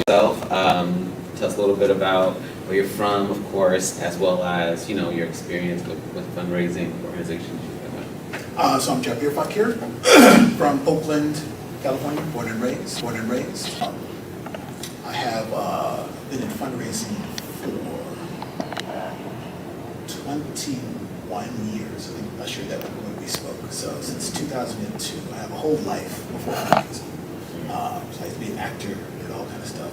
yourself. Tell us a little bit about where you're from, of course, as well as, your experience with fundraising organizations you've been with. So I'm Javier Fakir from Oakland, California, born and raised. I have been in fundraising for 21 years. I think I shared that when we spoke. So since 2002, I have a whole life before fundraising. So I used to be an actor, did all kind of stuff.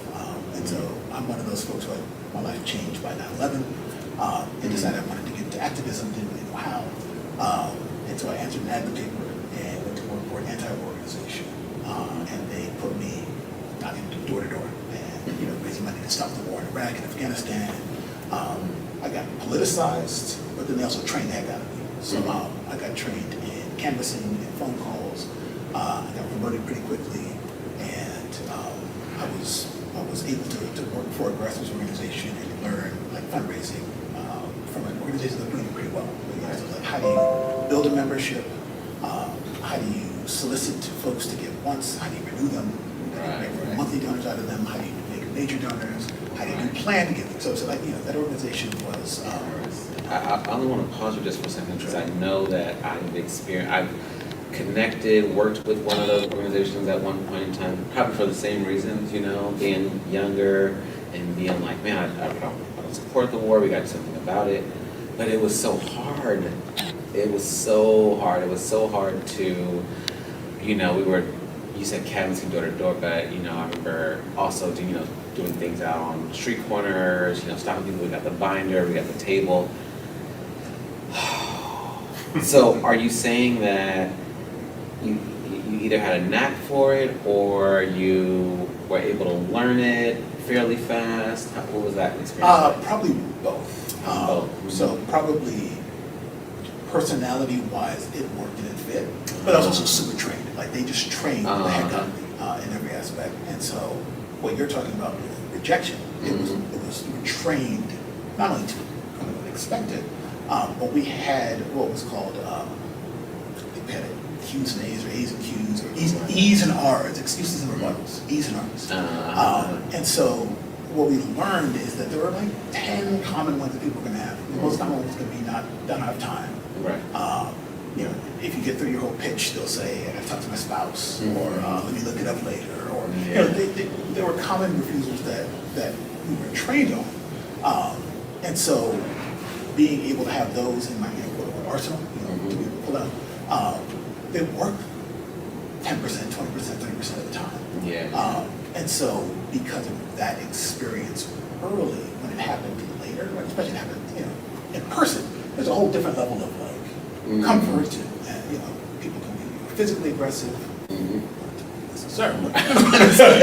And so I'm one of those folks who my life changed by 9/11 and decided I wanted to get into activism, didn't really know how. And so I answered an ad in the paper and went to work for an anti-war organization. And they put me knocking door to door and raising money to stop the war in Iraq and Afghanistan. I got politicized, but then they also trained the heck out of me. So I got trained in canvassing and phone calls. I got promoted pretty quickly, and I was able to work for a grassroots organization and learn fundraising from an organization that's doing it pretty well. So like, how do you build a membership? How do you solicit folks to give once? How do you renew them? How do you make monthly donors out of them? How do you make major donors? How do you plan to give them? So that organization was. I only want to pause you just for a second because I know that I've connected, worked with one of those organizations at one point in time, probably for the same reasons, being younger and being like, man, I don't support the war, we got to do something about it. But it was so hard. It was so hard. It was so hard to, you said canvassing door to door, but, I remember also doing things out on street corners, stopping people. We got the binder, we got the table. So are you saying that you either had a knack for it or you were able to learn it fairly fast? What was that experience like? Probably both. So probably personality-wise, it worked and it fit. But I was also super trained. They just trained the heck out of me in every aspect. And so what you're talking about with rejection, it was you were trained not only to kind of expect it, but we had what was called we had Q's and A's or A's and Q's or E's and R's, excuses and rebuttals, E's and R's. And so what we learned is that there were 10 common ones that people are going to have. The most common one is going to be don't have time. Right. If you get through your whole pitch, they'll say, I got to talk to my spouse, or let me look it up later, or there were common refusals that we were trained on. And so being able to have those in my arsenal, to be able to pull out, they worked 10%, 20%, 30% of the time. Yeah. And so because of that experience early, when it happened later, especially when it happened, in person, there's a whole different level of comfort, and people can be physically aggressive. Sir. I'm just saying.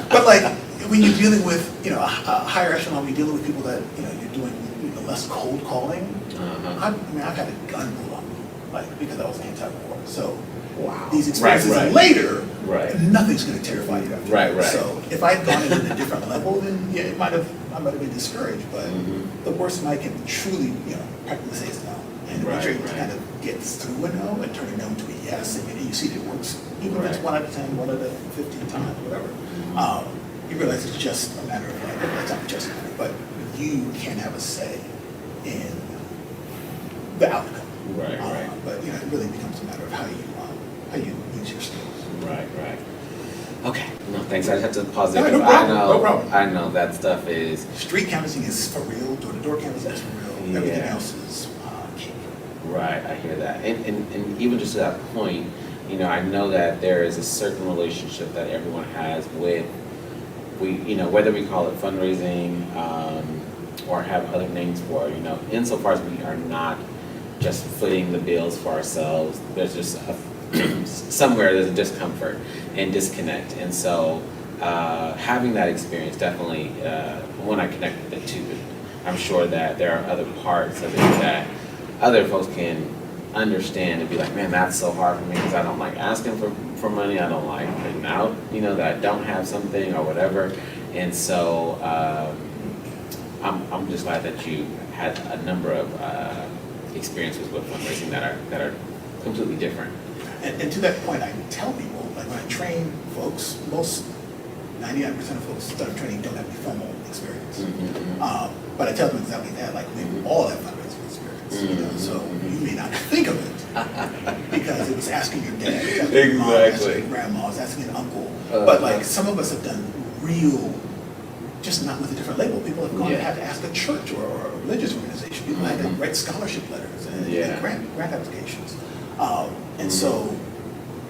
but when you're dealing with a higher echelon, you're dealing with people that you're doing less cold calling. I've had a gun pulled on me, because I was anti-war. So these experiences later, nothing's going to terrify you after that. So if I had gone in at a different level, then I might have been discouraged. But the worst I can truly, practically say is no. And once you're able to kind of get through a no and turn a no into a yes, and you see that it works, even if it's 1 out of 10, 1 out of 15 times, whatever. You realize it's just a matter of it's not just a matter, but you can have a say in the outcome. But it really becomes a matter of how you use your skills. Right. Okay. No, thanks. I just have to pause there. No problem. I know that stuff is. Street canvassing is for real. Door-to-door canvassing is for real. Everything else is cake. Right. I hear that. And even just to that point, I know that there is a certain relationship that everyone has with whether we call it fundraising or have other names for it. Insofar as we are not just footing the bills for ourselves, there's just somewhere there's a discomfort and disconnect. And so having that experience definitely, when I connected the two, I'm sure that there are other parts of it that other folks can understand and be like, man, that's so hard for me because I don't like asking for money. I don't like putting out, that I don't have something or whatever. And so I'm just glad that you had a number of experiences with fundraising that are completely different. And to that point, I tell people, when I I train folks, most 99% of folks that I'm training don't have any formal experience. But I tell them exactly that, like we all have fundraising experience, you know, so you may not think of it because it was asking your dad, asking your mom, asking your grandma, asking an uncle. But like some of us have done real, just not with a different label. People have gone and had to ask a church or a religious organization. People had to write scholarship letters and grant applications. And so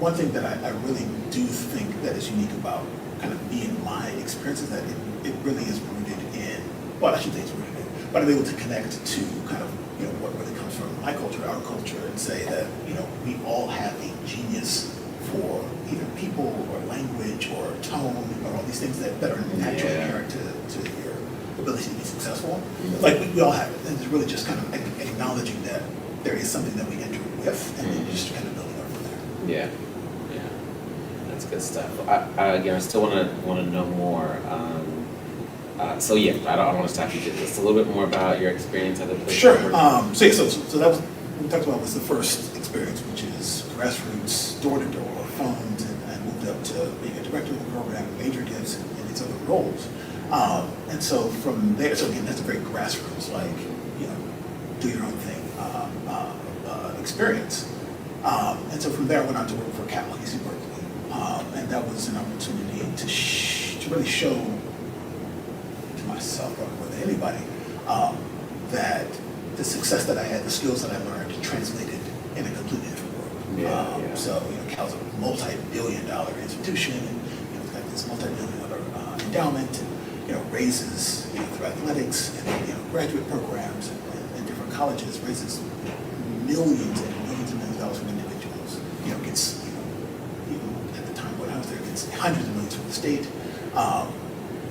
one thing that I really do think that is unique about kind of me and my experience is that it really is rooted in, well, I shouldn't say it's rooted in, but I'm able to connect to kind of, you know, what really comes from my culture, our culture, and say that, you know, we all have a genius for either people or language or tone or all these things that are naturally inherent to your ability to be successful. Like we all have it, and it's really just kind of acknowledging that there is something that we enter with, and then just kind of building up from there. Yeah. That's good stuff. I still want to know more. So yeah, I don't want to stop you. Just a little bit more about your experience at the place. Sure. So that was what we talked about was the first experience, which is grassroots, door to door, phones, and moved up to being a director of the program, major gifts, and these other roles. And so from there, so again, that's a very grassroots, like, you know, do your own thing experience. And so from there, I went on to work for Cal UC Berkeley. And that was an opportunity to really show to myself, probably more than anybody, that the success that I had, the skills that I learned, translated in a completely different world. So, you know, Cal's a multi-billion-dollar institution, and you know, it's got this multi-billion-dollar endowment, and you know, raises, you know, through athletics and, you know, graduate programs and different colleges, raises millions and millions and millions of dollars from individuals. You know, gets, you know, even at the time when I was there, gets hundreds of millions from the state.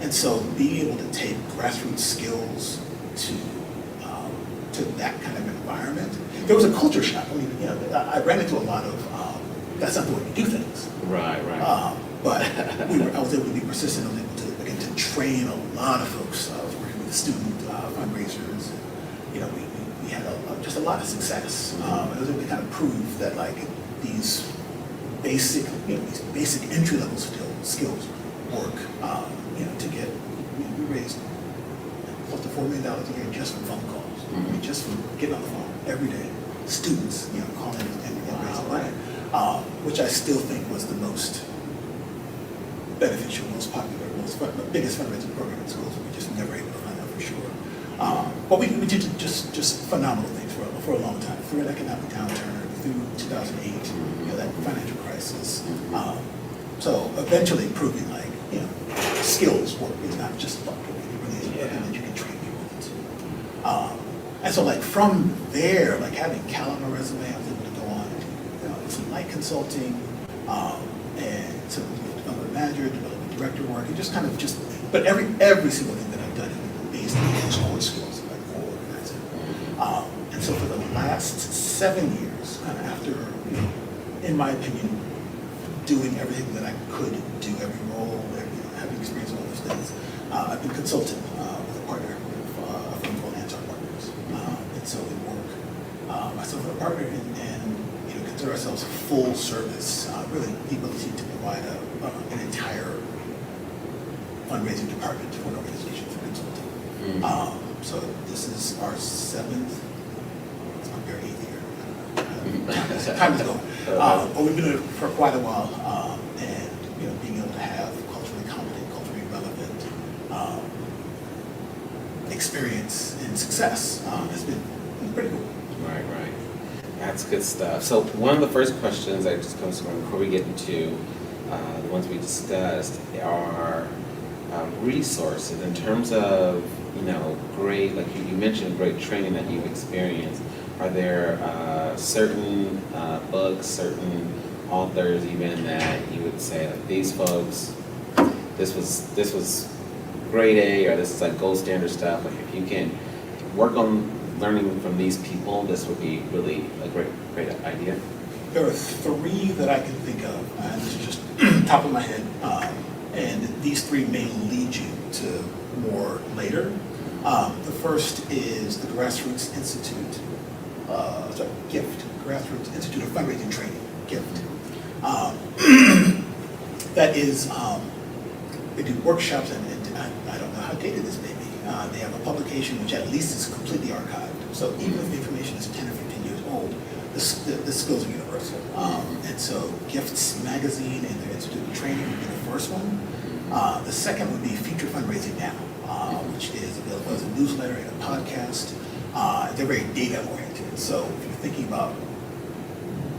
And so being able to take grassroots skills to that kind of environment, there was a culture shock. I mean, you know, I ran into a lot of, that's not the way we do things. Right. But I was able to be persistent. I was able to, again, to train a lot of folks. I was working with student fundraisers. And, you know, we had just a lot of success. And I was able to kind of prove that, like, these basic entry-level skills work. You know, to get, we raised close to $4 million a year just from phone calls. I mean, just from getting on the phone every day. Students, you know, calling and raising money, which I still think was the most beneficial, most popular, biggest fundraising program in schools. We just never able to find out for sure. But we did just phenomenal things for a long time. Through an economic downturn, through 2008, you know, that financial crisis. So eventually proving, like, you know, skills work. It's not just luck. It really is work, and that you can train people into. And so, like, from there, like, having Cal on my resume, I was able to go on and do, you know, some light consulting, and some development manager, development director work, and just kind of but every single thing that I've done has been based on those core skills, like core organizing. And so for the last 7 years, kind of after, you know, in my opinion, doing everything that I could do, every role, having experience with all those things, I've been consulting with a partner, a firm called Answer Partners. And so we work myself and a partner and you know, consider ourselves full service, really the ability to provide an entire fundraising department for an organization for consulting. So this is our 7th, it's my very 8th year. Time is going. But we've been doing it for quite a while, and you know, being able to have culturally competent, culturally relevant experience and success has been pretty cool. Right. That's good stuff. So one of the first questions that just comes to mind before we get into the ones we discussed are resources in terms of, you know, great, like you mentioned, great training that you've experienced. Are there certain books, certain authors even that you would say, like, these folks, this was grade A, or this is like gold standard stuff? Like, if you can work on learning from these people, this would be really a great idea. There are 3 that I can think of, and this is just top of my head, and these 3 may lead you to more later. The first is the Grassroots Institute, GIFT, Grassroots Institute of Fundraising Training, GIFT. That is, they do workshops, and I don't know how dated this may be. They have a publication which at least is completely archived. So even if the information is 10 or 15 years old, the skills are universal. And so Gifts Magazine and their Institute of Training would be the first one. The second would be Future Fundraising Now, which is available as a newsletter and a podcast. They're very data oriented. So if you're thinking about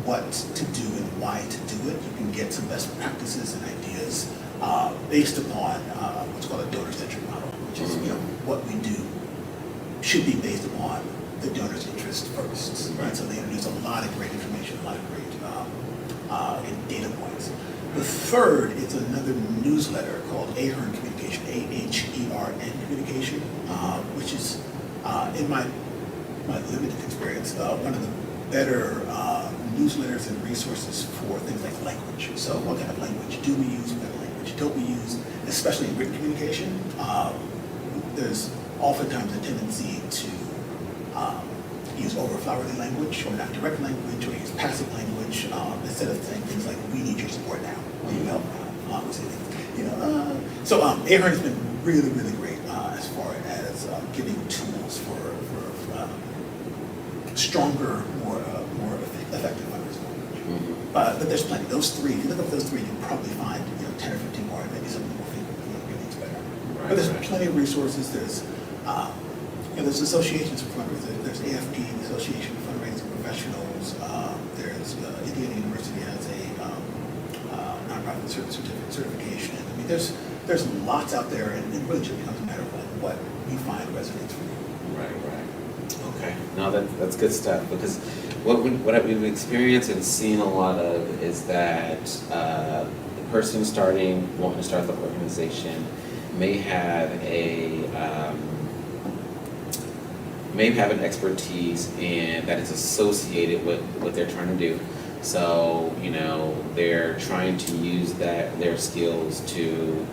what to do and why to do it, you can get some best practices and ideas based upon what's called a donor-centric model, which is what we do should be based upon the donor's interest first. Right? So they introduce a lot of great information, a lot of great data points. The third is another newsletter called Ahern Communication, A-H-E-R-N Communication, which is, in my limited experience, one of the better newsletters and resources for things like language. So what kind of language do we use, what kind of language don't we use, especially in written communication. There's oftentimes a tendency to use over-flowery language or not direct language or use passive language instead of saying things like, we need your support now, will you help now? So Ahern has been really, really great as far as giving tools for stronger, more effective fundraising language. But there's plenty. Those three, if you look up those three, you'll probably find 10 or 15 more, and maybe some more things better. Right, but there's plenty of resources. There's associations for fundraising. There's AFP, the Association of Fundraising Professionals. There's Indiana University has a nonprofit certification. I mean, there's lots out there, and it really just becomes a matter of like what you find resonates for you. Right. Okay. No, that's good stuff, because what we've experienced and seen a lot of is that the person wanting to start the organization may have an expertise and that is associated with what they're trying to do. So, they're trying to use their skills to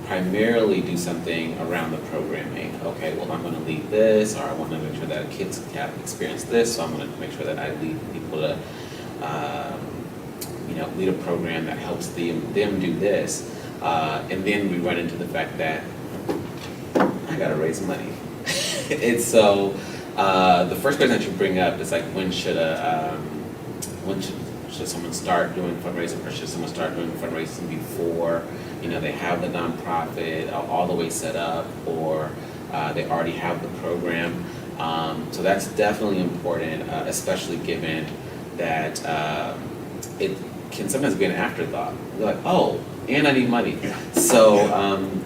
primarily do something around the programming. Okay, well, I'm going to lead this, or I want to make sure that kids have experienced this, so I'm going to make sure that I lead people to, lead a program that helps them do this. And then we run into the fact that I got to raise money. And so the first question that you bring up is like, when should someone start doing fundraising, or should someone start doing fundraising before they have the nonprofit all the way set up, or they already have the program? So that's definitely important, especially given that it can sometimes be an afterthought. You're like, oh, and I need money. So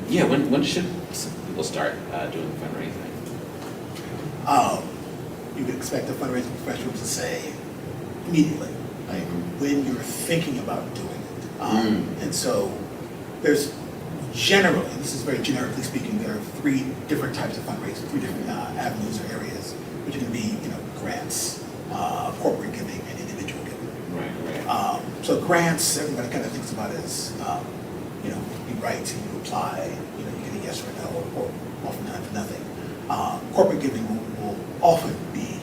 when should people start doing fundraising? You could expect a fundraising professional to say immediately, like when you're thinking about doing it. And so there's generally, this is very generically speaking, there are three different types of fundraising, three different avenues or areas, which are going to be, grants, corporate giving, and individual giving. Right. So grants, everybody kind of thinks about it as, you write, you apply, you get a yes or a no, or oftentimes nothing. Corporate giving will often be,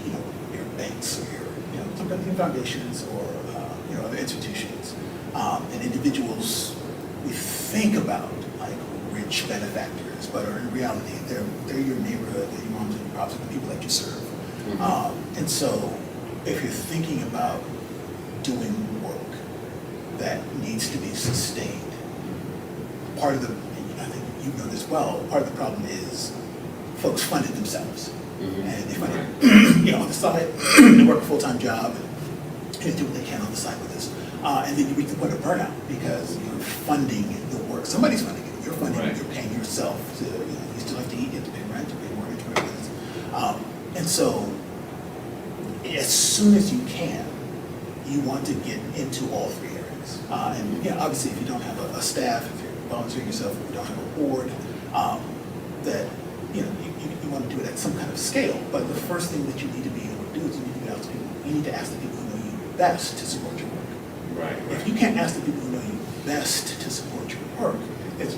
your banks or your, sometimes your foundations or, other institutions. And individuals, we think about like rich benefactors, but in reality, they're your neighborhood, they're your moms and your pops, and the people that you serve. And so if you're thinking about doing work that needs to be sustained, part of the, I think you know this well, part of the problem is folks fund it themselves. And they fund it, on the side, they work a full-time job and do what they can on the side with this. And then you reach the point of burnout because you're funding the work. Somebody's funding it. You're funding it. You're paying yourself to, you still have to eat, you have to pay rent, you pay mortgage, whatever it is. And so, as soon as you can, you want to get into all three areas. And obviously, if you don't have a staff, if you're volunteering yourself, if you don't have a board, that you want to do it at some kind of scale. But the first thing that you need to be able to do is you need to ask people. You need to ask the people who know you best to support your work. Right. If you can't ask the people who know you best to support your work, it's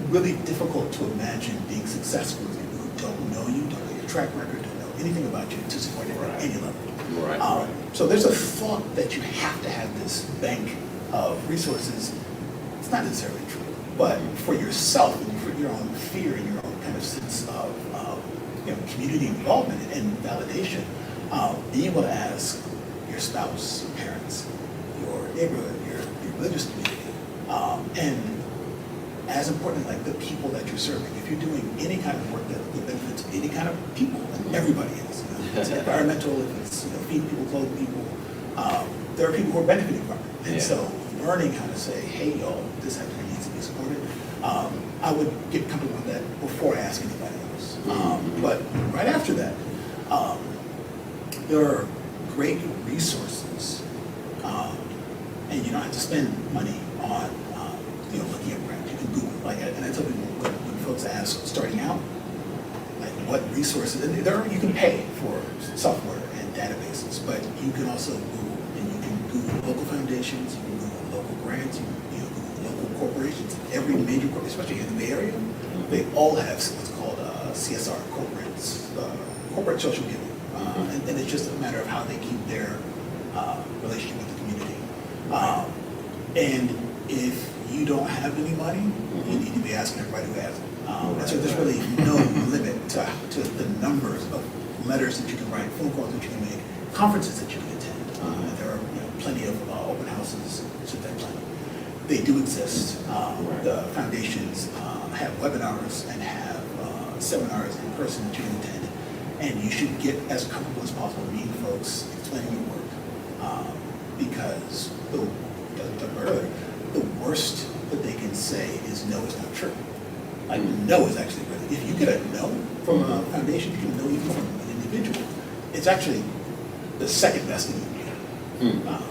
really difficult to imagine being successful with people who don't know you, don't know your track record, don't know anything about you to support it at any level. Right. So there's a thought that you have to have this bank of resources It's not necessarily true. But for yourself and for your own fear and your own kind of sense of community involvement and validation, being able to ask your spouse, your parents, your neighborhood, your religious community, and as important, like the people that you're serving. If you're doing any kind of work that would benefit any kind of people, and everybody is, if it's environmental, if it's feeding people, clothing people, there are people who are benefiting from it. And so learning how to say, hey, y'all, this actually needs to be supported. I would get comfortable with that before I ask anybody else. But right after that, there are great resources, and you don't have to spend money on looking at grants. You can Google, and I tell people when folks ask starting out, like what resources, and you can pay for software and databases, but you can also Google, and you can Google local foundations, you can Google local grants, you can Google local corporations. Every major corporation, especially in the Bay Area, they all have what's called CSR, corporate social giving. And it's just a matter of how they keep their relationship with the community. And if you don't have any money, you need to be asking everybody who has it. And so there's really no limit to the numbers of letters that you can write, phone calls that you can make, conferences that you can attend. There are plenty of open houses, should that plan. They do exist. The foundations have webinars and have seminars in person that you can attend. And you should get as comfortable as possible meeting folks, explaining your work, because the worst that they can say is no, it's not true. Like no is actually really. If you get a no from a foundation, you get a no even from an individual. It's actually the second best thing you can get.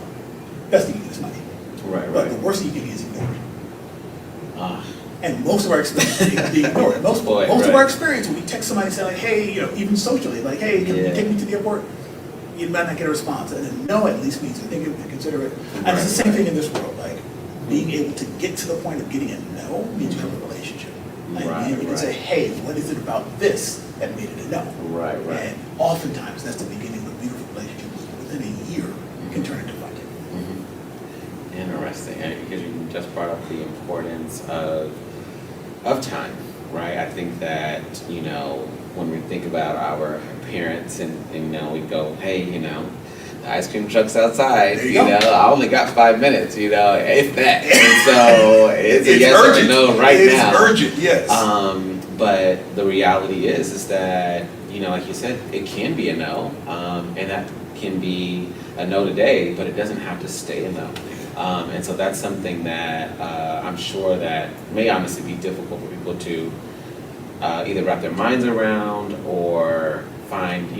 Best thing you get is money. Right. But the worst thing you can get is ignored. And most of our experience is being ignored. Most of our experience when we text somebody and say like, hey, even socially, like, hey, can you take me to the airport? You might not get a response. And then no at least means I think you consider it. And it's the same thing in this world. Like being able to get to the point of getting a no means you have a relationship. Like being able to say, hey, what is it about this that made it a no? Right. And oftentimes that's the beginning of a beautiful relationship. Within a year, you can turn into funding. Interesting. Because you just brought up the importance of time, right? I think that, when we think about our parents and we go, hey, the ice cream truck's outside, I only got 5 minutes, if that. And so it's a yes urgent. Or a no right now. It's urgent, yes. But the reality is that, like you said, it can be a no, and that can be a no today, but it doesn't have to stay a no. And so that's something that I'm sure that may honestly be difficult for people to either wrap their minds around or find,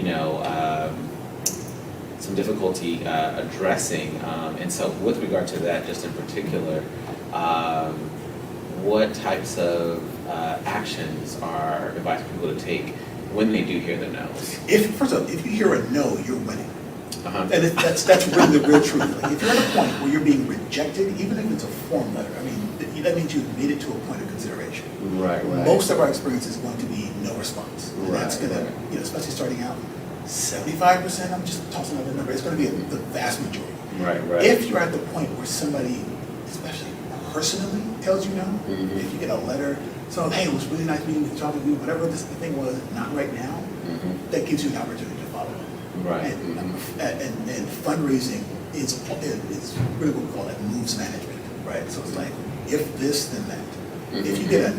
some difficulty addressing. And so with regard to that, just in particular, what types of actions are advised people to take when they do hear the no's? First of all, if you hear a no, you're winning. And that's really the real truth. Like if you're at a point where you're being rejected, even if it's a form letter, that means you've made it to a point of consideration. Right. Most of our experience is going to be no response. And that's going to, especially starting out, 75%, I'm just tossing out the number, it's going to be the vast majority. Right. If you're at the point where somebody, especially personally, tells you no, if you get a letter, so hey, it was really nice meeting with you, whatever this thing was, not right now, that gives you an opportunity to follow up. Right. And fundraising is really what we call like moves management, right? So it's like, if this, then that. If you get a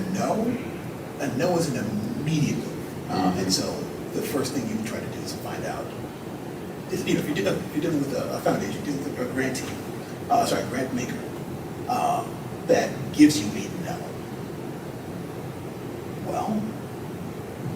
no is an immediate move. And so the first thing you try to do is find out, if you're dealing with a foundation, you're dealing with a grant maker, that gives you a no. Well,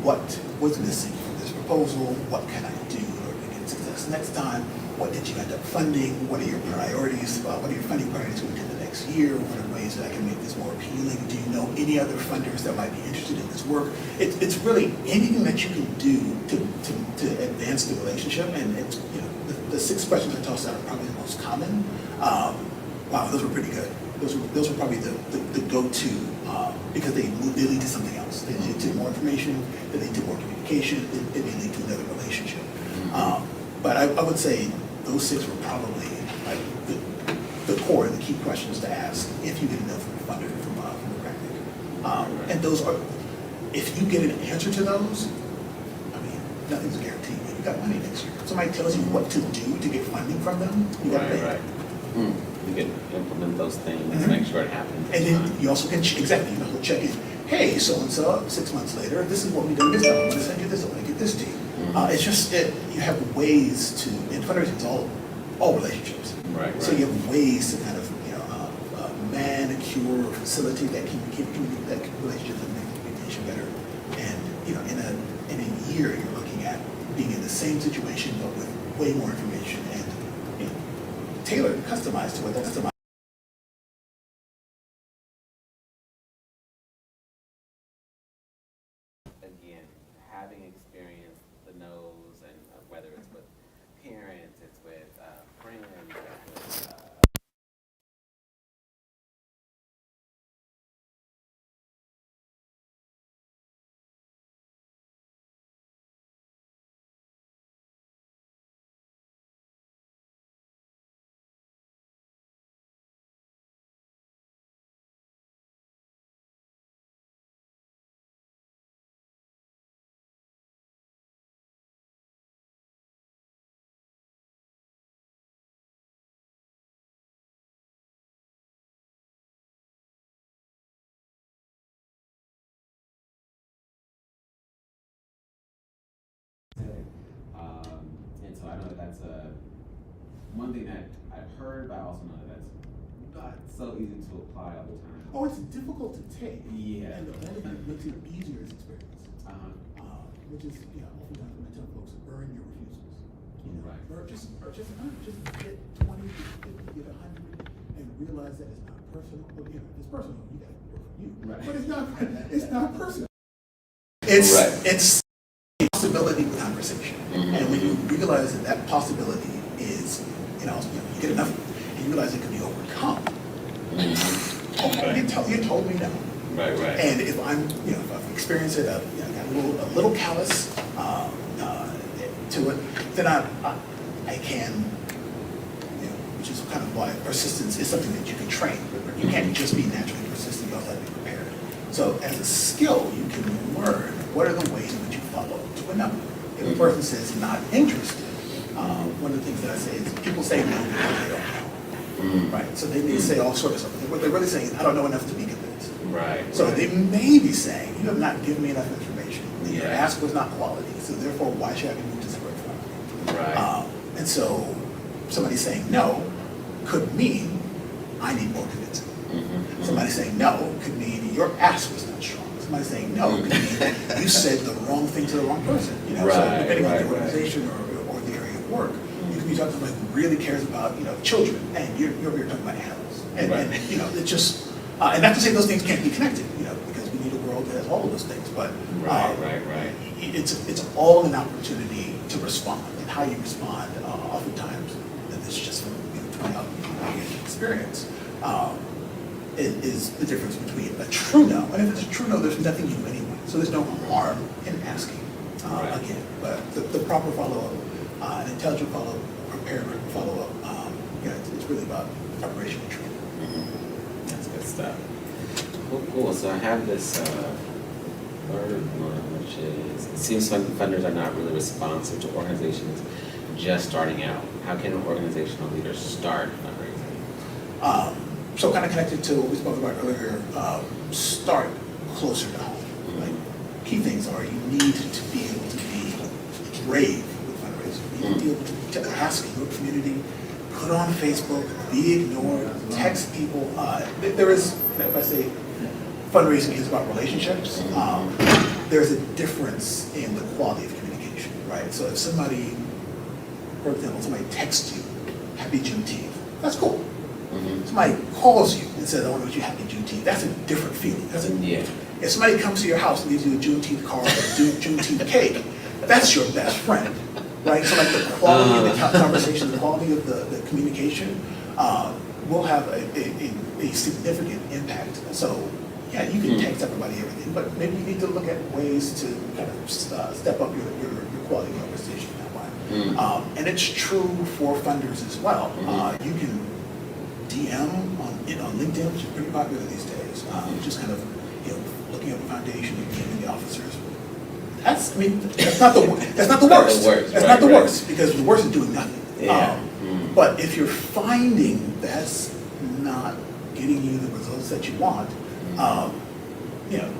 what was missing from this proposal? What can I do in order to get success next time? What did you end up funding? What are your priorities? What are your funding priorities going into the next year? What are ways that I can make this more appealing? Do you know any other funders that might be interested in this work? It's really anything that you can do to advance the relationship. And it's, the 6 questions I tossed out are probably the most common. Wow, those were pretty good. Those were probably the go-to because they lead to something else. They lead to more information. They lead to more communication. They lead to another relationship. But I would say those 6 were probably like the core and the key questions to ask if you get a no from a funder from a practice. And those are, if you get an answer to those, I mean, nothing's guaranteed. You got money next year. If somebody tells you what to do to get funding from them, you got to pay. Right. You can implement those things, make sure it happens. And then you also can, exactly, you know, he'll check in. Hey, so-and-so, 6 months later, this is what we done this time. I'm going to send you this. I'm going to get this to you. It's just, you have ways to, and fundraising is all relationships. Right. So you have ways to kind of, you know, manicure or facilitate that relationship and make the communication better. And, you know, in a year, you're looking at being in the same situation, but with way more information and, you know, tailored and customized to what that's about. Again, having experienced the no's and whether it's with parents, it's with friends, it's with and so I know that that's one thing that I've heard, but I also know that that's not so easy to apply all the time. Oh, it's difficult to take. Yeah. And the only thing that makes it easier is experience. Which is, you know, oftentimes when I tell folks, burn your refusals. You know, Right. or just get 20, get 50, get 100, and realize that it's not personal. Well, you know, if it's personal, you got to work on you. Right. But it's not personal. It's a possibility conversation. And when you realize that possibility is, you get enough, and you realize it can be overcome. You told me no. Right. And if I'm, you know, if I've experienced it, I've got a little callous to it, then I can, you know, which is kind of why persistence is something that you can train. You can't just be naturally persistent, you also have to be prepared. So as a skill, you can learn what are the ways in which you follow to a no. If a person says not interested, one of the things that I say is people say no because they don't know. Right? So they may say all sorts of stuff. What they're really saying is, I don't know enough to be convinced. Right. So they may be saying, you have not given me enough information. Your ask was not quality. So therefore, why should I be moved to separate from you? Right. And so somebody saying no could mean I need more convincing. Somebody saying no could mean your ask was not strong. Somebody saying no could mean you said the wrong thing to the wrong person. You know, so depending on the organization or the area of work, you could be talking to somebody who really cares about, you know, children, and you're over here talking about animals. And you know, it just and not to say those things can't be connected, you know, because we need a world that has all of those things. But it's all an opportunity to respond, and how you respond. Oftentimes, and this is just from 20 years of experience. Is the difference between a true no, and if it's a true no, there's nothing new anyway, so there's no harm in asking again. But the proper follow-up, an intelligent follow-up, prepared follow-up, it's really about preparation and training. That's good stuff. Cool. So I have this third one, which is, it seems like funders are not really responsive to organizations just starting out. How can organizational leaders start fundraising? So kind of connected to what we spoke about earlier, start closer to home. Like, key things are you need to be able to be brave with fundraising. You need to be able to ask your community, put on Facebook, be ignored, text people. There is, if I say fundraising is about relationships, there's a difference in the quality of communication, right? So if somebody, for example, somebody texts you, Happy Juneteenth, that's cool. Somebody calls you and says, I want to wish you Happy Juneteenth. That's a different feeling. If somebody comes to your house and gives you a Juneteenth card or a Juneteenth cake, that's your best friend, right? So like the quality of the conversation, the quality of the communication will have a significant impact. So yeah, you can text everybody everything, but maybe you need to look at ways to kind of step up your quality conversation that way. And it's true for funders as well. You can DM on LinkedIn, which is pretty popular these days. Just kind of, looking up a foundation and DMing the officers. That's not the worst. That's not the worst, because the worst is doing nothing. Yeah. But if you're finding that's not getting you the results that you want,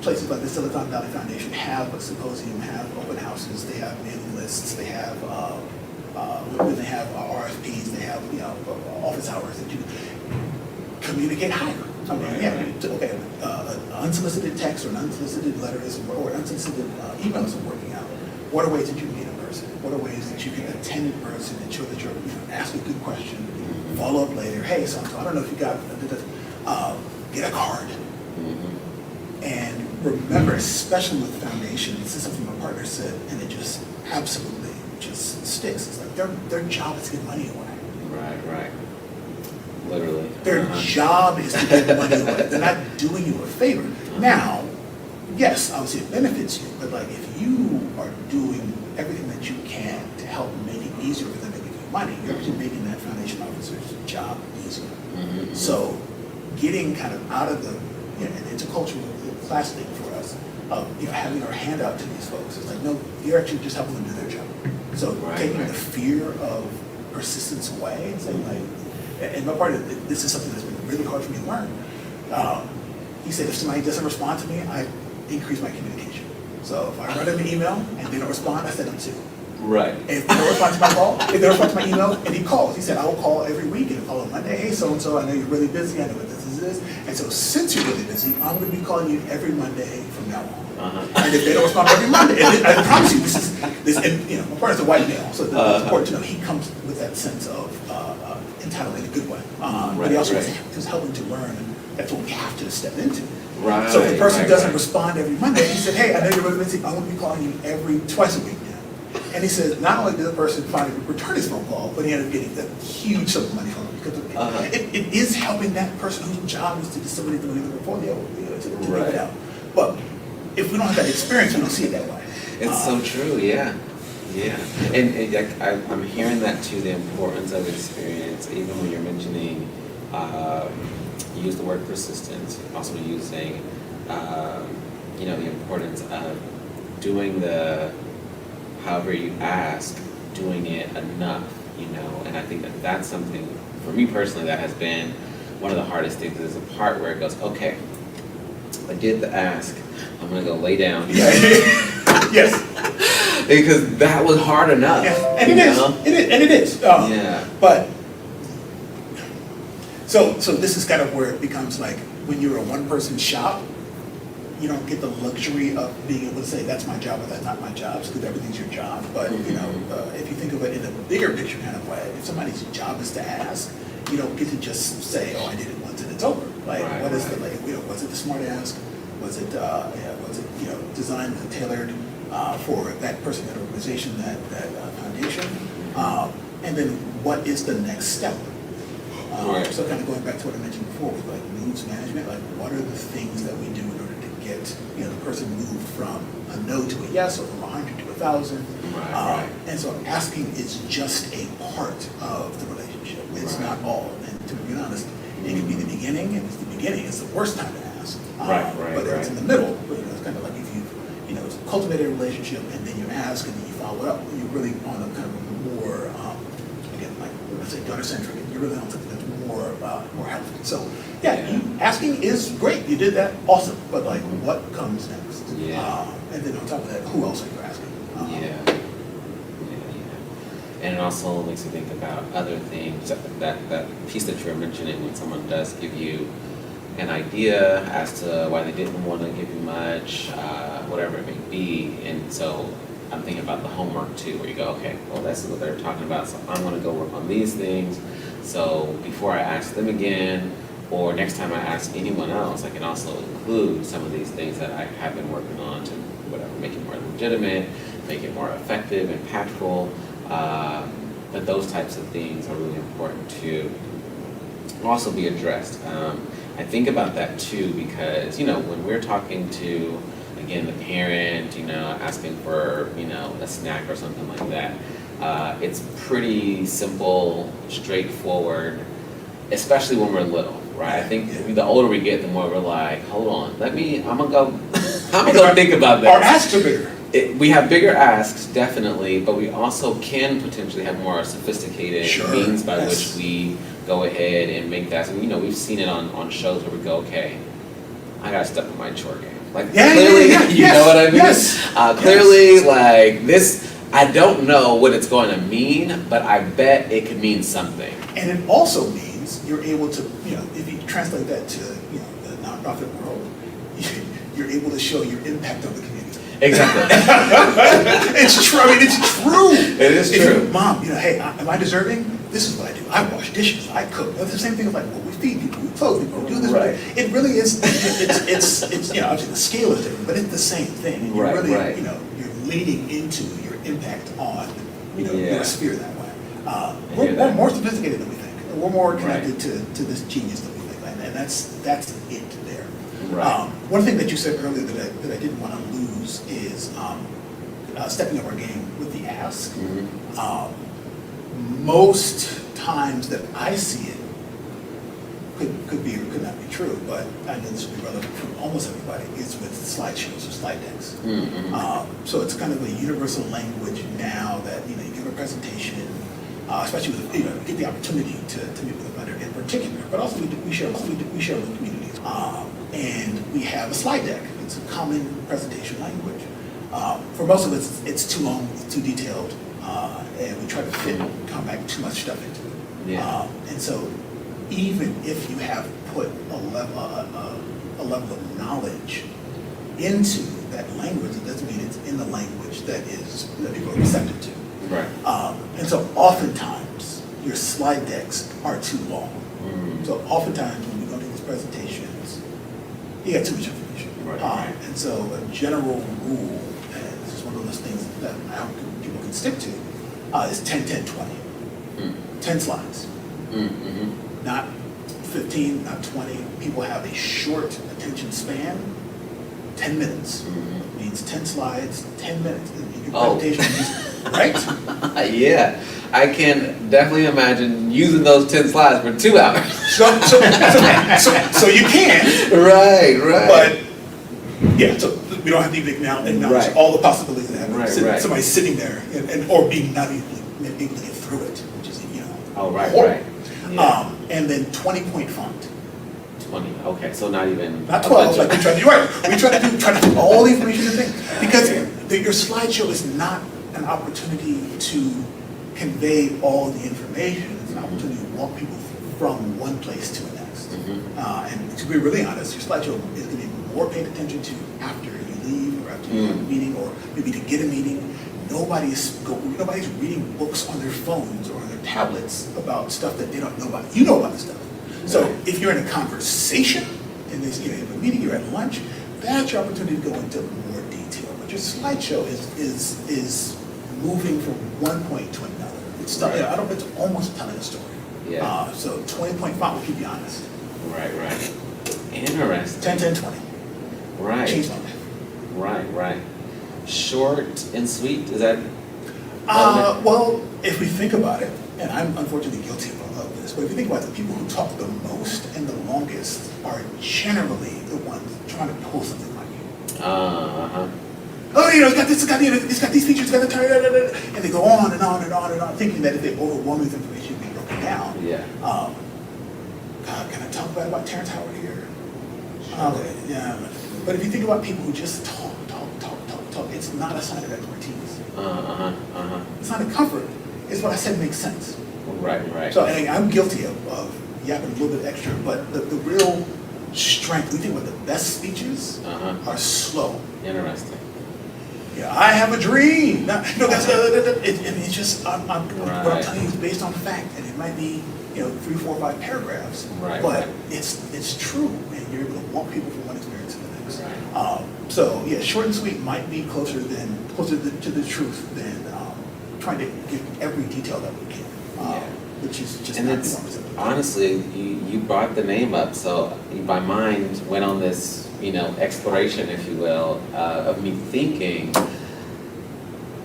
places like the Silicon Valley Foundation have a symposium, have open houses, they have mailing lists, they have when they have RFPs, they have office hours that you communicate higher. Okay, unsolicited text or an unsolicited letter or unsolicited email isn't working out. What are ways that you can meet in person? What are ways that you can attend in person, ensure that you're ask a good question, follow up later. Hey, so I don't know if you got get a card. And remember, especially with the foundation, this is something my partner said, and it just absolutely just sticks. It's like their job is to get money away. Right. Literally. Their job is to get money away. They're not doing you a favor. Now, yes, obviously it benefits you, but like if you are doing everything that you can to help make it easier for them to give you money, you're actually making that foundation officer's job easier. So getting kind of out of the, and it's a cultural class thing for us, of having our hand out to these folks. It's like, no, you're actually just helping them do their job. So taking the fear of persistence away and saying like, and my partner, this is something that's been really hard for me to learn. He said, if somebody doesn't respond to me, I increase my communication. So if I write them an email and they don't respond, I send them two. Right. If they don't respond to my call, if they don't respond to my email, and he calls, he said, I will call every week and call on Monday. Hey, so-and-so, I know you're really busy. I know what this is. And so since you're really busy, I'm going to be calling you every Monday from now on. And if they don't respond every Monday, and I promise you, my partner's a white male, so it's important to know he comes with that sense of entitlement in a good way. But he also is helping to learn, and that's what we have to step into. Right. So if the person doesn't respond every Monday, he said, hey, I know you're really busy. I'm going to be calling you twice a week now. And he says, not only did the person finally return his phone call, but he ended up getting a huge sum of money from him because it is helping that person whose job is to disseminate the money to the portfolio to give it out. But if we don't have that experience, we don't see it that way. It's so true, yeah. And I'm hearing that too, the importance of experience, even when you're mentioning, you use the word persistence, also using, the importance of doing however you ask, doing it enough, and I think that's something, for me personally, that has been one of the hardest things. Is a part where it goes, okay, I did the ask, I'm gonna go lay down. Yes. Because that was hard enough. Yeah. And it is. But, so this is kind of where it becomes like, when you're a one-person shop, you don't get the luxury of being able to say, that's my job or that's not my job, because everything's your job. But, if you think of it in a bigger picture kind of way, if somebody's job is to ask, you don't get to just say, oh, I did it once and it's over. Like, was it the smart ask? Was it designed and tailored for that person, that organization, that foundation? And then what is the next step? So kind of going back to what I mentioned before with like moves management, like what are the things that we do in order to get the person moved from a no to a yes, or from 100 to 1,000. And so asking is just a part of the relationship. It's not all. And to be honest, it can be the beginning, and it's the beginning. It's the worst time to ask. But it's in the middle. It's kind of like if you cultivate a relationship and then you ask and then you follow up, you're really on a kind of more again, like when I say daughter-centric, you're really on something that's more healthy. So asking is great. You did that, awesome. But like, what comes next? And then on top of that, who else are you asking? And it also makes you think about other things. That piece that you were mentioning, when someone does give you an idea as to why they didn't want to give you much, whatever it may be. And so I'm thinking about the homework too, where you go, okay, well, that's what they're talking about, so I'm going to go work on these things. So before I ask them again, or next time I ask anyone else, I can also include some of these things that I have been working on to make it more legitimate, make it more effective, impactful. But those types of things are really important to also be addressed. I think about that too because, when we're talking to, again, the parent, asking for, a snack or something like that, it's pretty simple, straightforward, especially when we're little, right? I think Yeah. the older we get, the more we're like, hold on, I'm gonna go, I'm gonna go think about Our this. asks are bigger. We have bigger asks, definitely, but we also can potentially have more sophisticated Sure, means by yes. which we go ahead and make that. And, we've seen it on shows where we go, okay, I gotta step up my chore game. Like, Yeah, clearly, yeah, you yes, know what I mean? yes, Clearly, like, this, I don't know what it's going to mean, but I bet it could mean something. And it also means you're able to, if you translate that to, the nonprofit world, you're able to show your impact on the community. Exactly. It's true. I mean, it's true. It is If true. you- Mom, hey, am I deserving? This is what I do. I wash dishes. I cook. It's the same thing as like, well, we feed people, we clothe people, we do this. Right. It really is. It's obviously the scale is different, but it's the same thing. And you're Right, really, right. you're leaning into your impact on, Yeah. your sphere that way. I We're hear that. more sophisticated than we think. We're more Right. connected to this genius than we think, and that's it there. Right. One thing that you said earlier that I didn't want to lose is stepping up our game with the ask. Mhm. Most times that I see it could be or could not be true, but I know this will be relevant for almost everybody, is with slideshows or slide decks. Mhm. So it's kind of a universal language now that, you give a presentation, especially with, you get the opportunity to meet with a vendor in particular, but also we share with communities. And we have a slide deck. It's a common presentation language. For most of it, it's too long, it's too detailed, and we try to compact too much stuff into it. Yeah. And so even if you have put a level of knowledge into that language, it doesn't mean it's in the language that people are receptive to. Right. And so oftentimes your slide decks are too long. Mm. So oftentimes when we go to these presentations, you got too much information. Right. And so a general rule, and this is one of those things that I hope people can stick to, is 10-10-20. Mm. 10 slides. Mm-hmm. Not 15, not 20. People have a short attention span. 10 minutes Mhm. means 10 slides, 10 minutes. Your Oh. presentation right? Yeah, I can definitely imagine using those 10 slides for 2 hours. So you can, Right. but yeah, so we don't have to even acknowledge Right. all the possibilities that happen. Right. Somebody sitting there or being not even able to get through it, which is, Oh, right, horrible. right. Yeah. And then 20-point font. 20, okay, so not even. Not a 12, bunch like of- we try to do, right. We try to put all the information in the thing. Because your slideshow is not an opportunity to convey all the information. It's an opportunity to walk people from one place to the next. Mhm. And to be really honest, your slideshow is going to be more paid attention to after you leave or after you have a meeting or maybe to get a meeting. Nobody's reading books on their phones or on their tablets about stuff that they don't know about. You know about the stuff. So Right. if you're in a conversation and there's you have a meeting, you're at lunch, that's your opportunity to go into more detail. But your slideshow is moving from one point to another. It's it's almost telling a story. Yeah. So 20-point font will keep you honest. Right. Interesting. 10-10-20. Right. Change my life. Right. Short and sweet, is that? Well, if we think about it, and I'm unfortunately guilty of this, but if you think about it, the people who talk the most and the longest are generally the ones trying to pull something on you. Uh-huh. Oh, it's got this, it's got these features, it's got the and they go on and on and on and on, thinking that if they overwhelm with information, it can be broken down. Yeah. God, can I talk about Terrence Howard here? Okay, yeah. But if you think about people who just talk, it's not a sign of expertise. It's not a comfort. It's what I said makes sense. Right. So and I'm guilty of yapping a little bit extra, but the real strength, we think about the best speeches are slow. Interesting. Yeah, I have a dream. No, that's it's just what I'm telling you is based on fact, and it might be 3, 4, 5 paragraphs, Right. but it's true, and you're able to walk people from one experience to the next. Right. So yeah, short and sweet might be closer to the truth than trying to give every detail that we can, which is just And not it's, the opposite. honestly, you brought the name up, so my mind went on this, exploration, if you will, of me thinking,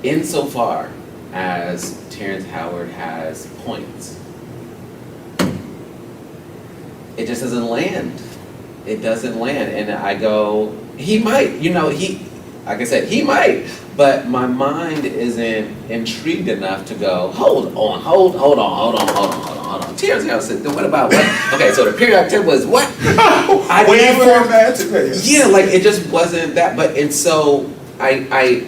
insofar as Terrence Howard has points, it just doesn't land. It doesn't land. And I go, he might, like I said, he might, but my mind isn't intrigued enough to go, hold on. Tears, what about what? Okay, so the periodic table was what? I Way never, formatted. yeah, like it just wasn't that, and so I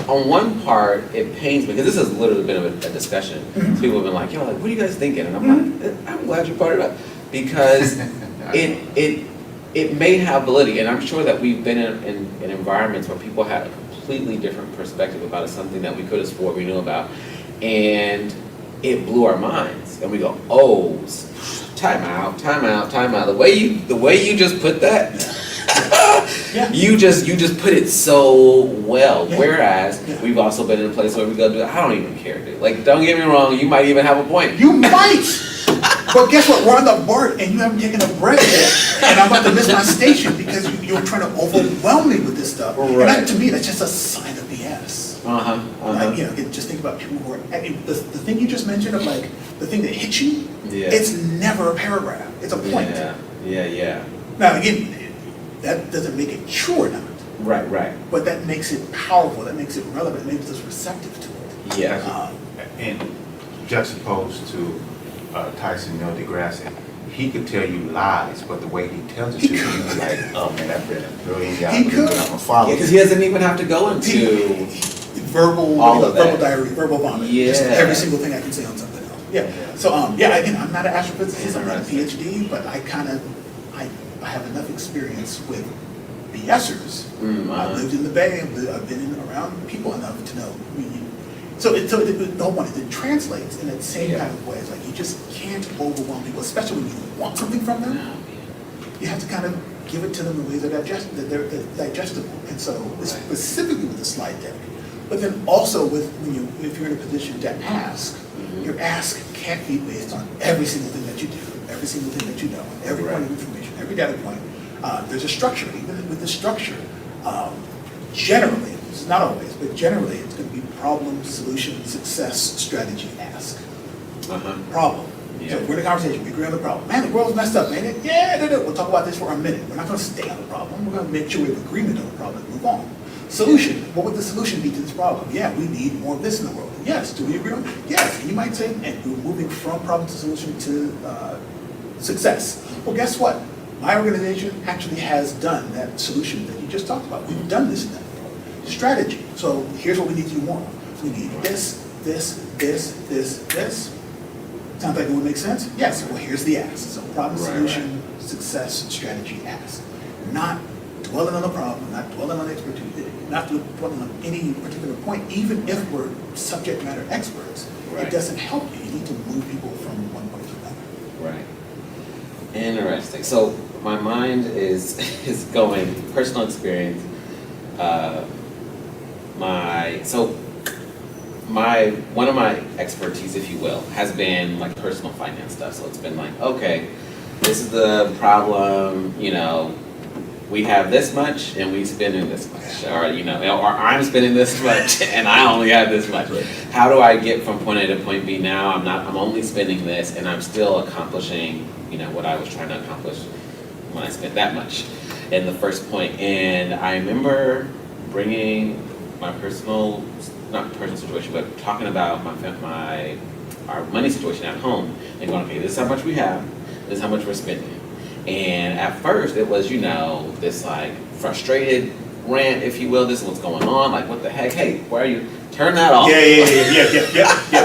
on one part, it pains me, because this has literally been a discussion. Mm-hmm. People have been like, yo, like, what are you guys thinking? And I'm like, I'm glad you brought it up, because it may have validity, and I'm sure that we've been in environments where people had a completely different perspective about something that we could have swore we knew about, and it blew our minds, and we go, oh, time out. The way you just put that, Yeah. you just put it so well. Yeah. Whereas Yeah. we've also been in a place where we go, I don't even care, dude. Like, don't get me wrong, you might even have a point. You might. But guess what? We're on the BART and you haven't taken a break yet, and I'm about to miss my station because you're trying to overwhelm me with this stuff. And that, to me, that's just a sign of BS. Like, just think about people who are, the thing you just mentioned of like, the thing that hits you, Yeah. it's never a paragraph, it's a point. Yeah. Now, again, that doesn't make it true or not, Right. but that makes it powerful, that makes it relevant, makes us receptive to it. Yeah. And juxtaposed to Tyson Neil deGrasse, he could tell you lies, but the way he tells it to you, you'd be like, oh man, that brilliant guy. He could. I'm a follow. Yeah, because he doesn't even have to go into Verbal, all of verbal that. diary, verbal vomit. Yeah. Just every single thing I can say on something else. Yeah. So again, I'm not an astrophysicist, I'm not a Interesting. PhD, but I have enough experience with BSers. I've lived in the Bay, I've been around people enough to know. The whole point is it translates in that same kind of way. It's like you just can't overwhelm people, especially when you want something from them. You have to kind of give it to them in ways that they're digestible. And so specifically with the slide deck, but then also if you're in a position to ask, your ask can't be based on every single thing that you do, every single thing that you know, every point of information, every data point. There's a structure. Even with the structure, generally, it's not always, but generally, it's going to be problem, solution, success, strategy, ask. Problem. Yeah. So we're in a conversation, we agree on the problem. Man, the world's messed up, ain't it? Yeah, we'll talk about this for a minute. We're not going to stay on the problem. We're going to make sure we have agreement on the problem and move on. Solution. What would the solution be to this problem? Yeah, we need more of this in the world. Yes. Do we agree on it? Yes. And you might say, and we're moving from problem to solution to success. Well, guess what? My organization actually has done that solution that you just talked about. We've done this in that world. Strategy. So here's what we need to do more. We need this. Sounds like it would make sense? Yes. Well, here's the ask. So problem, solution, success, strategy, ask. Not dwelling on the problem, not dwelling on expertise, not dwelling on any particular point, even if we're subject matter experts. It doesn't help you. You need to move people from one point to another. Right. Interesting. So my mind is going personal experience. One of my expertise, if you will, has been like personal finance stuff. So it's been like, okay, this is the problem, we have this much and we spending this much, or I'm spending this much and I only have this much. How do I get from point A to point B now? I'm only spending this and I'm still accomplishing, what I was trying to accomplish when I spent that much in the first point. And I remember bringing my not personal situation, but talking about our money situation at home and going, okay, this is how much we have, this is how much we're spending. And at first it was, this like frustrated rant, if you will, this is what's going on, like what the heck, hey, why are you, turn that off. Yeah.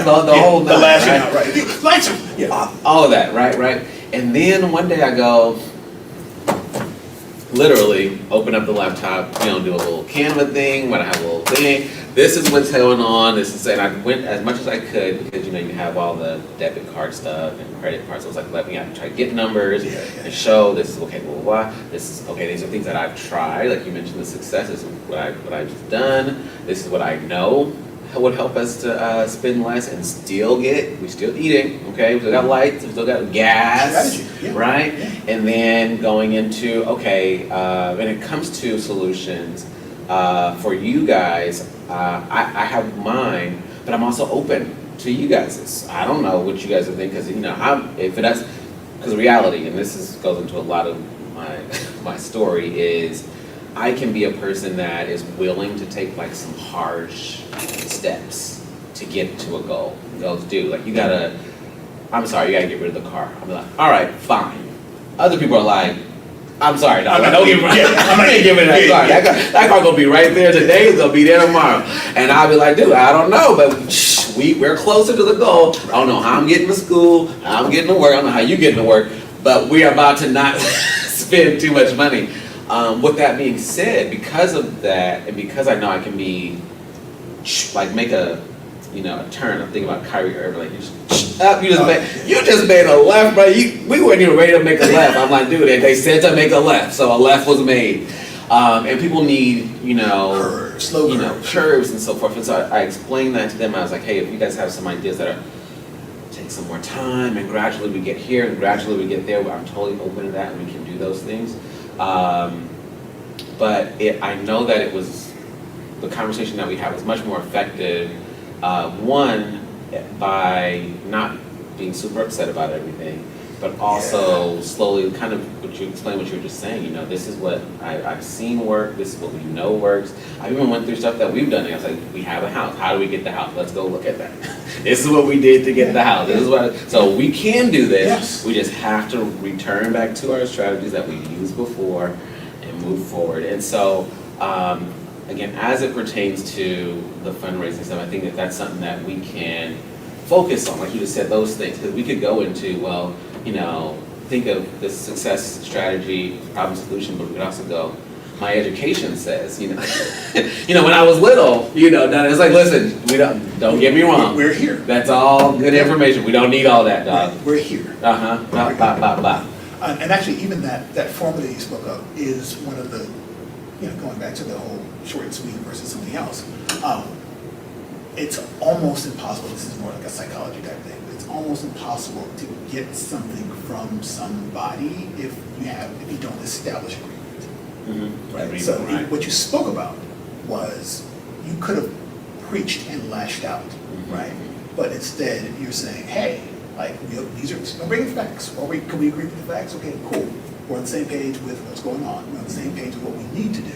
The whole the lashing out, right? Lights. Yeah. All of that, right? And then one day I go, literally open up the laptop, do a little Canva thing, when I have a little thing. This is what's going on. And I went as much as I could because you have all the debit card stuff and credit cards. So it's like, let me try to get numbers and show this is okay, blah, blah, blah. This is okay. These are things that I've tried. Like you mentioned, the success is what I've just done. This is what I know would help us to spend less and we're still eating, okay? We still got lights, we still got gas, right? Yeah. And then going into, okay, when it comes to solutions, for you guys, I have mine, but I'm also open to you guys'. I don't know what you guys are thinking, because because reality, and goes into a lot of my story, is I can be a person that is willing to take like some harsh steps to get to a goal. Goes, dude, like you gotta get rid of the car. I'm like, all right, fine. Other people are like, I'm sorry, dog. Don't give me I'm not gonna give it that car. That car gonna be right there today. It's gonna be there tomorrow. And I'll be like, dude, I don't know, but we're closer to the goal. I don't know how I'm getting to school, how I'm getting to work. I don't know how you getting to work, but we are about to not spend too much money. With that being said, because of that, and because I know I can be like make a turn. I'm thinking about Kyrie Irving, like you just made a left, bro. We weren't even ready to make a left. I'm like, dude, they said to make a left, so a left was made. And people need, curves, curves and so forth. And so I explained that to them. I was like, hey, if you guys have some ideas that take some more time, and gradually we get here, and gradually we get there, I'm totally open to that, and we can do those things. But I know that it was the conversation that we had was much more effective. One, by not being super upset about everything, but also slowly kind of what you were just saying, this is what I've seen work, this is what we know works. I even went through stuff that we've done, and I was like, we have a house, how do we get the house? Let's go look at that. This is what we did to get the house. So we can do this, yes. We just have to return back to our strategies that we've used before and move forward. And so, again, as it pertains to the fundraising stuff, I think that that's something that we can focus on, like you just said, those things, because we could go into, think of this success strategy, problem solution, but we could also go, my education says, when I was little, it's like, listen, don't get me wrong. We're here. That's all good information. We don't need all that, dog. We're here. And actually, even that formula you spoke of is one of the, going back to the whole short and sweet versus something else. It's almost impossible. This is more like a psychology type thing. It's almost impossible to get something from somebody if you don't establish agreement. Mm-hmm. Right. So what you spoke about was you could have preached and lashed out, right? But instead you're saying, hey, like these are bringing facts. Can we agree with the facts? Okay, cool. We're on the same page with what's going on. We're on the same page with what we need to do.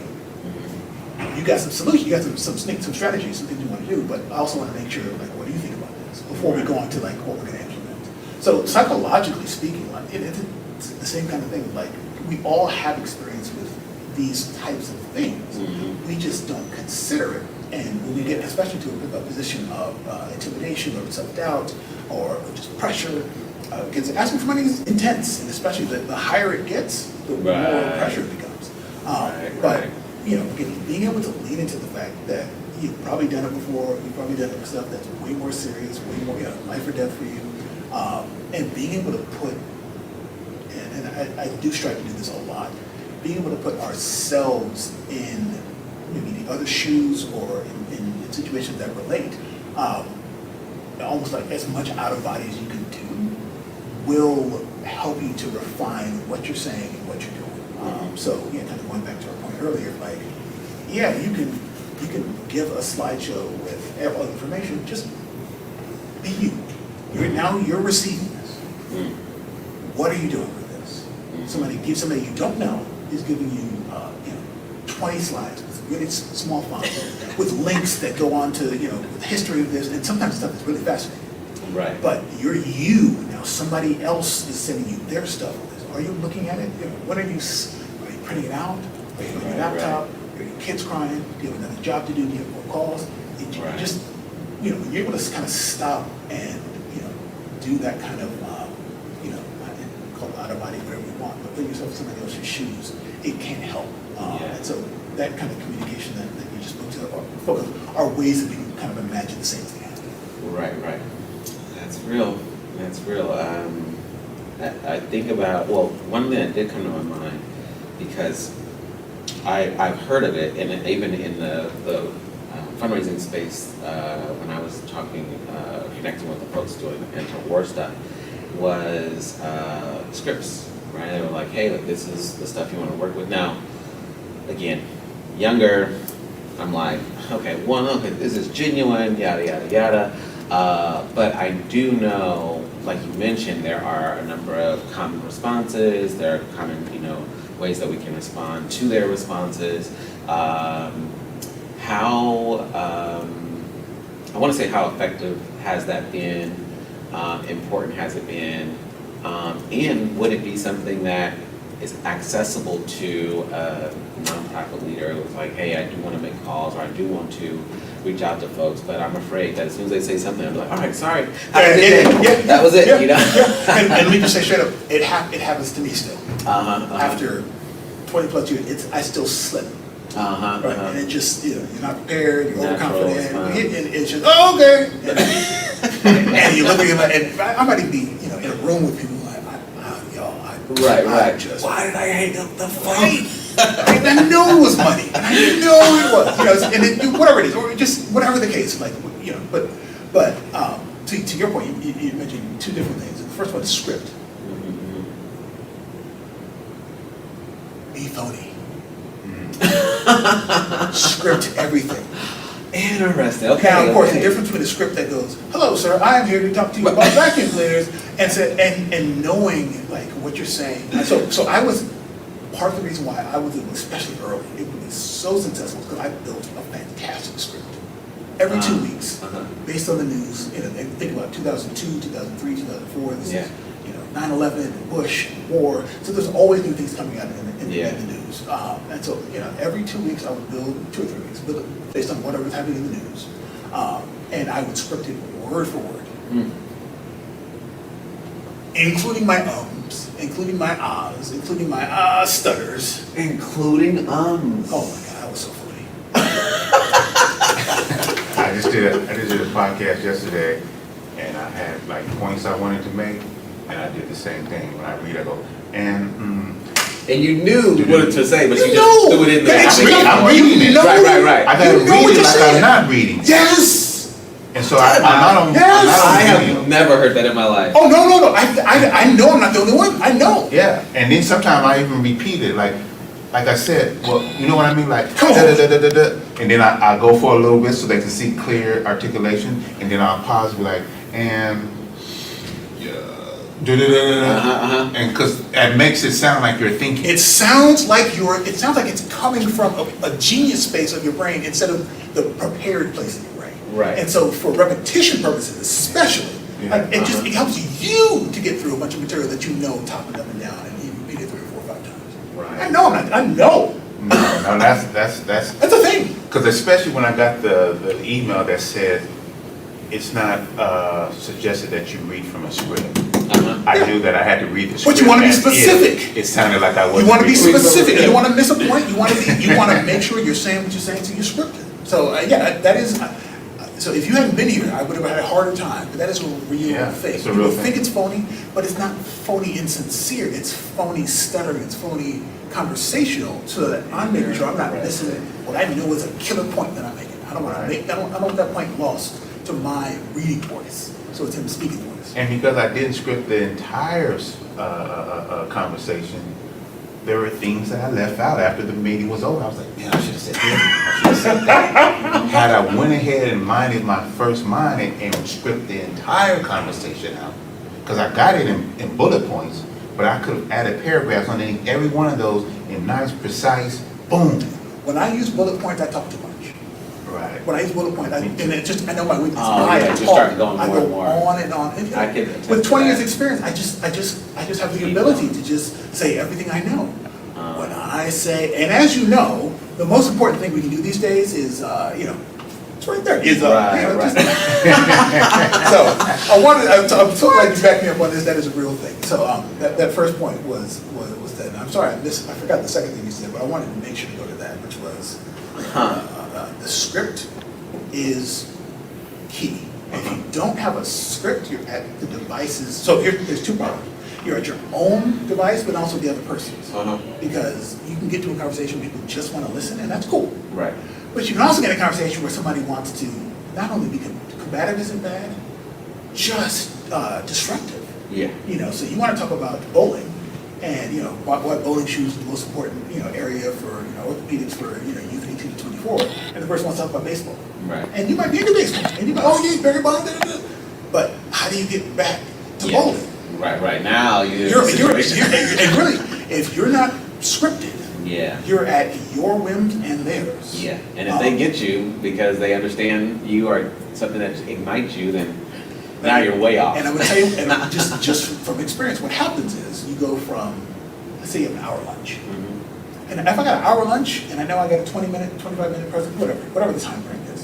You got some solutions, you got some strategies, some things you want to do, but I also want to make sure, like, what do you think about this before we go on to like what we're going to implement. So psychologically speaking, like, it's the same kind of thing. Like, we all have experience with these types of things. Mm-hmm. We just don't consider it. And when we get, especially to a position of intimidation or self-doubt or just pressure, because asking for money is intense, and especially the higher it gets, the more pressure it becomes. But being able to lean into the fact that you've probably done it before, you've probably done it for stuff that's way more serious, way more life or death for you, and being able to put, and I do strive to do this a lot, being able to put ourselves in maybe the other shoes or in situations that relate, almost like as much out of body as you can do, will help you to refine what you're saying and what you're doing. So kind of going back to our point earlier, like, you can give a slideshow with all the information. Just be you. You're receiving this. What are you doing with this? Somebody you don't know is giving you 20 slides with really small font with links that go on to the history of this, and sometimes stuff that's really fascinating. Right. But you're you now. Somebody else is sending you their stuff on this. Are you looking at it? What are you printing it out? Are you on your laptop? Are your kids crying? Do you have another job to do? Do you have more calls? Just you're able to kind of stop and do that kind of call it out of body, whatever you want, but put yourself in somebody else's shoes. It can help. And so that kind of communication that you just spoke to are ways that we can kind of imagine the same thing happening. Right. That's real. I think about, one thing that did come to my mind, because I've heard of it, and even in the fundraising space, when I was connecting with the folks doing the anti-war stuff, was scripts, right? They were like, hey, this is the stuff you want to work with. Now, again, younger, I'm like, okay, this is genuine, yada, yada, yada. But I do know like you mentioned, there are a number of common responses, there are common, ways that we can respond to their responses. I want to say how effective has that been, important has it been, and would it be something that is accessible to a nonprofit leader who's like, hey, I do want to make calls, or I do want to reach out to folks, but I'm afraid that as soon as they say something, I'm like, all right, sorry, that was it, And let me just say straight up, it happens to me still. After 20 plus years, I still slip. Right, and it just, you're not prepared, you're overconfident, and it's just, oh, okay. And you look at him, and I might even be, in a room with people like, why did I hang up the phone? I knew it was money, and I know it was, and whatever it is, or just whatever the case, like, but to your point, you mentioned two different things. The first one is script. Be phony. Script everything. Interesting. Okay. Now, of course, the difference between a script that goes, "Hello, sir, I am here to talk to you about vacuum cleaners," and knowing like what you're saying. So I was part of the reason why I was especially early. It would be so successful because I built a fantastic script every 2 weeks based on the news. Think about 2002, 2003, 2004. This is 9/11, Bush, war. So there's always new things coming out in the news. And so, every 2 weeks I would build, 2 or 3 weeks, build it based on whatever was happening in the news. And I would script it word for word. Including my ums, including my ahs, including my stutters. Including ums. Oh my God, I was so funny. I just did a podcast yesterday, and I had like points I wanted to make, and I did the same thing. When I read, I go, and you knew what to say, but you just know. threw it in there. I'm reading it. Right. I gotta read it like I'm not reading. Yes. And so I'm not on. Yes. I have never heard that in my life. Oh no! I know I'm not the only one. I know. Yeah, and then sometimes I even repeat it, like I said. Well, you know what I mean, like Come on. and then I go for a little bit so they can see clear articulation, and then I'll pause, and be like, and and because it makes it sound like you're thinking. It sounds like it's coming from a genius space of your brain instead of the prepared place of your brain. Right. And so for repetition purposes, especially, it helps you to get through a bunch of material that you know top and up and down, and you repeat it 3 or 4 or 5 times. Right. I know. No, that's That's a thing. because especially when I got the email that said it's not suggested that you read from a script. I knew that I had to read the script. But you want to be specific. It sounded like I wasn't. You want to be reading. specific. You don't want to miss a point. You want to make sure you're saying what you're saying, so you're scripted. So that is. So if you hadn't been here, I would have had a harder time. But that is a real thing. It's a real People think thing. it's phony, but it's not phony insincere. It's phony stuttering. It's phony conversational. So that I'm making sure I'm not missing what I know is a killer point that I'm making. I don't want to make. I don't want that point lost to my reading voice. So it's him speaking voice. And because I didn't script the entire conversation, there were things that I left out after the meeting was over. I was like, man, I should have said this. I should have said that. Had I went ahead and minded my first mind and script the entire conversation out, because I got it in bullet points, but I could have added paragraphs underneath every one of those in nice, precise, boom. When I use bullet points, I talk too much. Right. When I use bullet points, I know my weakness. Oh, yeah, you start going more and more. On and on. And, I can attest with to 20 years that. experience, I just have the ability to just say everything I know. When I say, and as you know, the most important thing we can do these days is, it's right there. Is Right. So I'm so glad you backed me up on this. That is a real thing. So that first point was that. And I'm sorry, I forgot the second thing you said, but I wanted to make sure to go to that, which was the script is key. If you don't have a script, you're at the devices. So there's 2 problems. You're at your own device, but also the other person's. Because you can get to a conversation where people just want to listen, and that's cool. Right. But you can also get a conversation where somebody wants to not only be combative isn't bad, just disruptive. Yeah. So you want to talk about bowling, and what bowling shoes is the most important area for orthopedics for youth 18 to 24, and the person wants to talk about baseball. Right. And you might be into baseball, and you might, oh yeah, Barry Bonds, but how do you get back to to Yeah. bowling. Right, now you're. And really, if you're not scripted, Yeah. you're at your whims and theirs. Yeah, and if they get you because they understand you are something that ignites you, then now you're way off. And I would tell you, and just from experience, what happens is you go from, let's say you have an hour lunch. Mhm. And if I got an hour lunch and I know I got a 20-minute, 25-minute presentation, whatever the time frame is,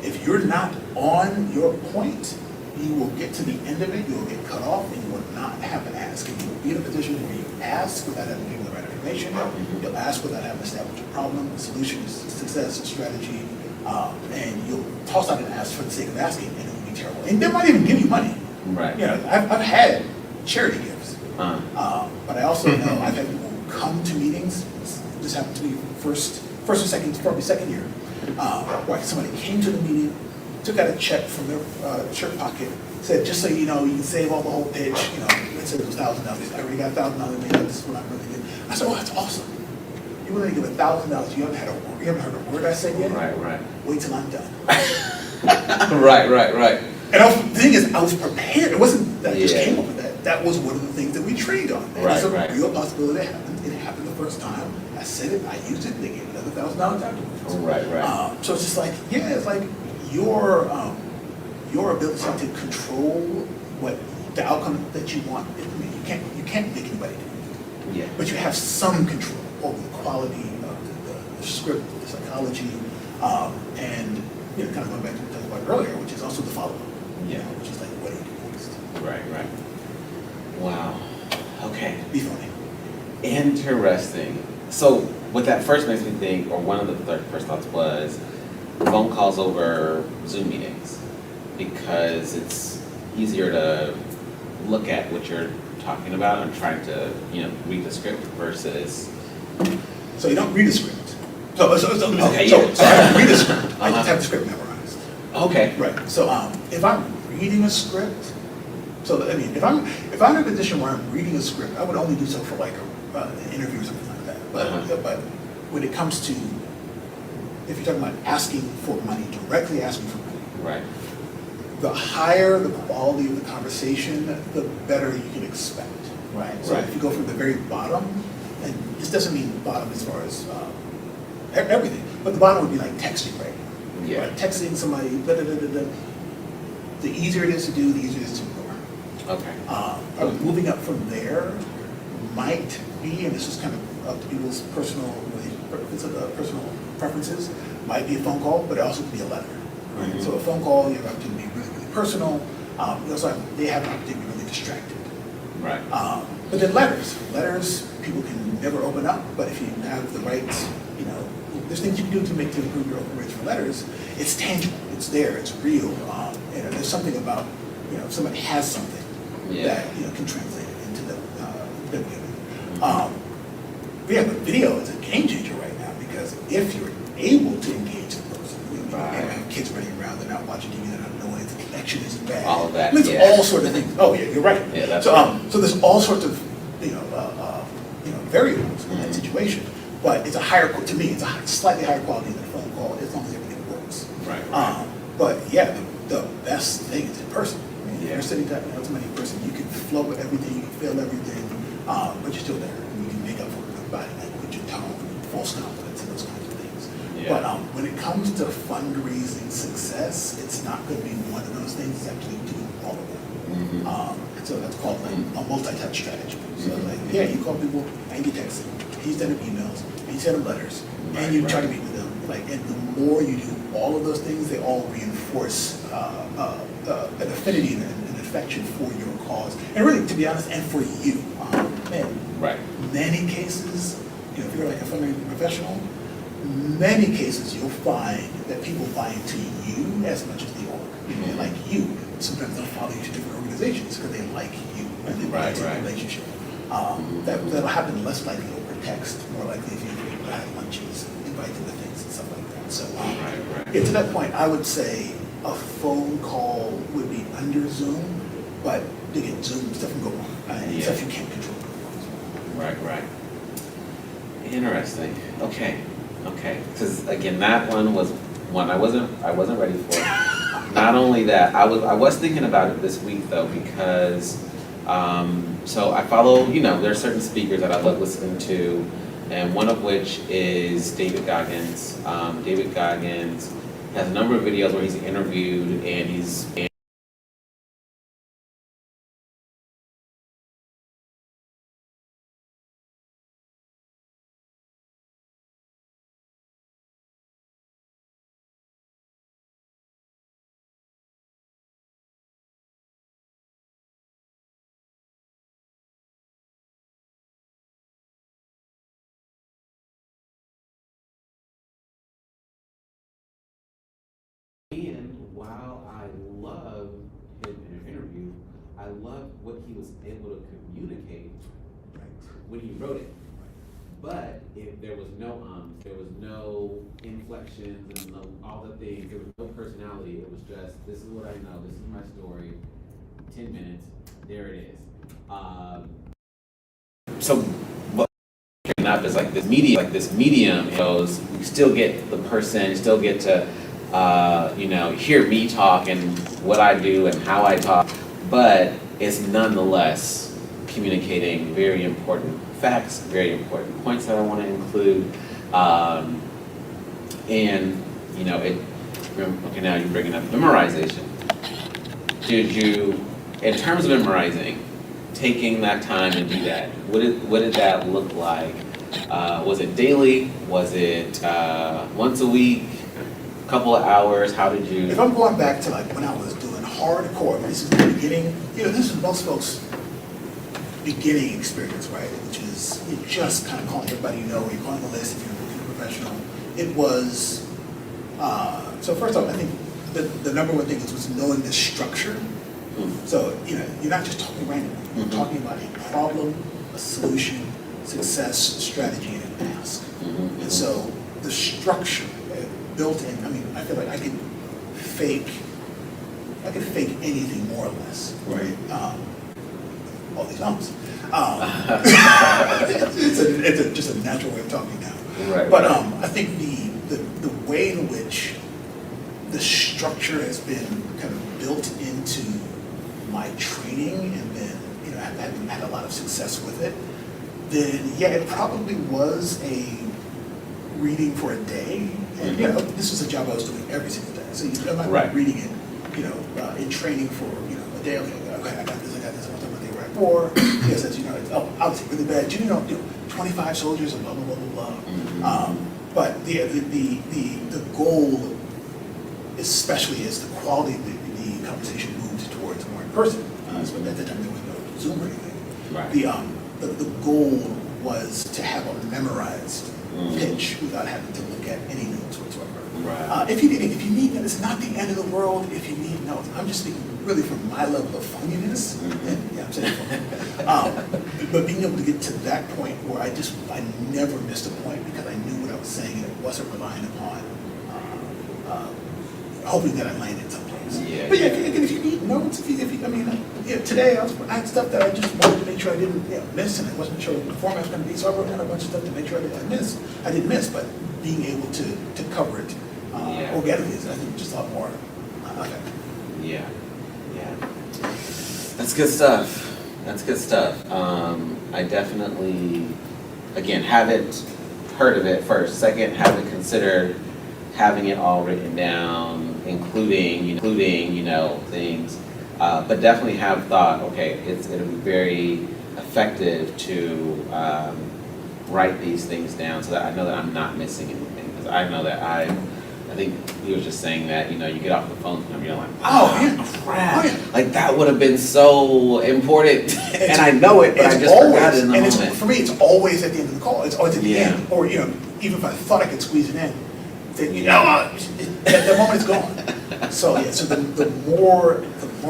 if you're not on your point, you will get to the end of it, you will get cut off, and you will not have an ask. And you will be in a position where you ask without having given the right information, you'll ask without having established a problem, a solution, a success, a strategy, and you'll toss out an ask for the sake of asking, and it will be terrible. And they might even give you money. Right. You know, I've had charity gifts, Uh, but I also know I've had people come to meetings, this happened to me first or second, probably second year, where somebody came to the meeting, took out a check from their shirt pocket, said, just so you know, you can save all the whole pitch, you know, let's say it was $1,000. I already got $1,000 made, this is what I'm really doing. I said, oh, that's awesome. You're willing to give $1,000, you haven't heard a word I said yet? right. Wait till I'm done. Right. And the thing is, I was prepared. It wasn't that I just Yeah. came up with that. That was one of the things that we trained on. And it's a Right. real possibility that happened. It happened the first time. I said it, I used it, they gave me another $1,000 afterwards. Right. So it's just like, yeah, it's like your ability to control what the outcome that you want. I mean, you can't make anybody do it. Yeah. But you have some control over the quality of the script, the psychology, and you know, kind of going back to what we talked about earlier, which is also the follow-up. Yeah. Which is like, what do you do next? Right. Wow. Okay. Be funny. Interesting. So what that first makes me think, or one of the first thoughts was phone calls over Zoom meetings, because it's easier to look at what you're talking about and trying to, read the script versus. So you don't read a script. So I don't read a script. I just have the script memorized. Okay. Right. So if I'm reading a script, so I mean, if I'm in a position where I'm reading a script, I would only do so for like an interview or something like that. But when it comes to, if you're talking about asking for money, directly asking for money, Right. the higher the quality of the conversation, the better you can expect. Right. So Right. if you go from the very bottom, and this doesn't mean bottom as far as everything, but the bottom would be like texting, right? Yeah. Right? Texting somebody, the easier it is to do, the easier it is to ignore. Okay. Moving up from there might be, and this is kind of up to people's personal preferences, might be a phone call, but it also could be a letter. Right? Mhm. So a phone call, you have an opportunity to be really, really personal. They have an opportunity to be really distracted. Right. But then letters people can never open up, but if you have the right, there's things you can do to improve your open rates for letters. It's tangible, it's there, it's real. There's something about, if somebody has something that, can translate it into the given. But video is a game changer right now, because if you're able to engage in person, you have kids running around, they're not watching TV, they're not knowing the connection isn't bad. All of that, There's all sorts of things. Oh yeah, you're right. Yeah, that's so right. so there's all sorts of variables in that situation, but it's to me it's a slightly higher quality than a phone call, as long as everything works. Right. But yeah, the best thing is in person. I mean, Yeah. You're sitting down with somebody in person, you can flow with everything, you can feel everything, but you're still there. And you can make up for it with body language, your tone, false confidence, and those kinds of things. Yeah. But when it comes to fundraising success, it's not going to be one of those things. It's actually doing all of them. So that's called like a multi-touch strategy. So you call people and you text them, you send them emails, and you send them letters, and you try to meet with them. And the more you do all of those things, they all reinforce an affinity and an affection for your cause, and really, to be honest, and for you. Right. Many cases, if you're like a fundraising professional, many cases you'll find that people buy into you as much as the org. They like you. Sometimes they'll follow you to different organizations because they like you and they like the relationship. That'll happen less likely over text, more likely if you're able to have lunches, invite them to things and stuff like that. So to that point, I would say a phone call would be under Zoom, but again, Zoom stuff can go wrong. Stuff you can't control. Right. Interesting. Okay. Because again, that one was one I wasn't ready for. Not only that, I was thinking about it this week though, because, so I follow, there are certain speakers that I love listening to, and one of which is David Goggins. David Goggins has a number of videos where he's interviewed and he's and while I love him in an interview, I love what he was able to communicate when he wrote it. But if there was no there was no inflections and all the things, there was no personality, it was just, this is what I know, this is my story, 10 minutes, there it is. So what picking up is like this medium goes, you still get the person, you still get to hear me talk and what I do and how I talk, but it's nonetheless communicating very important facts, very important points that I want to include, okay, now you're bringing up memorization. Did you, in terms of memorizing, taking that time to do that, what did that look like? Was it daily? Was it once a week? A couple of hours? How did you? If I'm going back to like when I was doing hardcore, this is the beginning, this is most folks' beginning experience, right? Which is you just kind of calling everybody you're calling the list if you're a professional. It was, so first off, I think the number one thing was knowing the structure. So, you're not just talking randomly. You're talking about a problem, a solution, success, strategy, and an ask. And so the structure built in, I feel like I could fake anything more or less. Right. All these ums. It's just a natural way of talking now. Right. But I think the way in which the structure has been kind of built into my training and then, having had a lot of success with it, then yeah, it probably was a reading for a day. And this was a job I was doing every single day. So I'm not reading it, in training for, a day. Okay, I got this, I'm talking about the Iraq War. Yes, that's, obviously really bad. 25 soldiers and blah, blah, blah, blah, blah. But the goal, especially as the quality of the conversation moved towards more in person, so at that time there was no Zoom or anything. Right. The goal was to have a memorized pitch without having to look at any notes whatsoever. Right. If you need that, it's not the end of the world. If you need notes, I'm just speaking really from my level of phoniness. And, I'm saying but being able to get to that point where I never missed a point because I knew what I was saying and it wasn't relying upon hoping that I landed someplace. Yeah. But yeah, if you need notes, today I had stuff that I just wanted to make sure I didn't miss, and I wasn't sure what the format was going to be, so I wrote down a bunch of stuff to make sure I didn't miss. I didn't miss, but being able to cover it organically is, I think, just a lot more effective. Yeah. That's good stuff. I definitely, again, haven't heard of it first. Second, haven't considered having it all written down, including things. But definitely have thought, okay, it'll be very effective to write these things down so that I know that I'm not missing anything. Because I know that I think he was just saying that, you get off the phone and you're like, crap. Like that would have been so important. And I know it, but I just forgot it in the moment. For me, it's always at the end of the call. It's always at the end. Or, even if I thought I could squeeze it in, then that moment is gone. So the more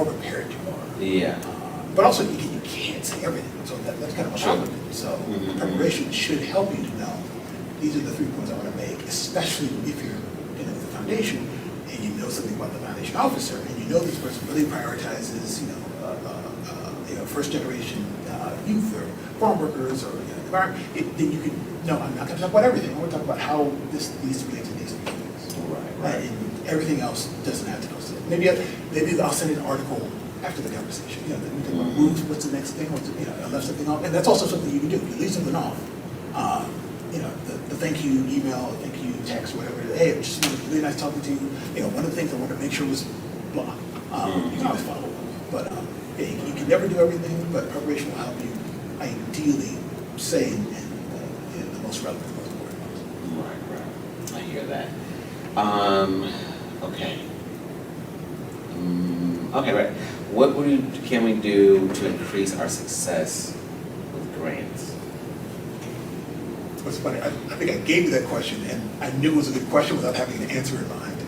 prepared you are. Yeah. But also you can't say everything. So that's kind of what I'm doing. So preparation should help you to know these are the 3 points I want to make, especially if you're in the foundation and you know something about the foundation officer and you know this person really prioritizes first generation youth or farm workers or environment. Then you can I'm not going to talk about everything. I want to talk about how these relate to these things. Right. everything else doesn't have to go through. Maybe I'll send an article after the conversation. You know, then we can move, what's the next thing? I left something off, and that's also something you can do. If you leave something off, you know, the thank you email, thank you text, whatever. Hey, it just was really nice talking to you. You know, one of the things I wanted to make sure was blah. You can always follow up, but yeah, you can never do everything. But preparation will help you ideally say in the most relevant, most important ones. Right. I hear that. Okay. Okay, right. What can we do to increase our success with grants? What's funny, I think I gave you that question, and I knew it was a good question without having an answer in mind.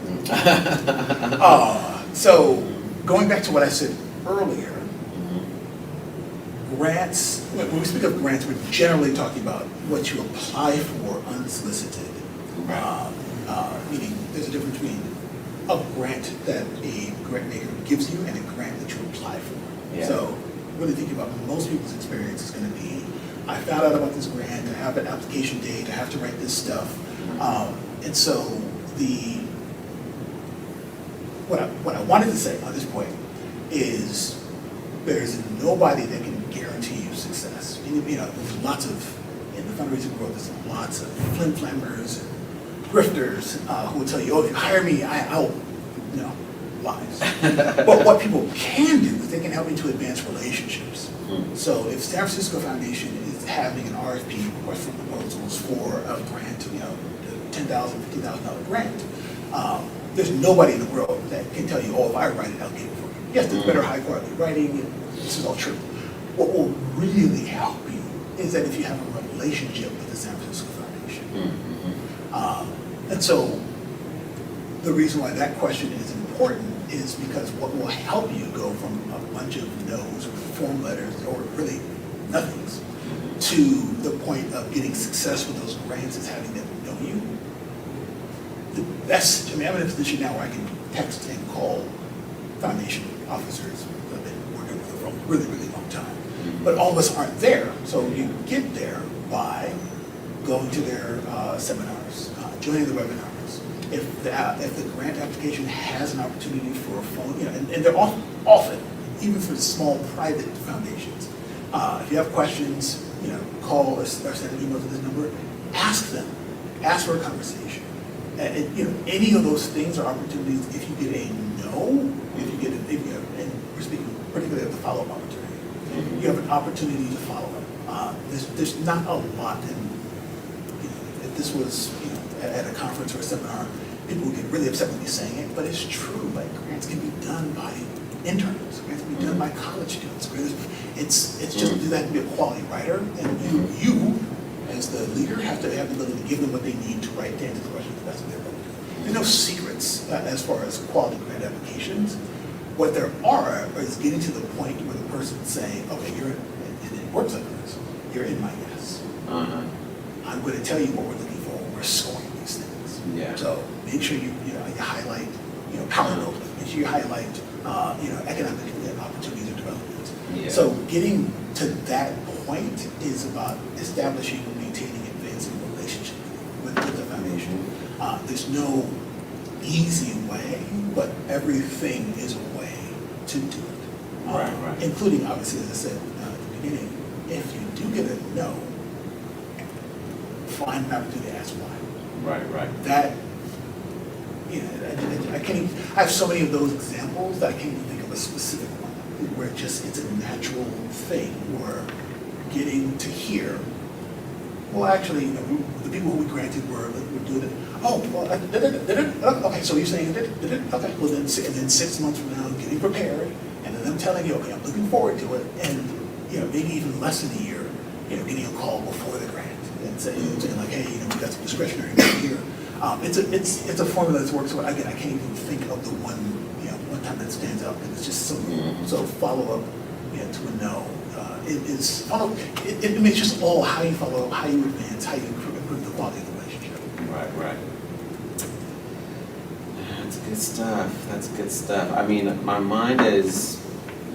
So, going back to what I said earlier, grants, when we speak of grants, we're generally talking about what you apply for unsolicited. Right. Meaning, there's a difference between a grant that a grant maker gives you and a grant that you apply for. Yeah. So, really thinking about most people's experience is going to be, I found out about this grant, I have an application date, I have to write this stuff. And so what I wanted to say on this point is there's nobody that can guarantee you success. You know, there's lots of, in the fundraising world, there's lots of flim-flammers and grifters who will tell you, oh, if you hire me, I'll, you know, lies. But what people can do is they can help you to advance relationships. So if San Francisco Foundation is having an RFP, request for proposals for a grant, you know, $10,000, $50,000 grant, there's nobody in the world that can tell you, oh, if I write it, I'll get it for you. Yes, there's better high quality writing, and this is all true. What will really help you is that if you have a relationship with the San Francisco Foundation. And so the reason why that question is important is because what will help you go from a bunch of no's or form letters or really nothings to the point of getting success with those grants is having them know you. The best, I mean, I'm in a position now where I can text and call foundation officers who have been working with them for a really, really long time. But all of us aren't there. So you get there by going to their seminars, joining the webinars. If the grant application has an opportunity for a phone, you know, and they're often, even for small private foundations, if you have questions, you know, call or send an email to this number, ask them, ask for a conversation. And you know, any of those things are opportunities. If you get a no, if you get and we're speaking particularly of the follow-up opportunity, you have an opportunity to follow up. There's not a lot in, you know, if this was, you know, at a conference or a seminar, people would get really upset with me saying it, but it's true. Like, grants can be done by interns, grants can be done by college students. It's just do that to be a quality writer, and you as the leader have to have the ability to give them what they need to write to answer the question to the best of their ability. There's no secrets as far as quality grant applications. What there are is getting to the point where the person's saying, okay, and it works like this, you're in my yes. I'm going to tell you what we're looking for when we're scoring these things. Yeah. So make sure you highlight, you know, power building. Make sure you highlight, you know, economic opportunities and development. Yeah. So getting to that point is about establishing, maintaining, advancing a relationship with the foundation. There's no easy way, but everything is a way to do it. Right. Including, obviously, as I said at the beginning, if you do get a no, find an opportunity to ask why. Right. That, you know, I can't even, I have so many of those examples that I can't even think of a specific one where it's a natural thing where getting to hear, well, actually, you know, the people who we granted were doing it. Oh, well, okay, so you're saying did it? Okay, well then, and then 6 months from now, getting prepared, and then them telling you, okay, I'm looking forward to it, and you know, maybe even less than a year, you know, getting a call before the grant and saying like, hey, you know, we got some discretionary money here. It's a formula that's worked. So again, I can't even think of the one time that stands out, and it's just so follow up, you know, to a no. It's just all how you follow up, how you advance, how you improve the quality of the relationship. Right. That's good stuff. I mean, my mind is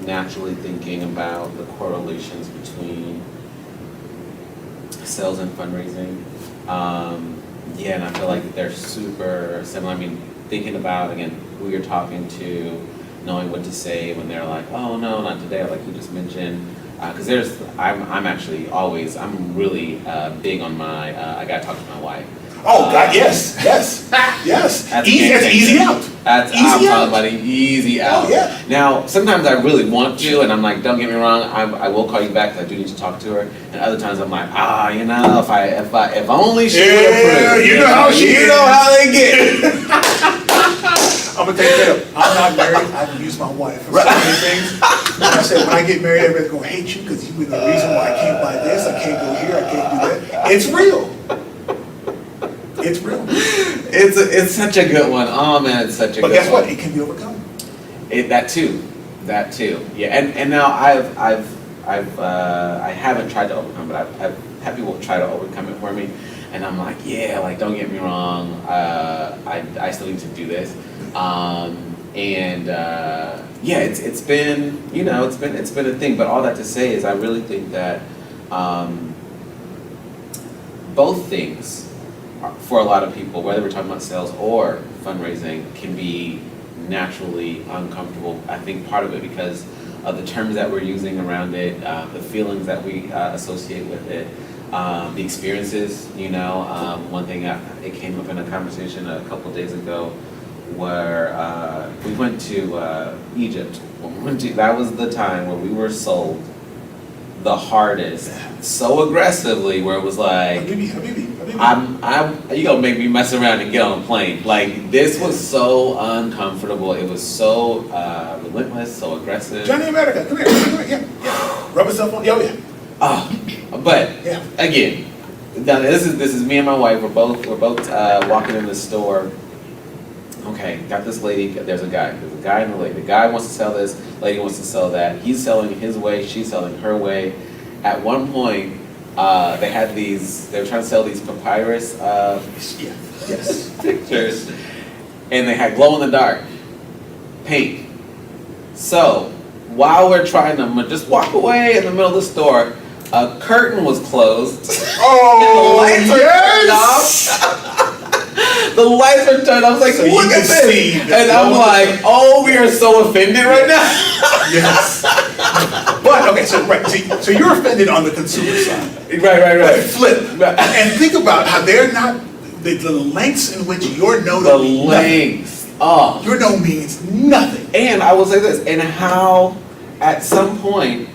naturally thinking about the correlations between sales and fundraising. And I feel like they're super similar. I mean, thinking about, again, who you're talking to, knowing what to say when they're like, oh, no, not today, like you just mentioned. Because I'm actually always, I'm really big on my, I gotta talk to my wife. Oh, God, yes. Yes. That's Easy out. I'm talking about an easy out. Oh, yeah. Now, sometimes I really want to, and I'm like, don't get me wrong, I will call you back because I do need to talk to her. And other times I'm like, if only she would approve. You know how she is. You know how they get. I'm gonna take that up. I'm not married. I've used my wife for so many things. I said, when I get married, everybody's gonna hate you because you've been the reason why I can't buy this, I can't go here, I can't do that. It's real. It's real. It's such a good one. Oh man, it's such a good one. But guess what? It can be overcome. That too. Yeah, and now I haven't tried to overcome, but I've had people try to overcome it for me, and I'm like, yeah, like don't get me wrong, I still need to do this, yeah, it's been it's been a thing, but all that to say is I really think that both things for a lot of people, whether we're talking about sales or fundraising, can be naturally uncomfortable. I think part of it because of the terms that we're using around it, the feelings that we associate with it, the experiences, one thing, it came up in a conversation a couple days ago where we went to Egypt. That was the time where we were sold the hardest, so aggressively, where it was like, Habibi. you gonna make me mess around and get on a plane. Like, this was so uncomfortable. It was so relentless, so aggressive. Johnny America, come here, yeah. Rub yourself on, But yeah. Again, now this is me and my wife. We're both walking in the store. Okay, got this lady. There's a guy and a lady. The guy wants to sell this. Lady wants to sell that. He's selling his way. She's selling her way. At one point, they were trying to sell these papyrus Yes. pictures, and they had glow in the dark paint. So while we're trying to just walk away in the middle of the store, a curtain was closed. Oh, and the lights were turned off. The lights are turned off. I was like, So look at this. And I'm like, oh, we are so offended right now. Yes. But, okay, so you're offended on the consumer side. Right. But flip. And think about how they're not, the lengths in which your no The means lengths. nothing. Oh. Your no means nothing. And I will say this, and how at some point,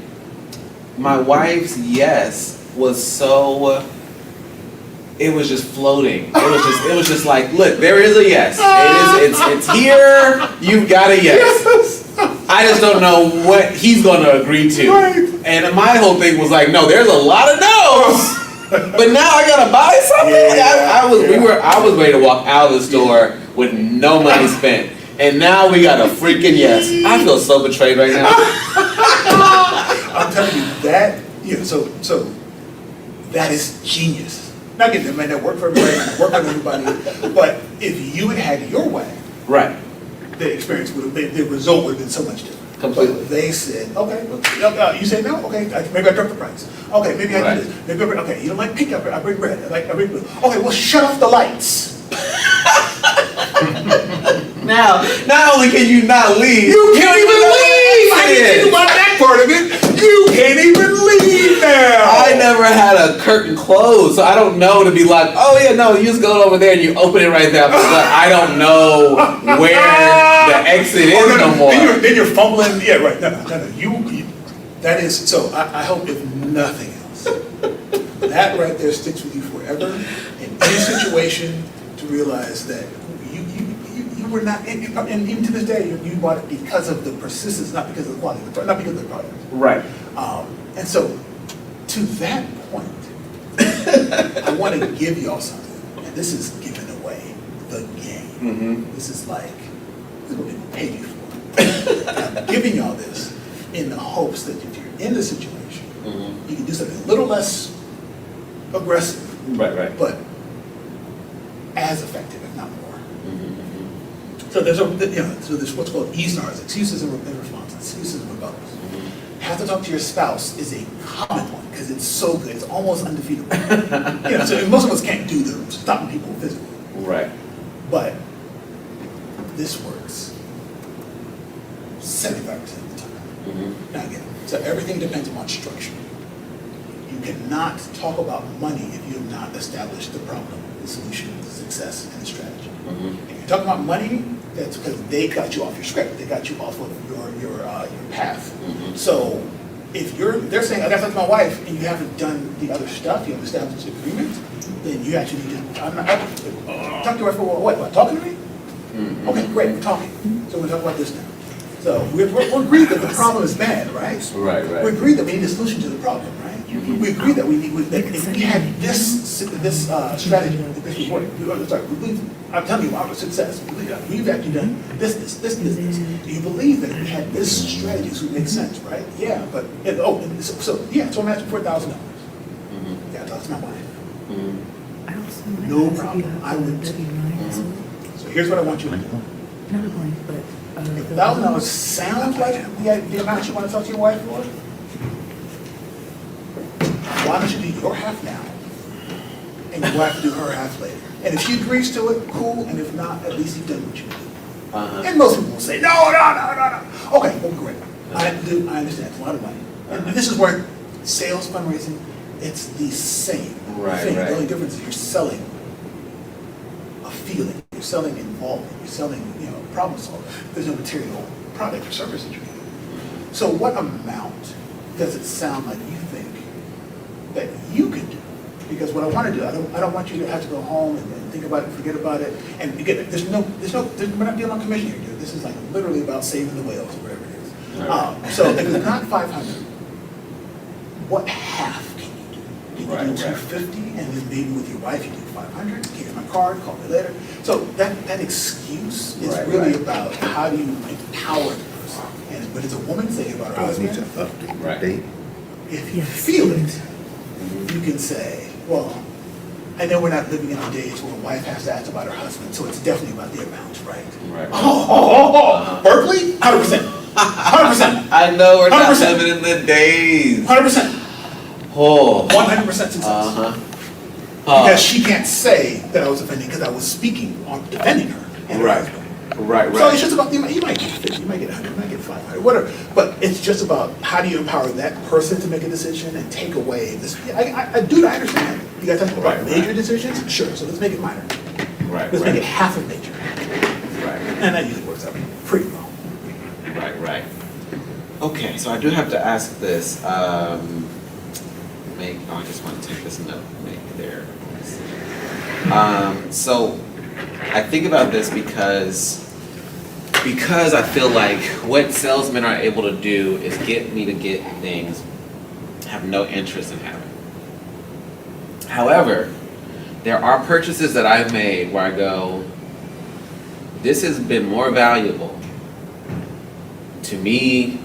my wife's yes was so, it was just floating. It was just like, look, there is a yes. It's here. You've got a yes. I just don't know what he's going to agree to. Right. And my whole thing was like, no, there's a lot of no's. But now I gotta buy something. Yeah. I was ready to walk out of the store with no money spent, and now we got a freaking yes. I feel so betrayed right now. I'm telling you that. Yeah. So that is genius. Not getting it may not work for everybody, might not work for everybody, but if you had your way, Right. the experience would have been, the result would have been so much different. Completely. But they said, okay, you say no, okay, maybe I drop the price. Okay, maybe I do this. Maybe okay, you don't like pink, I bring red. I bring blue. Okay, well, shut off the lights. Now, not only can you not leave, You can't even leave. I didn't think about that part of it. You can't even leave now. I never had a curtain closed, so I don't know to be like, oh yeah, no, you just go over there and you open it right there. But I don't know where the exit is no more. Then you're fumbling. Yeah, right. No. You that is, so I hope if nothing else, that right there sticks with you forever in any situation, to realize that you were not, and even to this day, you bought it because of the persistence, not because of the quality, not because of the product. Right. And so, to that point, I want to give y'all something, and this is giving away the game. Mm-hmm. This is what we paid you for. I'm giving y'all this in the hopes that if you're in the situation, Mm-hmm. you can do something a little less aggressive, Right. but as effective, if not more. Mm-hmm. So there's what's called ESNARs, excuses and responses, excuses and rebuttals. Have to talk to your spouse is a common one because it's so good, it's almost undefeatable. So most of us can't do them, stopping people physically. Right. But this works 75% of the time. Mhm. Now again, so everything depends upon structure. You cannot talk about money if you have not established the problem, the solution, the success, and the strategy. Mhm. If you're talking about money, that's because they got you off your script. They got you off of your path. Mhm. So if they're saying, I got to talk to my wife, and you haven't done the other stuff, you haven't established the agreement, then you actually need to, talk to your wife for what, talking to me? Mhm. Okay, great, we're talking. So we're talking about this now. So we're agreed that the problem is bad, right? Right, right. We agreed that we need a solution to the problem, right? We agreed that that if we had this strategy, this report, I'm telling you, our success, we've actually done this. Do you believe that if we had this strategy, this would make sense, right? Yeah, but, so I'm asking for $1,000. Mhm. Yeah, that's my wife. Mhm. No problem, I would too. So here's what I want you to do. Not a blank, but. If $1,000 sounds like the amount you want to talk to your wife for, why don't you do your half now, and your wife do her half later? And if she agrees to it, cool, and if not, at least you've done what you do. Uh-huh. And most people will say, no. Okay, well, great. I understand, it's a lot of money. And this is where sales, fundraising, it's the same Right, thing. right. The only difference is you're selling a feeling, you're selling involvement, you're selling, problem solving. There's no material product or service that you need. So what amount does it sound like you think that you can do? Because what I want to do, I don't want you to have to go home and think about it, forget about it. And again, we're not dealing on commission here, dude. This is like literally about saving the whales or whatever it is. Right. So if it's not 500, what half can you do? Can you Right, do right. 250, and then maybe with your wife you do 500? Here's my card, call me later. So that excuse is Right, really right. about how do you empower the person. But it's a woman thinking about her husband. Right. If you Yes. feel it, you can say, well, I know we're not living in the days where a wife has to ask about her husband, so it's definitely about the amount, right? Right. Berkeley? 100%. 100%. I know we're not 100%. living in the days. 100%. Oh. 100% success. Uh-huh. Because she can't say that I was offending because I was speaking on defending her and her Right. husband. Right, So it's right. just about, you might get 50, you might get 100, you might get 500, whatever. But it's just about how do you empower that person to make a decision and take away this. I understand. You guys talking about Right, major right. decisions? Sure, so let's make it minor. Right, Let's make it right. half of major. Right. And that usually works out pretty well. Right. Okay, so I do have to ask this. I just want to take this note. Make there. So I think about this because I feel like what salesmen are able to do is get me to get things I have no interest in having. However, there are purchases that I've made where I go, this has been more valuable to me,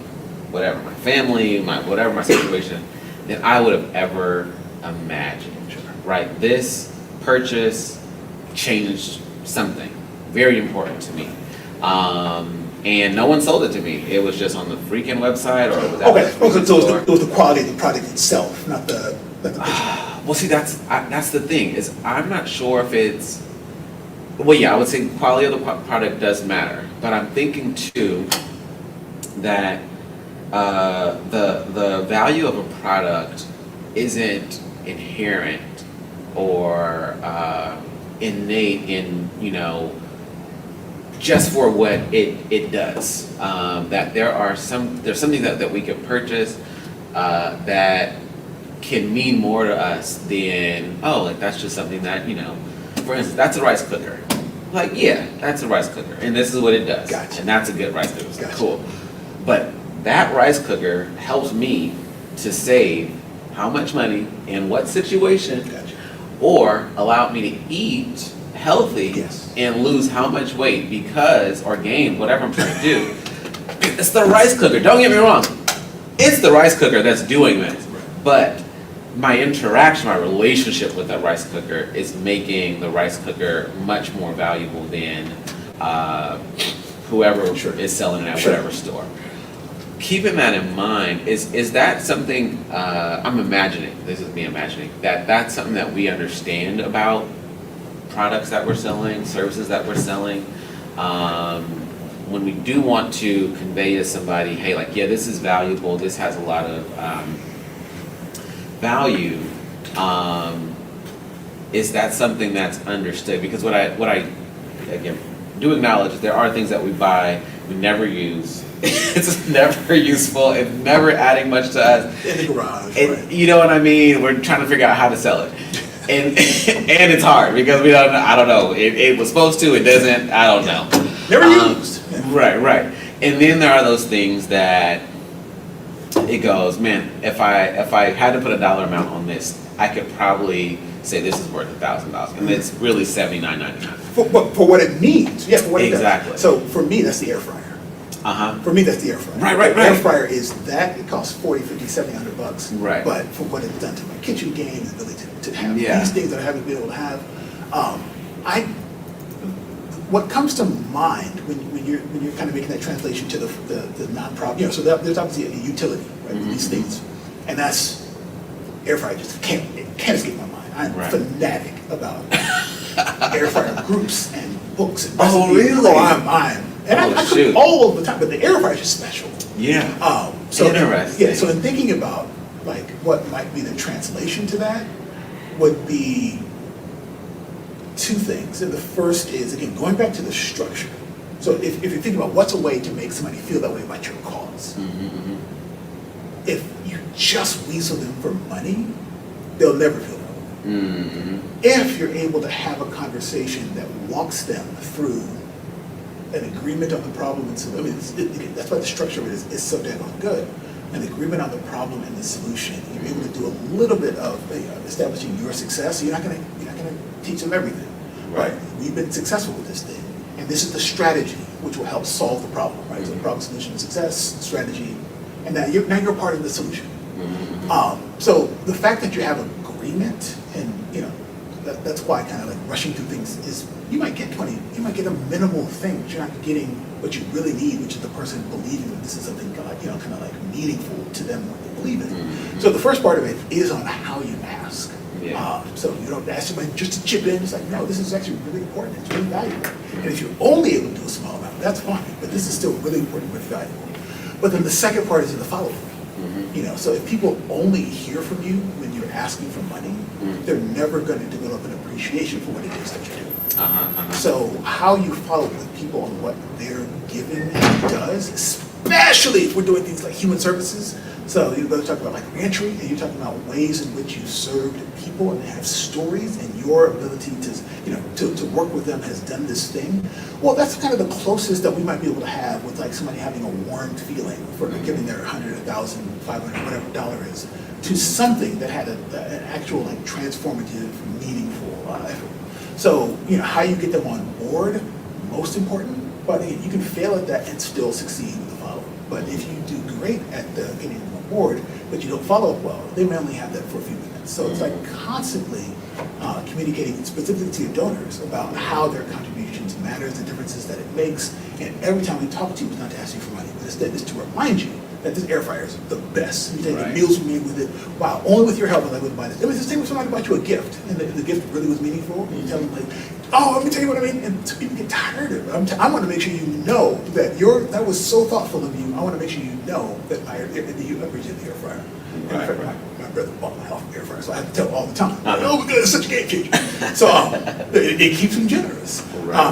whatever, my family, whatever my situation, than I would have ever imagined, right? This purchase changed something very important to me. And no one sold it to me. It was just on the freaking website or it was at Okay, the freaking so store. it was the quality of the product itself, not the pitch. Well, see, that's the thing, is I'm not sure if it's, well, yeah, I would say quality of the product does matter, but I'm thinking too that the value of a product isn't inherent or innate in, just for what it does. That there's something that we can purchase that can mean more to us than, that's just something that, for instance, that's a rice cooker. Like, yeah, that's a rice cooker, and this is what it does. Gotcha. And that's a good rice cooker. Gotcha. Cool. But that rice cooker helps me to save how much money in what situation, Gotcha. or allowed me to eat healthy Yes. and lose how much weight or gain whatever I'm trying to do. It's the rice cooker. Don't get me wrong. It's the rice cooker that's doing it. But my interaction, my relationship with that rice cooker is making the rice cooker much more valuable than whoever is selling it at whatever store. Keeping that in mind, is that something, I'm imagining, this is me imagining, that's something that we understand about products that we're selling, services that we're selling, when we do want to convey to somebody, hey, like, yeah, this is valuable, this has a lot of value, is that something that's understood? Because what I again do acknowledge is there are things that we buy, we never use. It's never useful, it's never adding much to us. In the garage, And right. you know what I mean? We're trying to figure out how to sell it. And and it's hard because we don't know, I don't know. It was supposed to, it doesn't, I don't know. Never used. Yeah. Right. And then there are those things that it goes, man, if I had to put a dollar amount on this, I could probably say this is worth $1,000. And it's really $79.99. For what it means. Yeah, for what it does. Exactly. So for me, that's the air fryer. Uh-huh. For me, that's the air fryer. Right. The air fryer is that, it costs $40, $50, $700. Right. But for what it's done to my kitchen game, the ability to have Yeah. these things that I haven't been able to have, what comes to mind when you're kind of making that translation to the nonprofit, so there's obviously a utility, right, with these things, and that's air fryer. Just can't escape my mind. I'm Right. fanatic about air fryer groups and books and Oh, recipes. really? Oh, I'm. And I cook shoot. all of the time, but the air fryer is just special. Yeah. So Interesting. Yeah, so in thinking about like what might be the translation to that would be two things. And the first is, again, going back to the structure. So if you think about what's a way to make somebody feel that way about your cause, if you just weasel them for money, they'll never feel that way. If you're able to have a conversation that walks them through an agreement on the problem, and so, I mean, that's why the structure of it is so daggone good. An agreement on the problem and the solution. You're able to do a little bit of establishing your success. So you're not going to teach them everything. Right. We've been successful with this thing, and this is the strategy which will help solve the problem. Right. So the problem, solution, success, strategy, and now you're part of the solution. So the fact that you have agreement, and that's why kind of like rushing through things is, you might get a minimal thing, but you're not getting what you really need, which is the person believing that this is something kind of like meaningful to them, what they believe in. So the first part of it is on how you ask. Yeah. So you don't ask somebody just to chip in. It's like, no, this is actually really important. It's really valuable. And if you're only able to do a small amount, that's fine. But this is still really important, really valuable. But then the second part is in the follow-up. So if people only hear from you when you're asking for money, they're never going to develop an appreciation for what it is that you're doing. So how you follow up with people on what their giving does, especially if we're doing things like human services. So you're going to talk about like reentry, and you're talking about ways in which you served people and they have stories, and your ability to work with them has done this thing. Well, that's kind of the closest that we might be able to have with like somebody having a warmed feeling for giving their $100, $1,000, $500, whatever dollar is, to something that had an actual like transformative, meaningful effort. So how you get them on board, most important. But again, you can fail at that and still succeed with the follow-up. But if you do great at getting them on board, but you don't follow up well, they may only have that for a few minutes. So it's like constantly communicating specifically to your donors about how their contributions matters, the differences that it makes. And every time we talk to you, it's not to ask you for money, but instead it's to remind you that this air fryer is the best. You take the meals we made with it. Wow, only with your help was I able to buy this. It was the same when somebody bought you a gift, and the gift really was meaningful. And you tell them like, oh, let me tell you what I mean. And so people get tired of it. I want to make sure you know that that was so thoughtful of you. I want to make sure you know that you appreciate the air fryer. My brother bought my air fryer, so I have to tell him all the time. Oh my God, it's such a game changer. So it keeps him generous.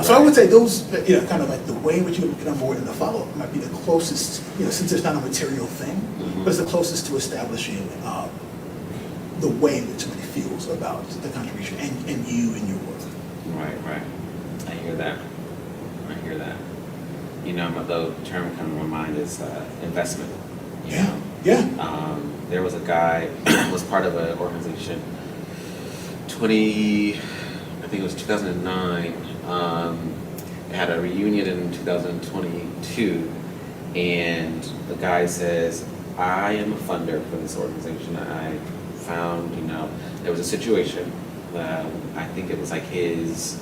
So I would say those, kind of like the way in which you get on board and the follow-up might be the closest, since it's not a material thing, but it's the closest to establishing the way in which somebody feels about the contribution and you and your work. Right. I hear that. The term coming to my mind is investment. Yeah. There was a guy was part of an organization. I think it was 2009. They had a reunion in 2022, and the guy says, "I am a funder for this organization. I found, there was a situation. I think it was like his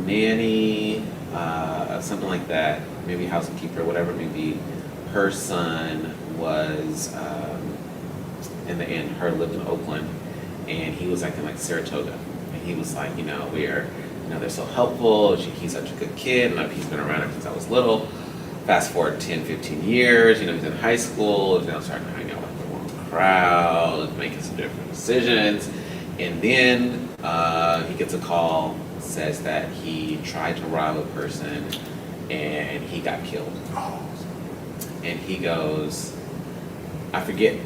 nanny, something like that, maybe housekeeper, whatever it may be. Her son was her lived in Oakland, and he was like in like Saratoga, and he was like, we're you know, they're so helpful. He's such a good kid, and he's been around ever since I was little. Fast forward 10, 15 years, you know, he's in high school, he's now starting to hang out with the wrong crowd, making some different decisions. And then he gets a call, says that he tried to rob a person and he got killed. Oh. And he goes, I forget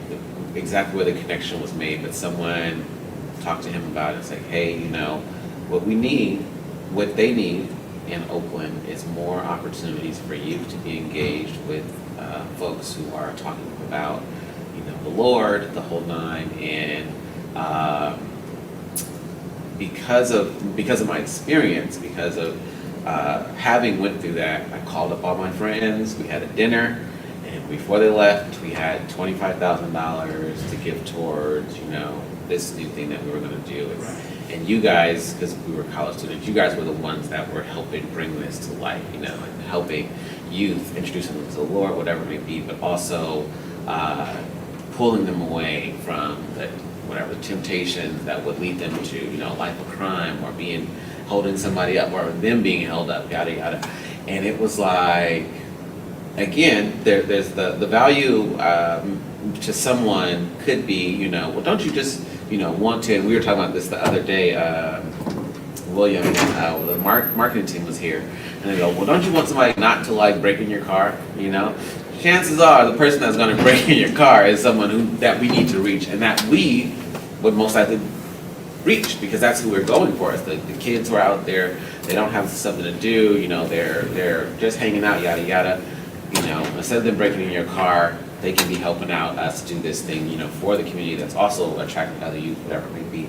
exactly where the connection was made, but someone talked to him about it. It's like, hey, you know, what they need in Oakland is more opportunities for youth to be engaged with folks who are talking about, you know, the Lord, the whole nine, and because of my experience, because of having went through that, I called up all my friends. We had a dinner, and before they left, we had $25,000 to give towards, you know, this new thing that we were going to do. And you guys, because we were college students, you guys were the ones that were helping bring this to life, you know, and helping youth, introducing them to the Lord, whatever it may be, but also pulling them away from the temptations that would lead them to, you know, life of crime or holding somebody up or them being held up, yada, yada. And it was like, again, there's the value to someone could be, you know, well, don't you just, you know, want to, and we were talking about this the other day, William, the marketing team was here, and they go, well, don't you want somebody not to like break in your car, you know? Chances are the person that's going to break in your car is someone that we need to reach, and that we would most likely reach, because that's who we're going for. It's the kids who are out there, they don't have something to do, you know, they're just hanging out, yada, yada. You know, instead of them breaking in your car, they can be helping out us do this thing, you know, for the community that's also attracting other youth, whatever it may be.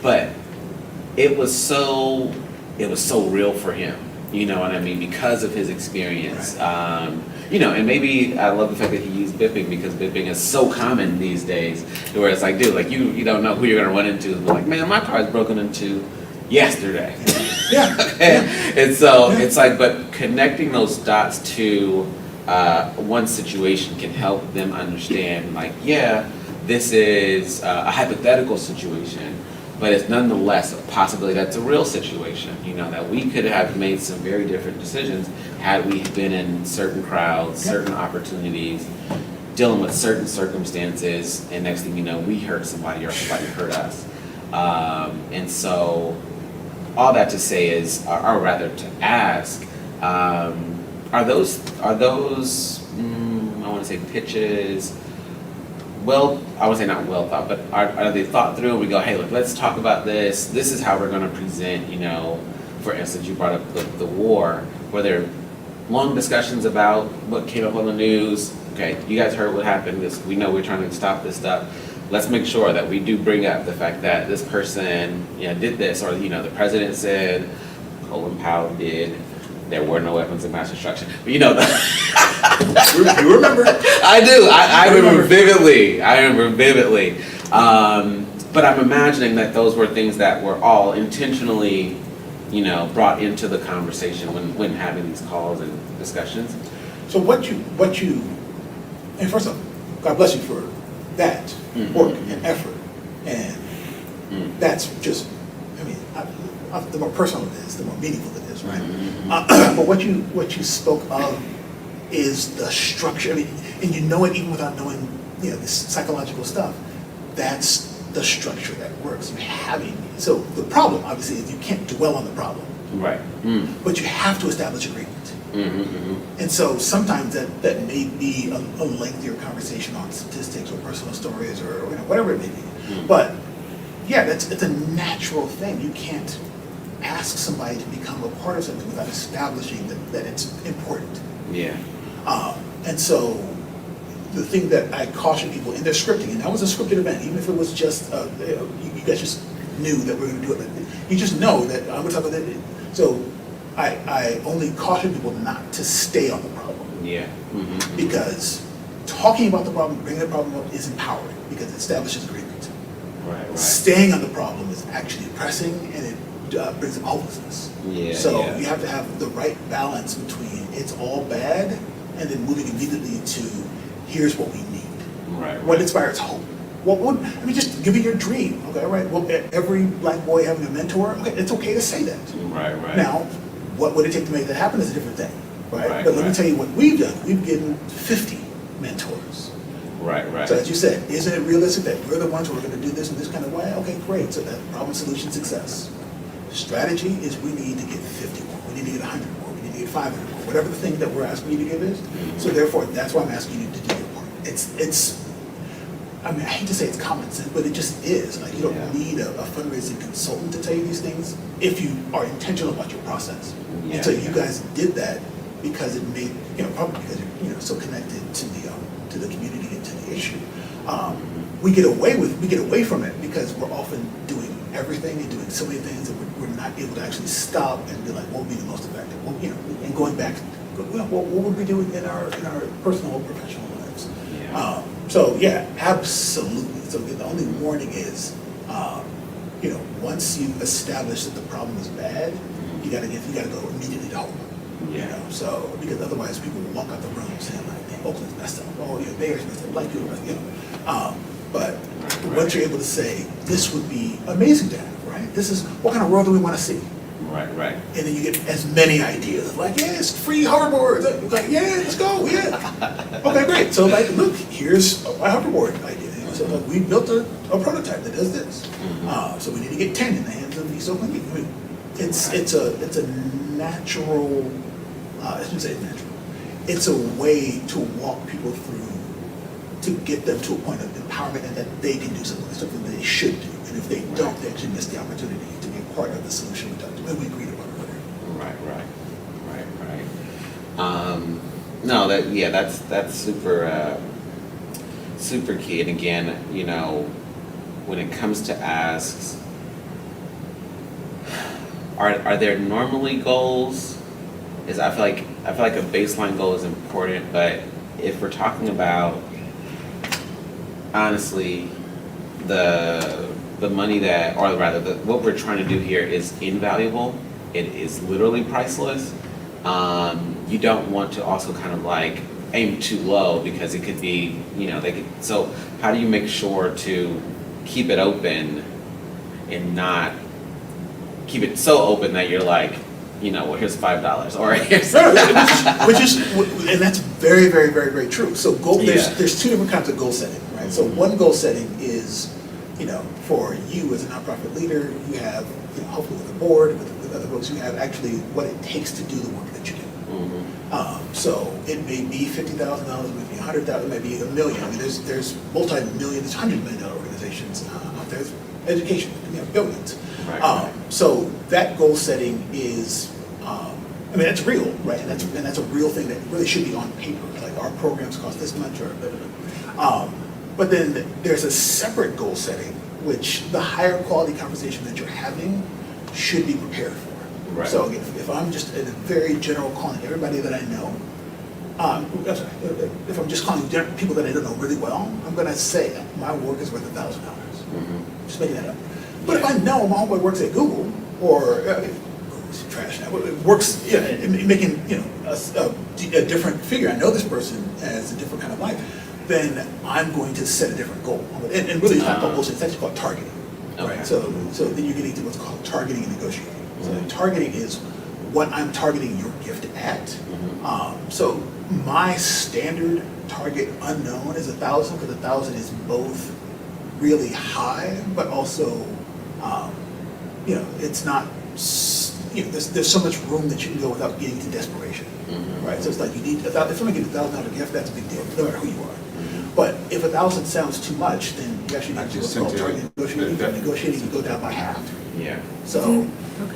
But it was so real for him, you know what I mean, because of his experience. Right. You know, and maybe I love the fact that he used bipping, because bipping is so common these days, where it's like, dude, like you don't know who you're gonna run into. But like, man, my car is broken into yesterday. Yeah. And so it's like, but connecting those dots to one situation can help them understand, like, yeah, this is a hypothetical situation, but it's nonetheless a possibility that's a real situation, you know, that we could have made some very different decisions had we been in certain crowds, certain opportunities, dealing with certain circumstances, and next thing you know, we hurt somebody or somebody hurt us. And so all that to say is, or rather to ask, are those I want to say pitches, well, I would say not well thought, but are they thought through? We go, hey, look, let's talk about this. This is how we're going to present, you know, for instance, you brought up the war, where there are long discussions about what came up on the news. Okay, you guys heard what happened. We know we're trying to stop this stuff. Let's make sure that we do bring up the fact that this person, you know, did this, or, you know, the president said, Colin Powell did, there were no weapons of mass destruction. But you know, You remember? I do. I remember vividly. But I'm imagining that those were things that were all intentionally, you know, brought into the conversation when having these calls and discussions. So what you, and first off, God bless you for that work and effort, and that's just, I mean, the more personal it is, the more meaningful it is, right? But what you spoke of is the structure. I mean, and you know it even without knowing, you know, this psychological stuff. That's the structure that works. So the problem, obviously, is you can't dwell on the problem, Right. but you have to establish agreement. And so sometimes that may be a lengthier conversation on statistics or personal stories or you know, whatever it may be. But yeah, it's a natural thing. You can't ask somebody to become a part of something without establishing that it's important. Yeah. And so the thing that I caution people in their scripting, and that was a scripted event, even if it was just, you guys just knew that we were going to do it, you just know that I'm going to talk about that. So I only caution people not to stay on the problem. Yeah. Because talking about the problem, bringing the problem up is empowering because it establishes agreement. Right. Staying on the problem is actually depressing and it brings up hopelessness. So you have to have the right balance between it's all bad and then moving immediately to here's what we need. Right. What inspires hope. I mean, just give me your dream, okay, right? Well, every black boy having a mentor, okay, it's okay to say that. Right, right. Now, what would it take to make that happen is a different thing, right? Right, But let me right. tell you what we've done. We've given 50 mentors. Right, right. So as you said, isn't it realistic that we're the ones who are gonna do this in this kind of way? Okay, great, so that problem, solution, success. Strategy is we need to get 50 more, we need to get 100 more, we need to get 500 more, whatever the thing that we're asking you to give is. So therefore, that's why I'm asking you to do your part. I mean, I hate to say it's common sense, but it just is. Like, you don't Yeah. need a fundraising consultant to tell you these things if you are intentional about your process. Yeah, And so you yeah. guys did that because it made, probably because you're, so connected to the community and to the issue. We get away from it because we're often doing everything and doing so many things that we're not able to actually stop and be like, what would be the most effective? Well, and going back, what would we do in our personal or professional lives? Yeah. So yeah, absolutely. So the only warning is, once you establish that the problem is bad, you gotta go immediately to hope. Yeah. So because otherwise people will walk out the room saying like, "Damn, Oakland's messed up. Oh, yeah, Bay Area's messed up. Black people are messed up." But once you're able to say, this would be amazing to have, right? This is what kind of world do we want to see? Right, right. And then you get as many ideas, like, yes, free hoverboards. Like, yeah, let's go, yeah. Okay, great. So, like, look, here's my hoverboard idea. So, like, we built a prototype that does this. So we need to get 10 in the hands of East Oakland youth. I mean, it's a natural. I shouldn't say it's natural. It's a way to walk people through, to get them to a point of empowerment and that they can do something they should do. And if they don't, they actually miss the opportunity to be part of the solution we talked about, and we agreed upon earlier. Right. No, that's super, super key. And again, when it comes to asks, are there normally goals? I feel like a baseline goal is important, but if we're talking about, honestly, the money that, or rather, what we're trying to do here is invaluable. It is literally priceless. You don't want to also kind of like aim too low because it could be, so how do you make sure to keep it open and not keep it so open that you're like, well, here's $5 or here's and that's very, very, very, very true. So there's two different kinds of goal setting, right? So one goal setting is, for you as a nonprofit leader, you have, hopefully with the board, with other folks, you have actually what it takes to do the work that you do. So it may be $50,000, it may be $100,000, it may be $1 million. I mean, there's multi-million, there's $100 million organizations out there. Education, billions. Right. So that goal setting is, that's real, right? And that's a real thing that really should be on paper. Like our programs cost this much, or blah, blah, blah. But then there's a separate goal setting, which the higher quality conversation that you're having should be prepared for. Right. So if I'm just in a very general calling everybody that I know, if I'm just calling people that I don't know really well, I'm going to say my work is worth $1,000. Just making that up. But if I know my homeboy works at Google, or Google's trash now, but it works, making a different figure. I know this person has a different kind of life. Then I'm going to set a different goal. And really, it's not called goals. It's actually called targeting. Okay. Right. So then you're getting to what's called targeting and negotiating. So targeting is what I'm targeting your gift at. So my standard target unknown is 1,000, because 1,000 is both really high, but also, it's not, there's so much room that you can go without getting to desperation, right? So it's like if someone gives $1,000 gift, that's a big deal, no matter who you are. But if 1,000 sounds too much, then you actually need to do what's called targeted negotiating. Negotiating, you go down by half. Yeah. So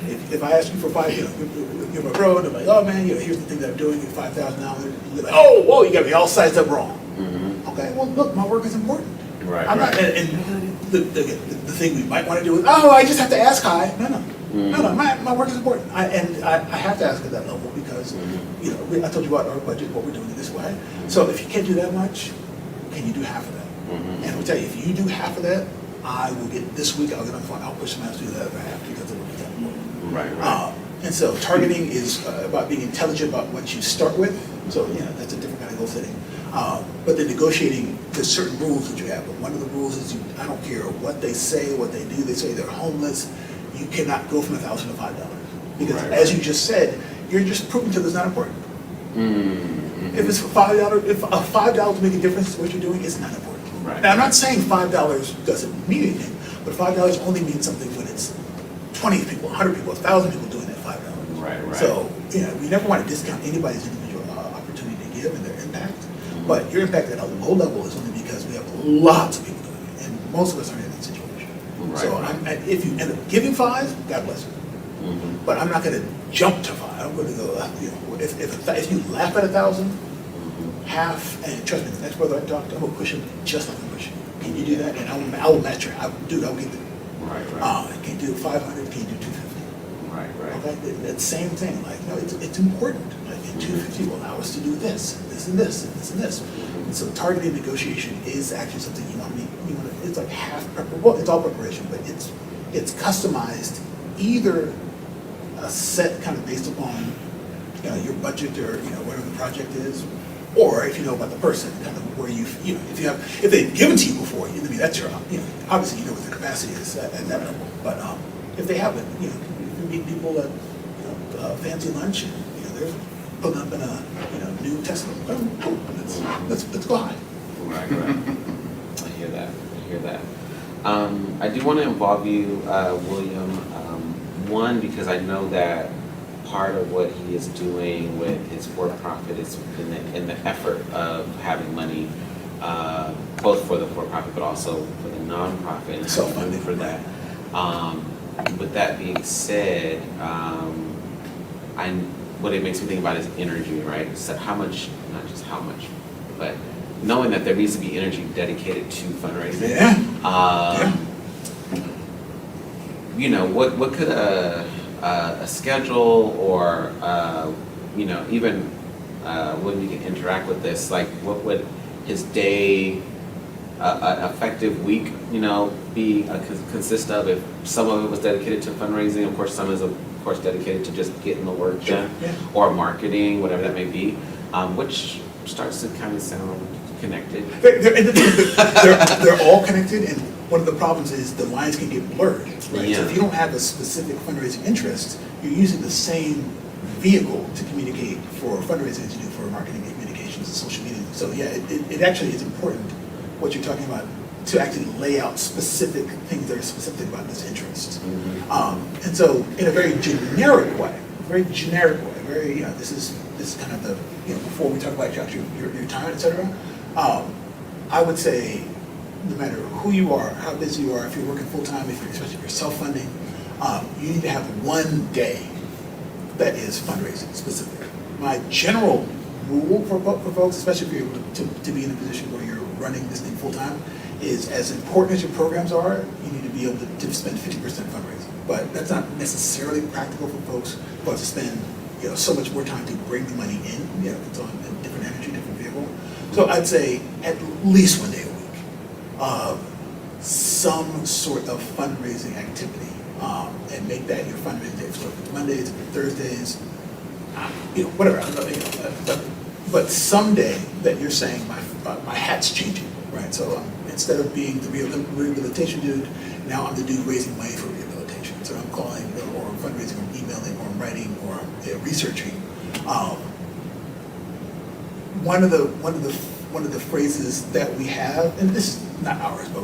if I ask you for $5, you're my bro, and I'm like, oh man, here's the thing that I'm doing, $5,000. You're like, oh, whoa, you got me all sized up wrong. Okay, well, look, my work is important. Right. I'm not, and the thing we might want to do is, oh, I just have to ask high. No, my work is important. I have to ask at that level because, I told you about our budget, what we're doing this way. So if you can't do that much, can you do half of that? And I'll tell you, if you do half of that, I will get, this week I'll get on the phone, I'll push someone else to do the other half because the work is that important. Right. And so targeting is about being intelligent about what you start with. So, that's a different kind of goal setting. But the negotiating, there's certain rules that you have, but one of the rules is I don't care what they say, what they do, they say they're homeless, you cannot go from $1,000 to $5. Because Right, as right. you just said, you're just proving to them it's not important. Mm-hmm. If it's $5, if a $5 to make a difference to what you're doing, it's not important. Right. Now, I'm not saying $5 doesn't mean anything, but $5 only means something when it's 20 people, 100 people, 1,000 people doing that $5. Right, right. So, we never want to discount anybody's individual opportunity to give and their impact, but your impact at a low level is only because we have lots of people doing it, and most of us aren't in that situation. Right, So, right. if you end up giving 5, God bless you. Mm-hmm. But I'm not going to jump to 5. I'm going to go, if you laugh at 1,000, half, and trust me, the next brother I talk to, I'm going to push him just like I'm pushing. Can you do that? And I will match her. I'll get there. Right, right. Can you do 500? Can you do 250? Right, right. Okay, that same thing, like, it's important. Like, and 250 will allow us to do this, this, and this, and this, and this. And so targeted negotiation is actually something it's like half preparation. Well, it's all preparation, but it's customized, either a set kind of based upon your budget or whatever the project is, or if you know about the person, kind of where if they've given to you before, that's your obviously you know what the capacity is at that level. But if they haven't, if you meet people at fancy lunch and they're putting up in a new Tesla, cool, let's go high. Right, right. I hear that. I do want to involve you, William. One, because I know that part of what he is doing with his for-profit is in the effort of having money, both for the for-profit but also for the non-profit, and Self-funding for that. With that being said, what it makes me think about is energy, right? So how much, not just how much, but knowing that there needs to be energy dedicated to fundraising. Yeah. What could a schedule or even when we can interact with this, like what would his day, an effective week, be consist of? If some of it was dedicated to fundraising, of course, some is of course dedicated to just getting the work done, Yeah. or marketing, whatever that may be, which starts to kind of sound connected. They're all connected, and one of the problems is the lines can get blurred, right? Yeah. So if you don't have a specific fundraising interest, you're using the same vehicle to communicate for fundraising as you do for marketing and communications and social media. So yeah, it actually is important what you're talking about to actually lay out specific things that are specific about this interest. Mm-hmm. And so in a very generic way, very this is kind of the before we talk about your time, et cetera. I would say, no matter who you are, how busy you are, if you're working full-time, especially if you're self-funding, you need to have one day that is fundraising specific. My general rule for folks, especially if you're able to be in a position where you're running this thing full-time, is as important as your programs are, you need to be able to spend 50% fundraising. But that's not necessarily practical for folks who have to spend so much more time to bring the money in. It's on a different energy, different vehicle. So I'd say at least one day a week of some sort of fundraising activity, and make that your fundraising day. So if it's Mondays, if it's Thursdays, whatever. But someday that you're saying my hat's changing, right? So instead of being the rehabilitation dude, now I'm the dude raising money for rehabilitation. So I'm calling or fundraising or emailing or writing or researching. One of the phrases that we have, and this is not ours, but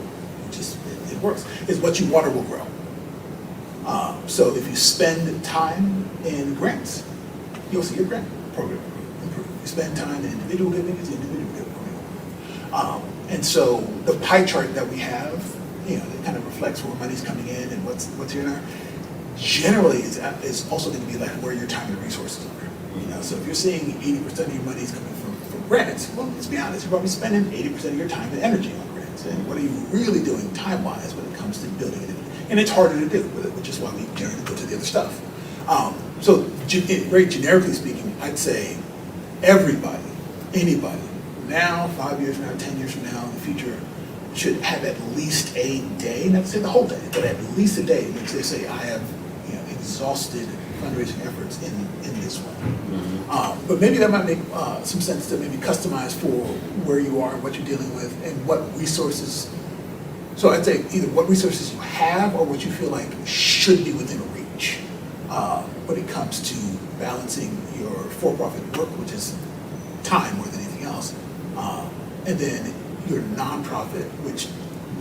it works, is what you water will grow. So if you spend time in grants, you'll see your grant program improve. You spend time in individual giving, it's individual giving. And so the pie chart that we have, it kind of reflects where money's coming in and what's here and there. Generally, is also going to be like where your time and resources are. So if you're seeing 80% of your money is coming from grants, well, let's be honest, you're probably spending 80% of your time and energy on grants. And what are you really doing time-wise when it comes to building it? And it's harder to do, which is why we generally go to the other stuff. So very generically speaking, I'd say everybody, anybody, now, 5 years from now, 10 years from now, in the future, should have at least a day, not to say the whole day, but at least a day in which they say, I have exhausted fundraising efforts in this one. But maybe that might make some sense to maybe customize for where you are and what you're dealing with and what resources. So I'd say either what resources you have or what you feel like should be within reach when it comes to balancing your for-profit work, which is time more than anything else, and then your nonprofit, which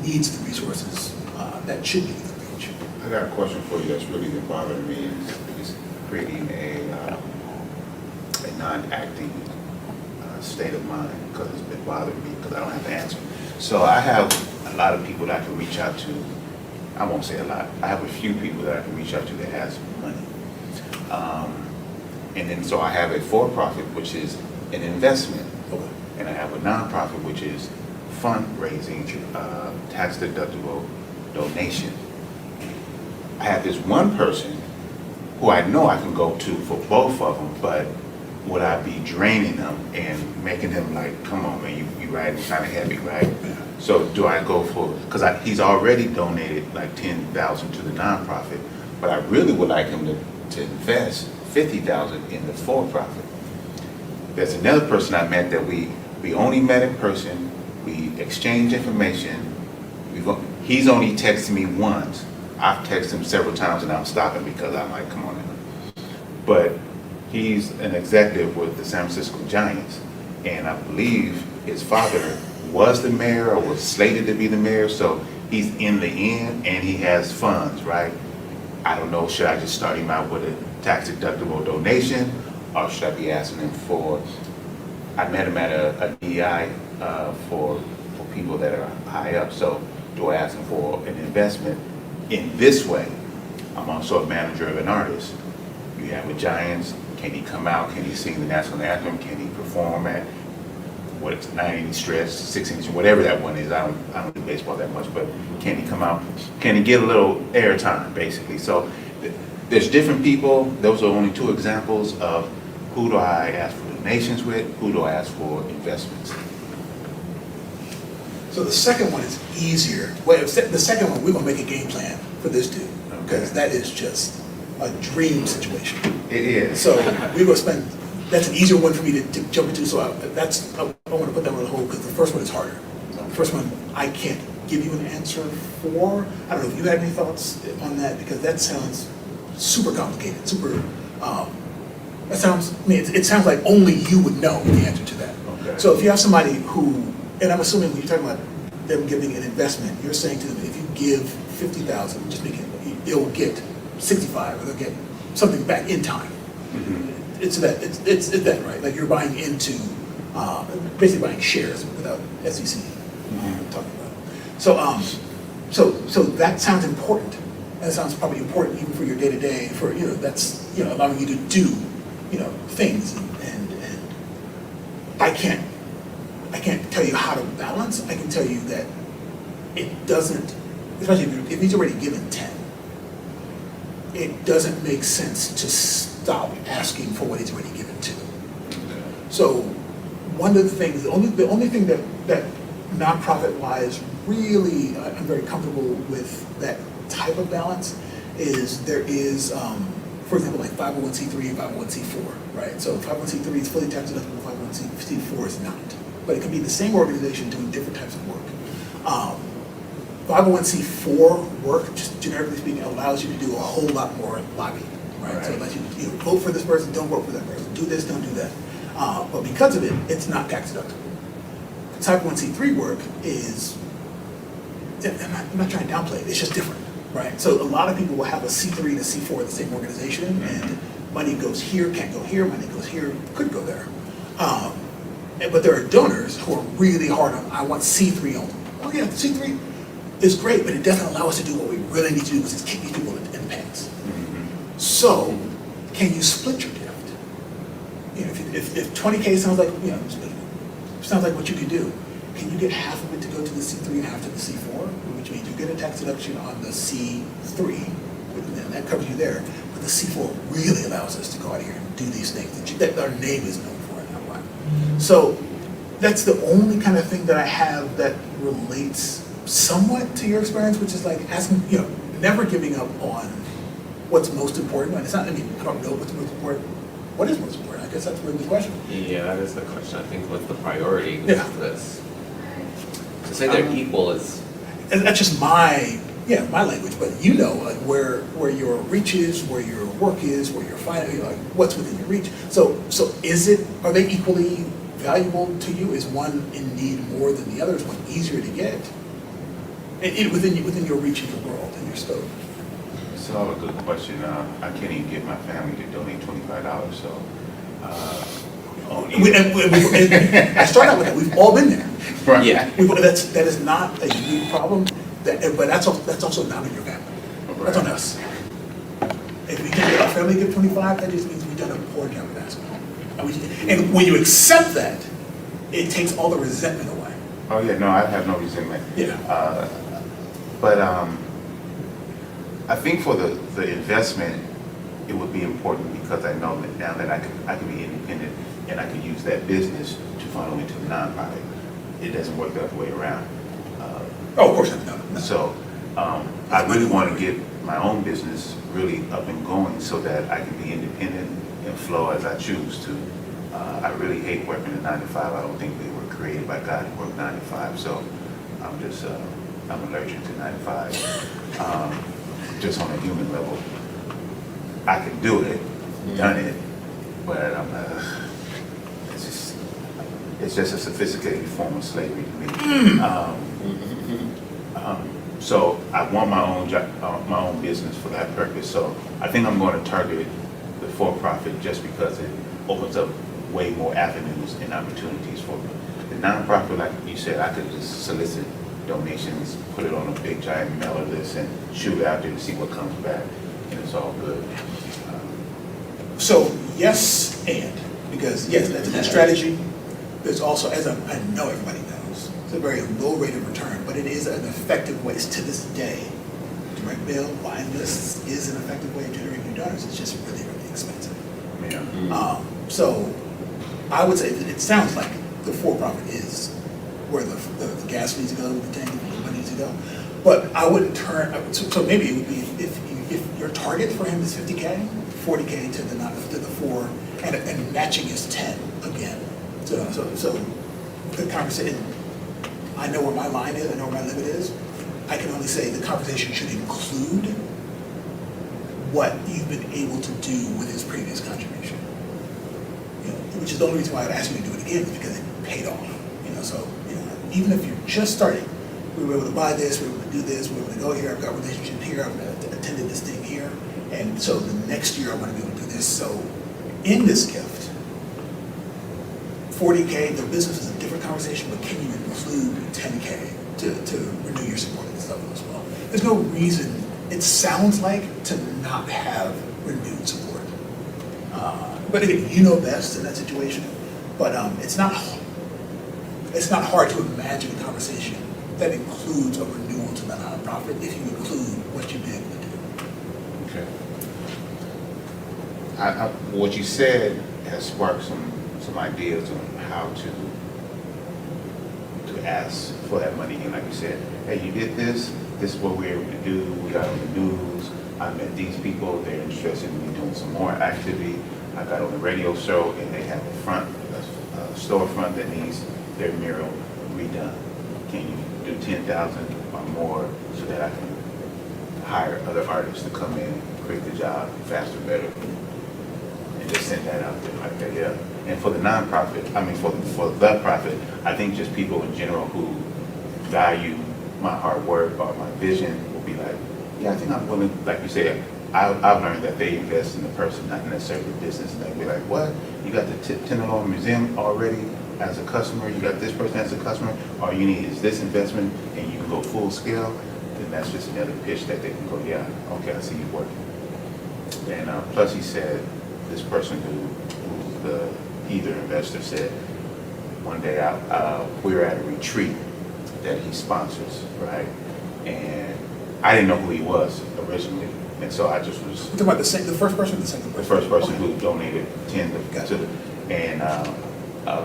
needs the resources that should be within reach. I got a question for you that's really been bothering me is creating a non-acting state of mind, because it's been bothering me because I don't have the answer. So I have a lot of people that I can reach out to. I won't say a lot. I have a few people that I can reach out to that has money. And then so I have a for-profit, which is an investment. Okay. And I have a nonprofit, which is fundraising, tax-deductible donation. I have this one person who I know I can go to for both of them, but would I be draining them and making him like, come on, man, you riding kind of heavy, right? So do I go for, because he's already donated like $10,000 to the nonprofit, but I really would like him to invest $50,000 in the for-profit. There's another person I met that we only met in person, we exchanged information, he's only texted me once. I've texted him several times and I'm stopping because I'm like, come on now. But he's an executive with the San Francisco Giants, and I believe his father was the mayor or was slated to be the mayor, so he's in the end and he has funds, right? I don't know, should I just start him out with a tax-deductible donation, or should I be asking him for, I met him at a DEI for people that are high up, so do I ask him for an investment in this way? I'm also a manager of an artist. You have a Giants, can he come out, can he sing the national anthem, can he perform at, what it's 980 stretch, 6 whatever that one is, I don't do baseball that much, but can he come out, can he get a little airtime, basically? So there's different people. Those are only two examples of who do I ask for donations with, who do I ask for investments. So the second one is easier. Well, the second one, we're gonna make a game plan for this dude, because that is just a dream situation. It is. So we're gonna spend, that's an easier one for me to jump into, so I want to put that one on hold, because the first one is harder. The first one, I can't give you an answer for. I don't know if you had any thoughts on that, because that sounds super complicated, that sounds, I mean, it sounds like only you would know the answer to that. Okay. So if you have somebody who, and I'm assuming when you're talking about them giving an investment, you're saying to them, if you give $50,000, just make it, they'll get 65, or they'll get something back in time. Mm-hmm. It's that, right? Like you're buying into, basically buying shares without SEC talking about it. So that sounds important. That sounds probably important even for your day-to-day, for, that's, allowing you to do, things, and I can't tell you how to balance. I can tell you that it doesn't, especially if he's already given 10, it doesn't make sense to stop asking for what he's already given to. So one of the things, the only thing that nonprofit-wise really I'm very comfortable with that type of balance is there is, for example, like 501c3 and 501c4, right? So 501c3 is fully tax deductible, 501c4 is not. But it can be the same organization doing different types of work. 501c4 work, just generically speaking, allows you to do a whole lot more lobbying, right? So it lets you vote for this person, don't vote for that person, do this, don't do that. But because of it, it's not tax deductible. 501c3 work is, I'm not trying to downplay it, it's just different, right? So a lot of people will have a C3 and a C4 in the same organization, and money goes here, can't go here, money goes here, could go there. But there are donors who are really hard on, I want C3 only. Oh yeah, C3 is great, but it doesn't allow us to do what we really need to do, which is kick these people in the pants. So, can you split your gift? If 20K sounds like, sounds like what you could do, can you get half of it to go to the C3 and half to the C4? Which means you get a tax deduction on the C3, and that covers you there, but the C4 really allows us to go out here and do these things that our name is known for in that way. So that's the only kind of thing that I have that relates somewhat to your experience, which is like asking, never giving up on what's most important, and it's not, I mean, I don't know what's most important. What is most important? I guess that's really the question. Yeah, that is the question. I think what's the priority Yeah. of this? To say they're equal is, And that's just my language, but you know, like where your reach is, where your work is, where your like what's within your reach. So are they equally valuable to you? Is one in need more than the other? Is one easier to get? Within your reach in your world, in your scope. It's all a good question. I can't even get my family to donate $25, so. And I start out with that. We've all been there. Right. yeah. That is not a unique problem. But that's also not on your family. That's on us. If we can get our family to give 25, that just means we've done a poor job of asking. And when you accept that, it takes all the resentment away. Oh, yeah, no, I have no resentment. Yeah. But I think for the investment, it would be important because I know that now that I can be independent and I can use that business to funnel into the nonprofit. It doesn't work the other way around. Oh, of course not. No. So I really want to get my own business really up and going so that I can be independent and flow as I choose to. I really hate working a 9 to 5. I don't think we were created by God to work 9 to 5. So I'm just I'm allergic to 9 to 5. Just on a human level, I can do it, done it, but it's just a sophisticated form of slavery to me. So I want my own job, my own business for that purpose. So I think I'm going to target the for-profit just because it opens up way more avenues and opportunities for me. The nonprofit, like you said, I could just solicit donations, put it on a big giant mailer list, and shoot it out there to see what comes back, and it's all good. So yes, because yes, that's a good strategy. There's also, as I know everybody knows, it's a very low rate of return, but it is an effective way. To this day, direct mail, wine lists is an effective way of generating new donors. It's just really, really expensive. Yeah. So I would say that it sounds like the for-profit is where the gas needs to go, the tank, the money needs to go. But I wouldn't turn, so maybe it would be, if your target for him is 50K, 40K to the 4, and matching is 10 again. So the conversation, I know where my line is, I know where my limit is. I can only say the conversation should include what you've been able to do with his previous contribution. Which is the only reason why I'd ask you to do it again, is because it paid off. So even if you're just starting, we were able to buy this, we were able to do this, we were able to go here, I've got a relationship here, I've attended this thing here, and so the next year I want to be able to do this. So in this gift, 40K, the business is a different conversation, but can you include 10K to renew your support and stuff as well? There's no reason, it sounds like, to not have renewed support. But again, you know best in that situation, but it's not hard to imagine a conversation that includes a renewal to the nonprofit if you include what you've been able to do. Okay. What you said has sparked some ideas on how to ask for that money. And like you said, hey, you did this is what we were able to do, we got on the news, I met these people, they're interested in me doing some more activity. I got on the radio show and they have a storefront that needs their mural redone. Can you do 10,000 or more so that I can hire other artists to come in and create the job faster, better? And just send that out there like that, yeah. And for the nonprofit, for the profit, I think just people in general who value my hard work or my vision will be like, yeah, I think I'm willing, like you said, I've learned that they invest in the person, not necessarily the business. And they'll be like, what? You got the Tenderloin Museum already as a customer, you got this person as a customer, all you need is this investment and you can go full scale, then that's just another pitch that they can go, yeah, okay, I see you working. And plus he said, this person who's the either investor said, one day we were at a retreat that he sponsors, right? And I didn't know who he was originally. And so I just was... You're talking about the first person or the second person? The first person Okay. who donated 10 Gotcha.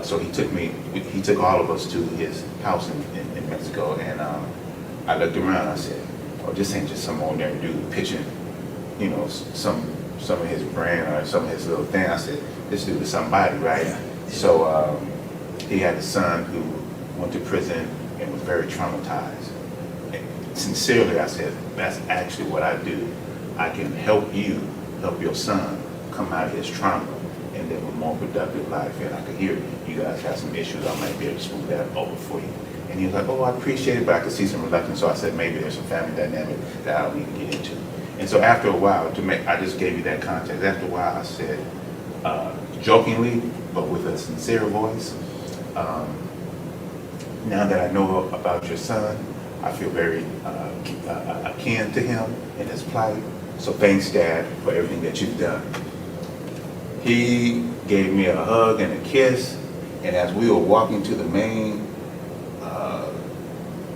so he took all of us to his house in Mexico, and I looked around, I said, oh, this ain't just some ordinary dude pitching you know, some of his brand or some of his little thing. I said, this dude is somebody, right? Yeah. So he had a son who went to prison and was very traumatized. And sincerely, I said, that's actually what I do. I can help you, help your son come out of his trauma and live a more productive life. And I could hear you guys have some issues. I might be able to smooth that over for you. And he was like, oh, I appreciate it, but I could see some reluctance. So I said, maybe there's some family dynamic that I don't need to get into. And so after a while, I just gave you that context. After a while, I said, jokingly, but with a sincere voice, now that I know about your son, I feel very akin to him and his plight. So thanks, Dad, for everything that you've done. He gave me a hug and a kiss, and as we were walking to the main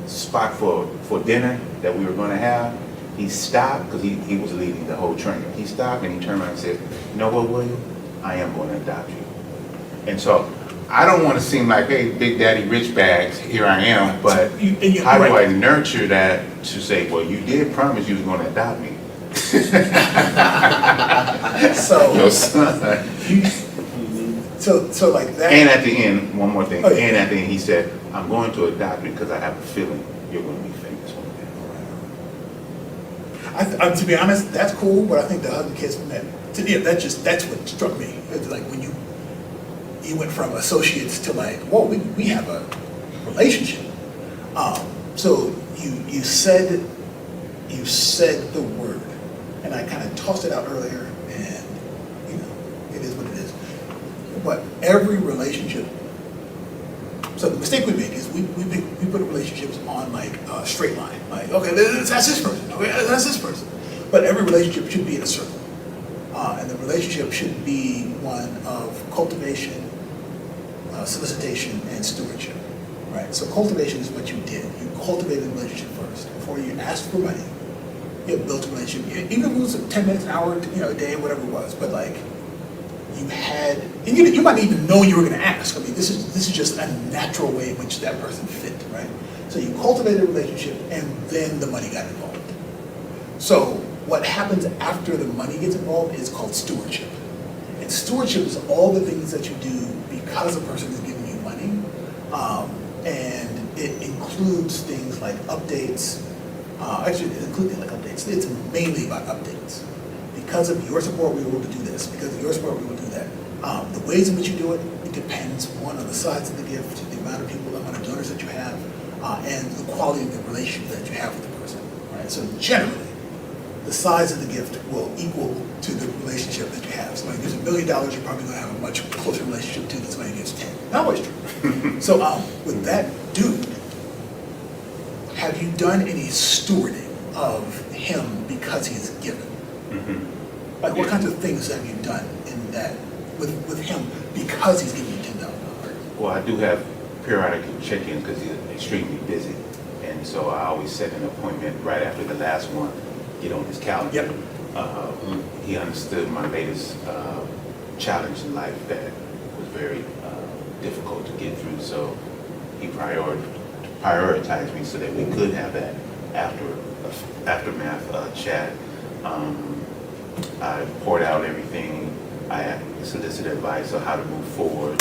spot for dinner that we were going to have, he stopped because he was leading the whole training. He stopped and he turned around and said, you know what, William? I am going to adopt you. And so I don't want to seem like, hey, Big Daddy Rich Bags, here I am, but how do I nurture that to say, well, you did promise you was going to adopt me. So, Your son. so like that. And at the end, one more thing, Oh, yeah. and at the end he said, I'm going to adopt you because I have a feeling you're going to be famous one day. To be honest, that's cool, but I think the hug and kiss meant, that's what struck me. It's like when you went from associates to like, whoa, we have a relationship. So you said the word, and I kind of tossed it out earlier, and you know, it is what it is. But every relationship, so the mistake we make is we put relationships on like a straight line. Like, okay, that's this person, okay, that's this person. But every relationship should be in a circle. And the relationship should be one of cultivation, solicitation, and stewardship, right? So cultivation is what you did. You cultivated the relationship first. Before you asked for money, you built a relationship. Even if it was 10 minutes, an hour, a day, whatever it was, but like, you had, and you might not even know you were going to ask. I mean, this is just a natural way in which that person fit, right? So you cultivated a relationship, and then the money got involved. So what happens after the money gets involved is called stewardship. And stewardship is all the things that you do because a person is giving you money, and it includes things like updates. Actually, it includes things like updates. It's mainly about updates. Because of your support, we were able to do this. Because of your support, we will do that. The ways in which you do it, it depends, one, on the size of the gift, the amount of people, the amount of donors that you have, and the quality of the relationship that you have with the person. Right? So generally, the size of the gift will equal to the relationship that you have. Somebody gives $1 million, you're probably going to have a much closer relationship to than somebody gives 10. Not always true. So with that dude, have you done any stewarding of him because he's given? Mm-hmm. Like, what kinds of things have you done in that with him because he's giving you $10,000? Well, I do have periodic check-ins because he's extremely busy. And so I always set an appointment right after the last one, get on his calendar. Yep. He understood my latest challenge in life that was very difficult to get through. So he prioritized me so that we could have that aftermath chat. I poured out everything. I solicited advice on how to move forward.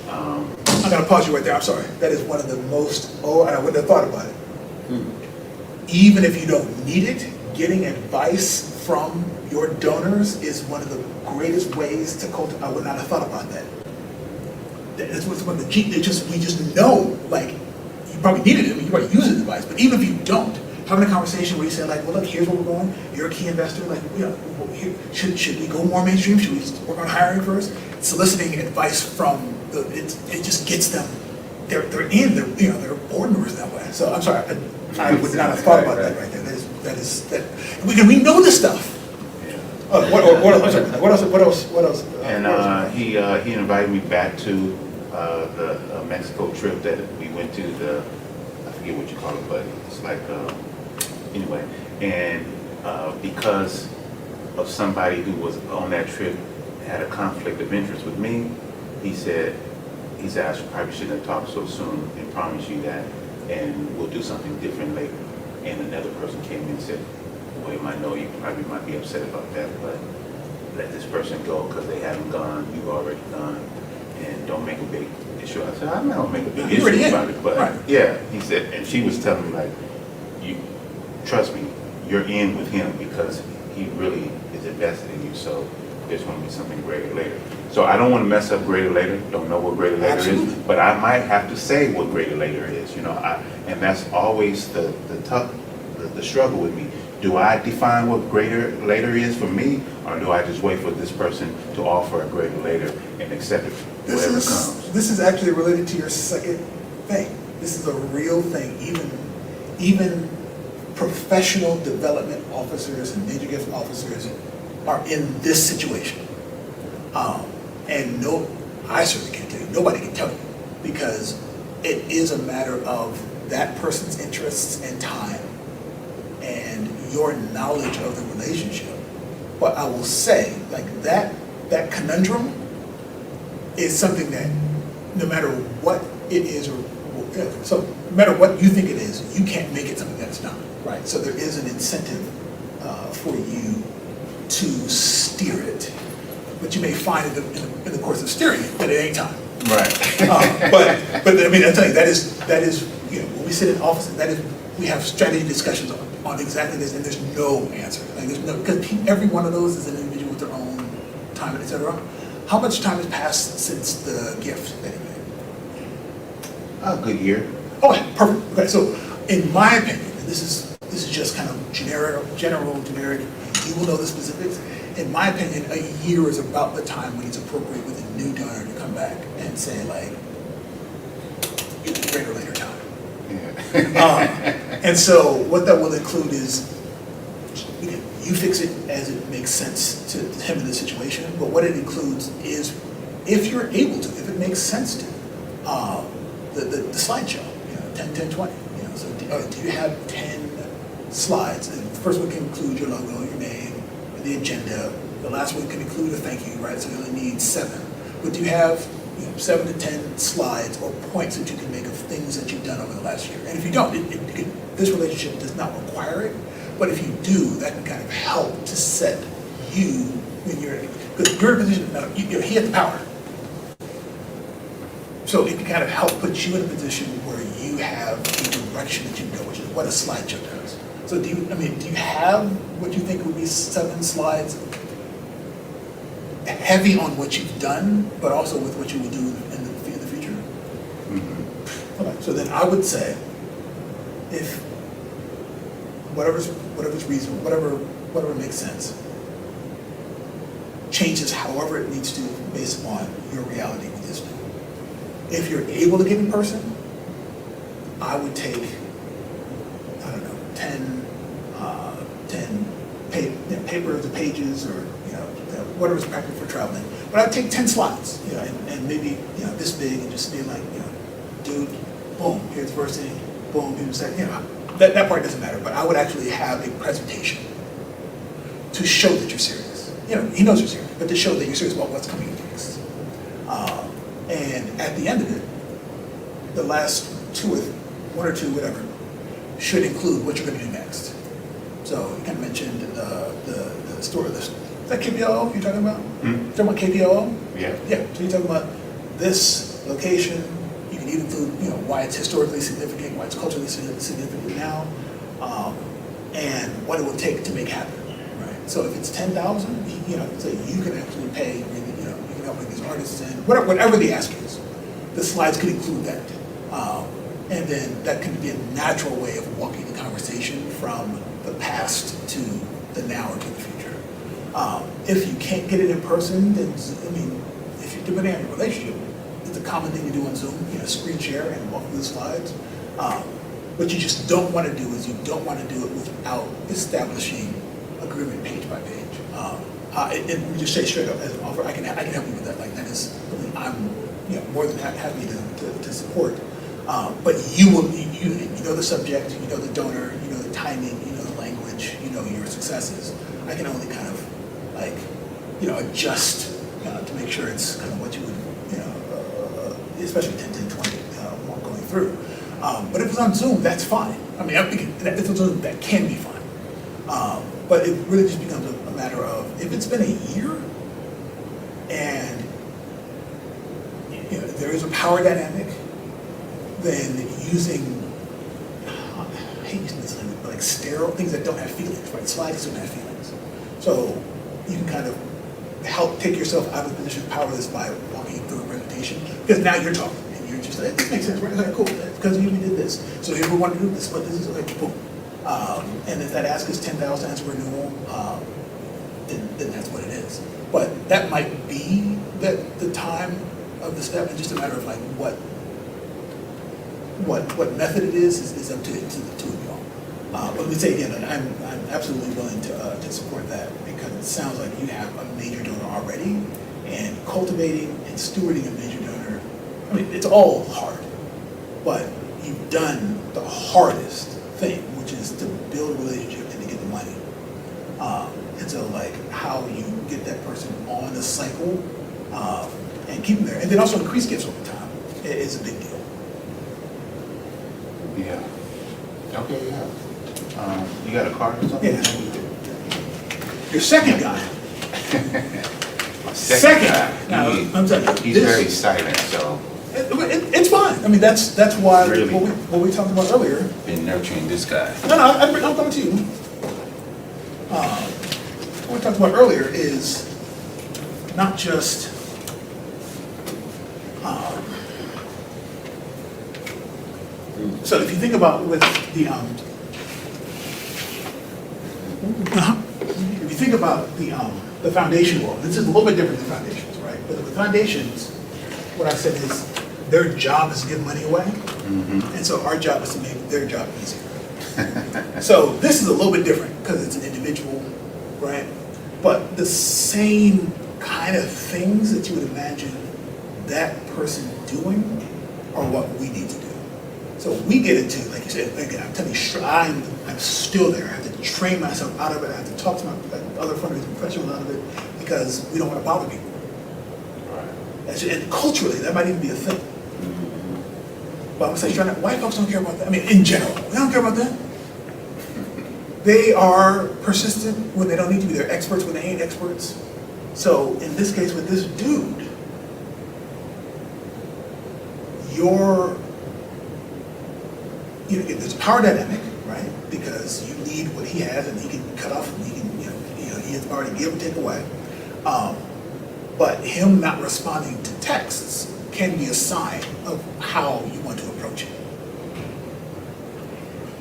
I'm going to pause you right there. I'm sorry. That is one of the most, and I wouldn't have thought about it. Even if you don't need it, getting advice from your donors is one of the greatest ways to cultivate. I would not have thought about that. That's what's one of the we just know, like, you probably needed it. I mean, you probably use the advice, but even if you don't, having a conversation where you say, like, well, look, here's where we're going. You're a key investor. Like, should we go more mainstream? Should we work on hiring first? Soliciting advice from it just gets them. They're they're board members that way. So I'm sorry, I would not have thought about that right there. That is we know this stuff. Yeah. What else? And he invited me back to the Mexico trip that we went to. I forget what you call it, but it's like anyway. And because of somebody who was on that trip had a conflict of interest with me, he said I probably shouldn't have talked so soon and promised you that, and we'll do something different later. And another person came in and said, William, I know you probably might be upset about that, but let this person go because they haven't gone, you've already gone, and don't make a big issue. I said, I'm not gonna make a big You're already issue in. about it, but Right. yeah, he said, and she was telling me like, you, trust me, you're in with him because he really is invested in you, so there's gonna be something greater later. So I don't wanna mess up greater later, don't know what greater later Absolutely. is, but I might have to say what greater later is, and that's always the struggle with me. Do I define what greater later is for me, or do I just wait for this person to offer a greater later and accept it, whatever comes? This is actually related to your second thing. This is a real thing. Even professional development officers and major gift officers are in this situation. And no, I certainly can't tell you, nobody can tell you, because it is a matter of that person's interests and time and your knowledge of the relationship. But I will say, like that conundrum is something that no matter what it is, so no matter what you think it is, you can't make it something that it's not, right? So there is an incentive for you to steer it, but you may find in the course of steering it that it ain't time. Right. But I mean, I tell you, that is when we sit in offices, we have strategy discussions on exactly this, and there's no answer. Like there's no, because every one of those is an individual with their own time, et cetera. How much time has passed since the gift that he made? A good year. Okay, perfect. Okay, so in my opinion, and this is just kind of general, generic. You will know the specifics. In my opinion, a year is about the time when it's appropriate with a new donor to come back and say like, greater later time. Yeah. And so what that will include is, you fix it as it makes sense to him in the situation, but what it includes is, if you're able to, if it makes sense to, the slideshow, 10, 10, 20. So do you have 10 slides? And the first one can include your logo, your name, the agenda. The last one can include a thank you, right? So you only need 7. But do you have 7 to 10 slides or points that you can make of things that you've done over the last year? And if you don't, this relationship does not require it. But if you do, that can kind of help to set you when because you're in a position, he has the power. So it can kind of help put you in a position where you have the direction that you go, which is what a slideshow does. So do you have what you think would be 7 slides, heavy on what you've done, but also with what you will do in the future? Mm-hmm. Okay, so then I would say, if whatever's reasonable, whatever makes sense, changes however it needs to based upon your reality with this. If you're able to get in person, I would take, I don't know, 10 papers or pages, or whatever's practical for traveling. But I'd take 10 slides, and maybe this big, and just be like, dude, boom, here's the first thing, boom, here's the second, that part doesn't matter. But I would actually have a presentation to show that you're serious. He knows you're serious, but to show that you're serious about what's coming next. And at the end of it, the last 1 or 2, whatever, should include what you're going to do next. So you kind of mentioned the story. Is that KPLO you're talking about? Mm-hmm. You're talking about KPLO? Yeah. Yeah. So you're talking about this location. You can even include why it's historically significant, why it's culturally significant now, and what it would take to make happen. Right. So if it's 10,000, so you can actually pay. You can help bring these artists in, whatever the ask is. The slides could include that. And then that can be a natural way of walking the conversation from the past to the now or to the future. If you can't get it in person, then, if you're depending on your relationship, it's a common thing to do on Zoom, screen share and walk through the slides. What you just don't want to do is you don't want to do it without establishing agreement page by page. And we just say straight up as an offer, I can help you with that. Like that is something I'm more than happy to support. But you know the subject, you know the donor, you know the timing, you know the language, you know your successes. I can only kind of adjust to make sure it's kind of what you would, especially 10, 10, 20 while going through. But if it's on Zoom, that's fine. I mean, if it's on Zoom, that can be fine. But it really just becomes a matter of, if it's been a year, and there is a power dynamic, then using, I hate using this language, but like sterile things that don't have feelings, right? Slides don't have feelings. So you can kind of help take yourself out of the position of powerless by walking through a presentation, because now you're talking, and you're just like, this makes sense, right? Like, cool, because you did this. So here we want to do this, but this is like, boom. And if that ask is 10,000 times renewal, then that's what it is. But that might be the time of the step, and just a matter of like what method it is up to the two of y'all. But let me say again, that I'm absolutely willing to support that, because it sounds like you have a major donor already, and cultivating and stewarding a major donor, I mean, it's all hard, but you've done the hardest thing, which is to build a relationship and to get the money. And so like how you get that person on the cycle and keep them there, and then also increase gifts over time is a big deal. Yeah. Okay, yeah. You got a card or something? Yeah. Your second guy. Second guy. Now, I'm telling you, He's very silent, so. It's fine. I mean, that's why Really? what we talked about earlier. Been nurturing this guy. No, I'm coming to you. What we talked about earlier is not just so if you think about with the if you think about the foundation world, this is a little bit different than foundations, right? But with foundations, what I said is their job is to give money away, and so our job is to make their job easier. So this is a little bit different because it's an individual, right? But the same kind of things that you would imagine that person doing are what we need to do. So we get into, like you said, again, I'm telling you, I'm still there. I have to train myself out of it. I have to talk to my other fundraising professionals out of it, because we don't want to bother people. Right. And culturally, that might even be a thing. But I'm saying, white folks don't care about that. I mean, in general, they don't care about that. They are persistent when they don't need to be. They're experts when they ain't experts. So in this case with this dude, there's a power dynamic, right? Because you need what he has, and he can cut off, and he can, he has already give and take away. But him not responding to texts can be a sign of how you want to approach it.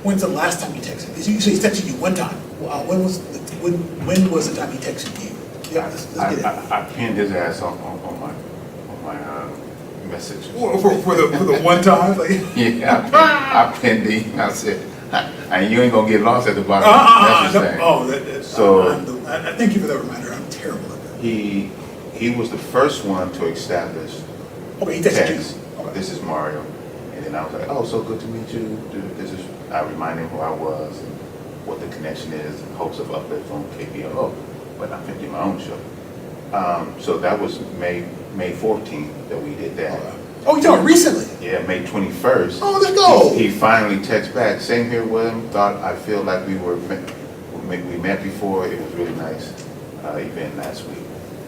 When's the last time he texted? Because you say he's texted you one time. When was the time he texted you? Yeah, let's get it. I pinned his ass on my message. For the one time? Like, Yeah, I pinned him. I said, and you ain't gonna get lost at the bottom. That's the thing. I thank you for that reminder. I'm terrible at that. He was the first one to establish Okay, he texted text. you. Okay. This is Mario. And then I was like, oh, so good to meet you. I reminded him who I was and what the connection is, and hopes of uplift on KPLO. But I'm thinking my own show. So that was May 14th that we did that. Oh, you talking recently? Yeah, May 21st. Oh, let's go. He finally texted back. Same here, William. I feel like we met before. It was really nice event last week.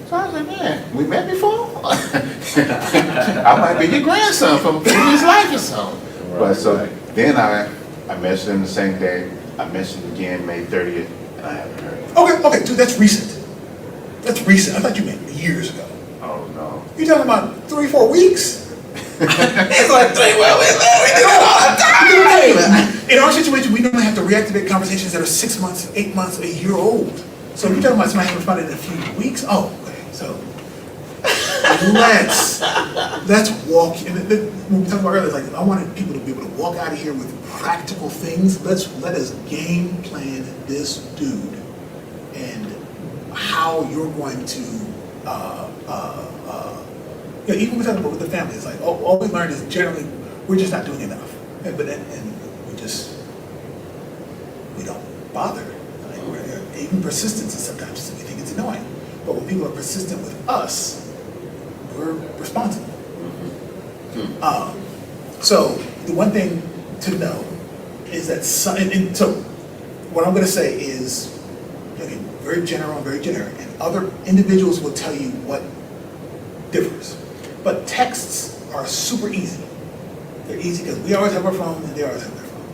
So I was like, man, we met before? I might be your grandson from a previous life or something. Right, but so then I messaged him the same day. I messaged him again May 30th, and I haven't heard. Okay, dude, that's recent. That's recent. I thought you meant years ago. Oh, no. You're talking about 3-4 weeks? It's like 3 weeks. We do it all the time. In our situation, we normally have to reactivate conversations that are 6 months, 8 months, a year old. So if you're talking about somebody having responded in a few weeks, oh, okay. So let's walk. And when we talked about earlier, like I wanted people to be able to walk out of here with practical things. Let us game plan this dude and how you're going to. Even with talking about with the family, it's like all we learned is generally we're just not doing enough, and we don't bother. Like even persistence is sometimes we think it's annoying, but when people are persistent with us, we're responsible. So the one thing to know is that so what I'm gonna say is, again, very general and very generic, and other individuals will tell you what differs. But texts are super easy. They're easy because we always have our phone and they always have their phone.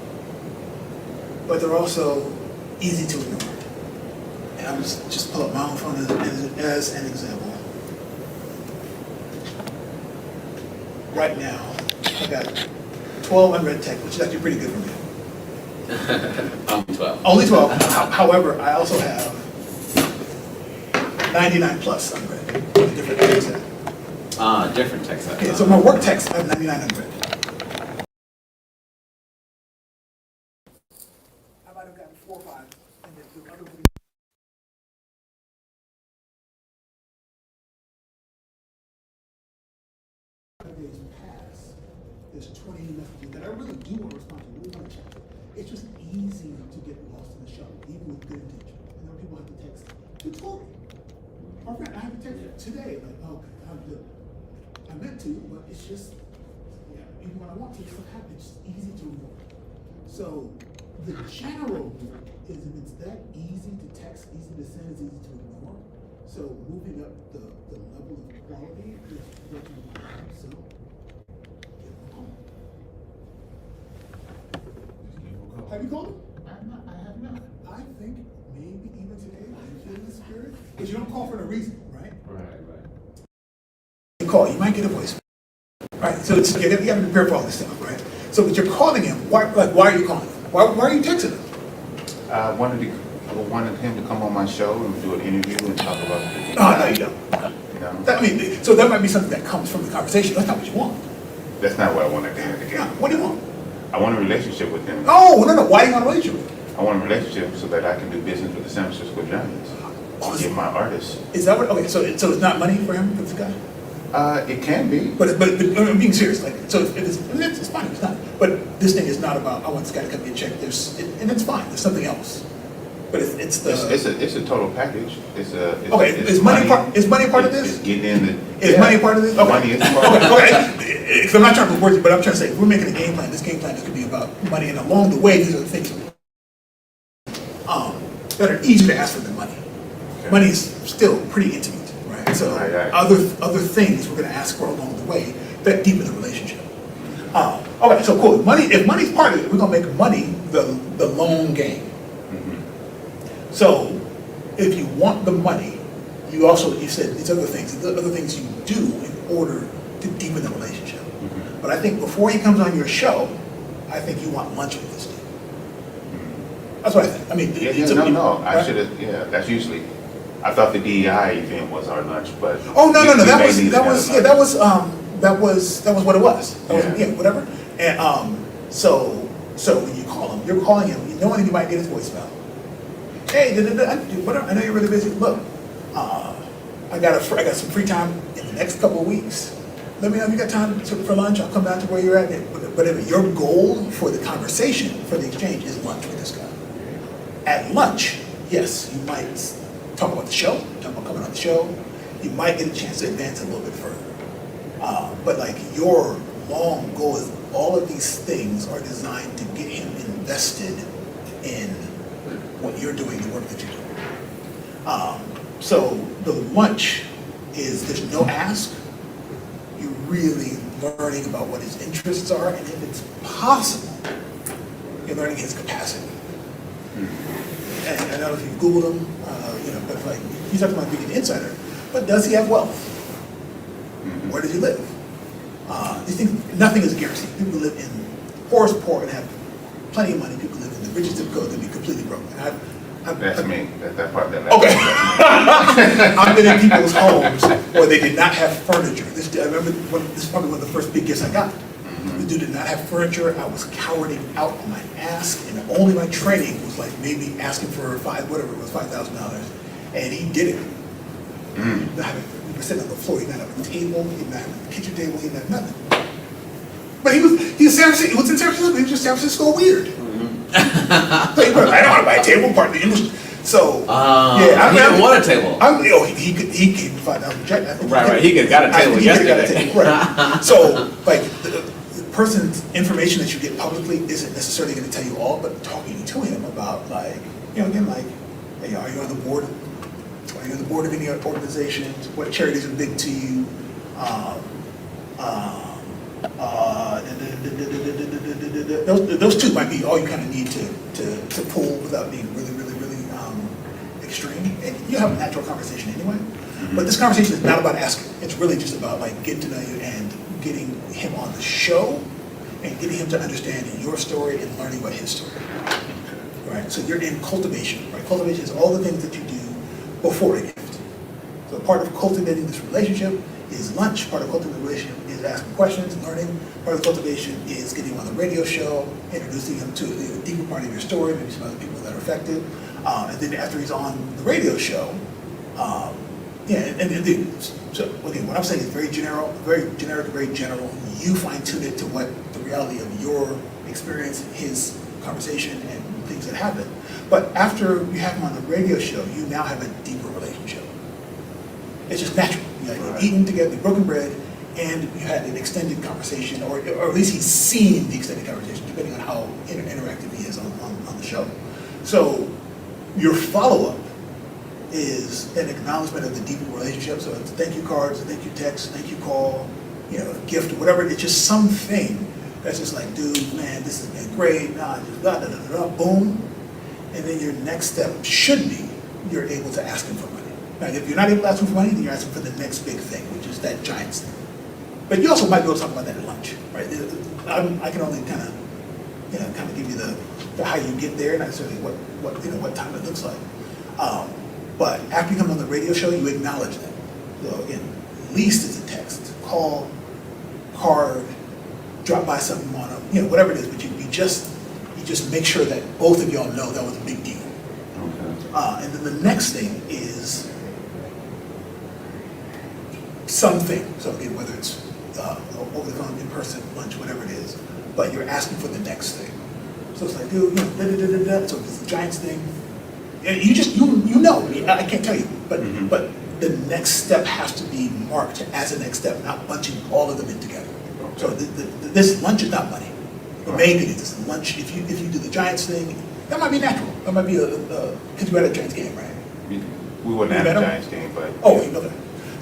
But they're also easy to ignore. And I'm just pull up my own phone as an example. Right now, I got 12 unread texts, which is actually pretty good for me. 12. Only 12. However, I also have 99 plus unread. Different text set. Different text. Okay, so my work text, I have 99 unread. I might have gotten 4 or 5, and then the other one. Days pass, there's 20 messages that I really do want to respond to, really want to check. It's just easy to get lost in the shuffle, even with good intention. And then people have to text, "You told me." My friend, I have to text today, like, okay, I'm good. I meant to, but it's just, yeah, even when I want to, it's not happening. It's just easy to ignore. So the general rule is if it's that easy to text, easy to send, it's easy to ignore. So moving up the level of quality is what you want to do. So give them a call. Have you called him? I have not. I think maybe even today, I feel the spirit. Because you don't call for no reason, right? Right. You call, you might get a voice. Right, so it's, you got to prepare for all this stuff, right? So but you're calling him, why are you calling him? Why are you texting him? I wanted him to come on my show and do an interview and talk about it. Oh, no, you don't. You know? So that might be something that comes from the conversation. That's not what you want. That's not what I wanted to Yeah, get. what do you want? I want a relationship with him. Oh, no, why are you on a relationship with him? I want a relationship so that I can do business with the San Francisco Giants. Oh, Get my artists. is that what, okay, so it's not money for him, for this guy? It can be. But I'm being serious, like, so if it's fine, it's not. But this thing is not about, I want this guy to come get checked, and it's fine, there's something else. But it's It's a total package. Is money part of this? It's getting in the. Is money part of this? Okay. Money is part of it. Okay. Because I'm not trying to put words, but I'm trying to say, if we're making a game plan, this game plan is going to be about money, and along the way, these are the things that are easier to ask for than money. Okay. Money is still pretty intimate, right? So Right. other things we're going to ask for along the way that deepen the relationship. Okay, so cool. If money's part of it, we're going to make money the long game. Mhm. So if you want the money, you said these other things you do in order to deepen the relationship. Mhm. But I think before he comes on your show, I think you want lunch with this dude. That's what I think. I mean, No. I right? should have. Yeah, that's usually. I thought the DEI event was our lunch, but. Oh no! we That may was need that another was lunch. that was what it was. That was Yeah. whatever. And so when you call him, you're calling him. You know when you might get his voicemail. Hey, whatever. I know you're really busy. Look, I got some free time in the next couple of weeks. Let me know if you got time for lunch. I'll come down to where you're at. But if your goal for the conversation, for the exchange, is lunch with this guy. At lunch, yes, you might talk about the show, talk about coming on the show. You might get a chance to advance a little bit further. But like your long goal is all of these things are designed to get him invested in what you're doing, the work that you're doing. So the lunch is, there's no ask. You're really learning about what his interests are, and if it's possible, you're learning his capacity. And I don't know if you've Googled him, but like, he's talking about being an insider, but does he have wealth? Where does he live? These things, nothing is guaranteed. People live in poorest poor and have plenty of money. People live in the richest zip code and be completely broke. And That's me. That part. Okay. I've been in people's homes where they did not have furniture. This is probably one of the first big gifts I got. The dude did not have furniture. I was cowarding out on my ass, and only my training was like maybe asking for $5,000, and he did it. We were sitting on the floor. He didn't have a table. He didn't have a kitchen table. He didn't have nothing. But he was in San Francisco. He was just San Francisco weird. So I don't want to buy a table, part of the industry. So he didn't want a table. He gave me $5,000 check. Right. He got a table yesterday. Right. So like person's information that you get publicly isn't necessarily going to tell you all, but talking to him about like, again, like, hey, are you on the board? Are you on the board of any organizations? What charities are big to you? Those two might be all you kind of need to pull without being really extreme. And you have a natural conversation anyway. But this conversation is not about asking. It's really just about like getting to know you and getting him on the show and getting him to understand your story and learning about his story. Right? So you're in cultivation, right? Cultivation is all the things that you do before a gift. So part of cultivating this relationship is lunch. Part of cultivating the relationship is asking questions and learning. Part of cultivation is getting him on the radio show, introducing him to a deeper part of your story, maybe some other people that are affected. And then after he's on the radio show, so again, what I'm saying is very generic, very general. You fine tune it to what the reality of your experience, his conversation, and things that happen. But after you have him on the radio show, you now have a deeper relationship. It's just natural. You're eating together, you've broken bread, and you had an extended conversation, or at least he's seen the extended conversation, depending on how interactive he is on the show. So your follow-up is an acknowledgement of the deeper relationship. So it's thank you cards, thank you text, thank you call, a gift or whatever. It's just something that's just like, dude, man, this has been great. Nah, just blah, blah, blah, blah, boom. And then your next step should be you're able to ask him for money. Now, if you're not able to ask him for money, then you're asking for the next big thing, which is that Giants thing. But you also might be able to talk about that at lunch, right? I can only kind of give you the how you get there, not necessarily what time it looks like. But after you come on the radio show, you acknowledge them. So again, least is a text, call, card, drop by something on them, whatever it is. But you just make sure that both of y'all know that was a big deal. Okay. And then the next thing is something. So again, whether it's over the phone, in person, lunch, whatever it is, but you're asking for the next thing. So it's like, dude, so if it's the Giants thing, you know, I can't tell you, but the next step has to be marked as a next step, not bunching all of them in together. Okay. So this lunch is not money. The main thing is this lunch. If you do the Giants thing, that might be natural. That might be because you had a Giants game, right? We wouldn't have a Giants game, but you know that.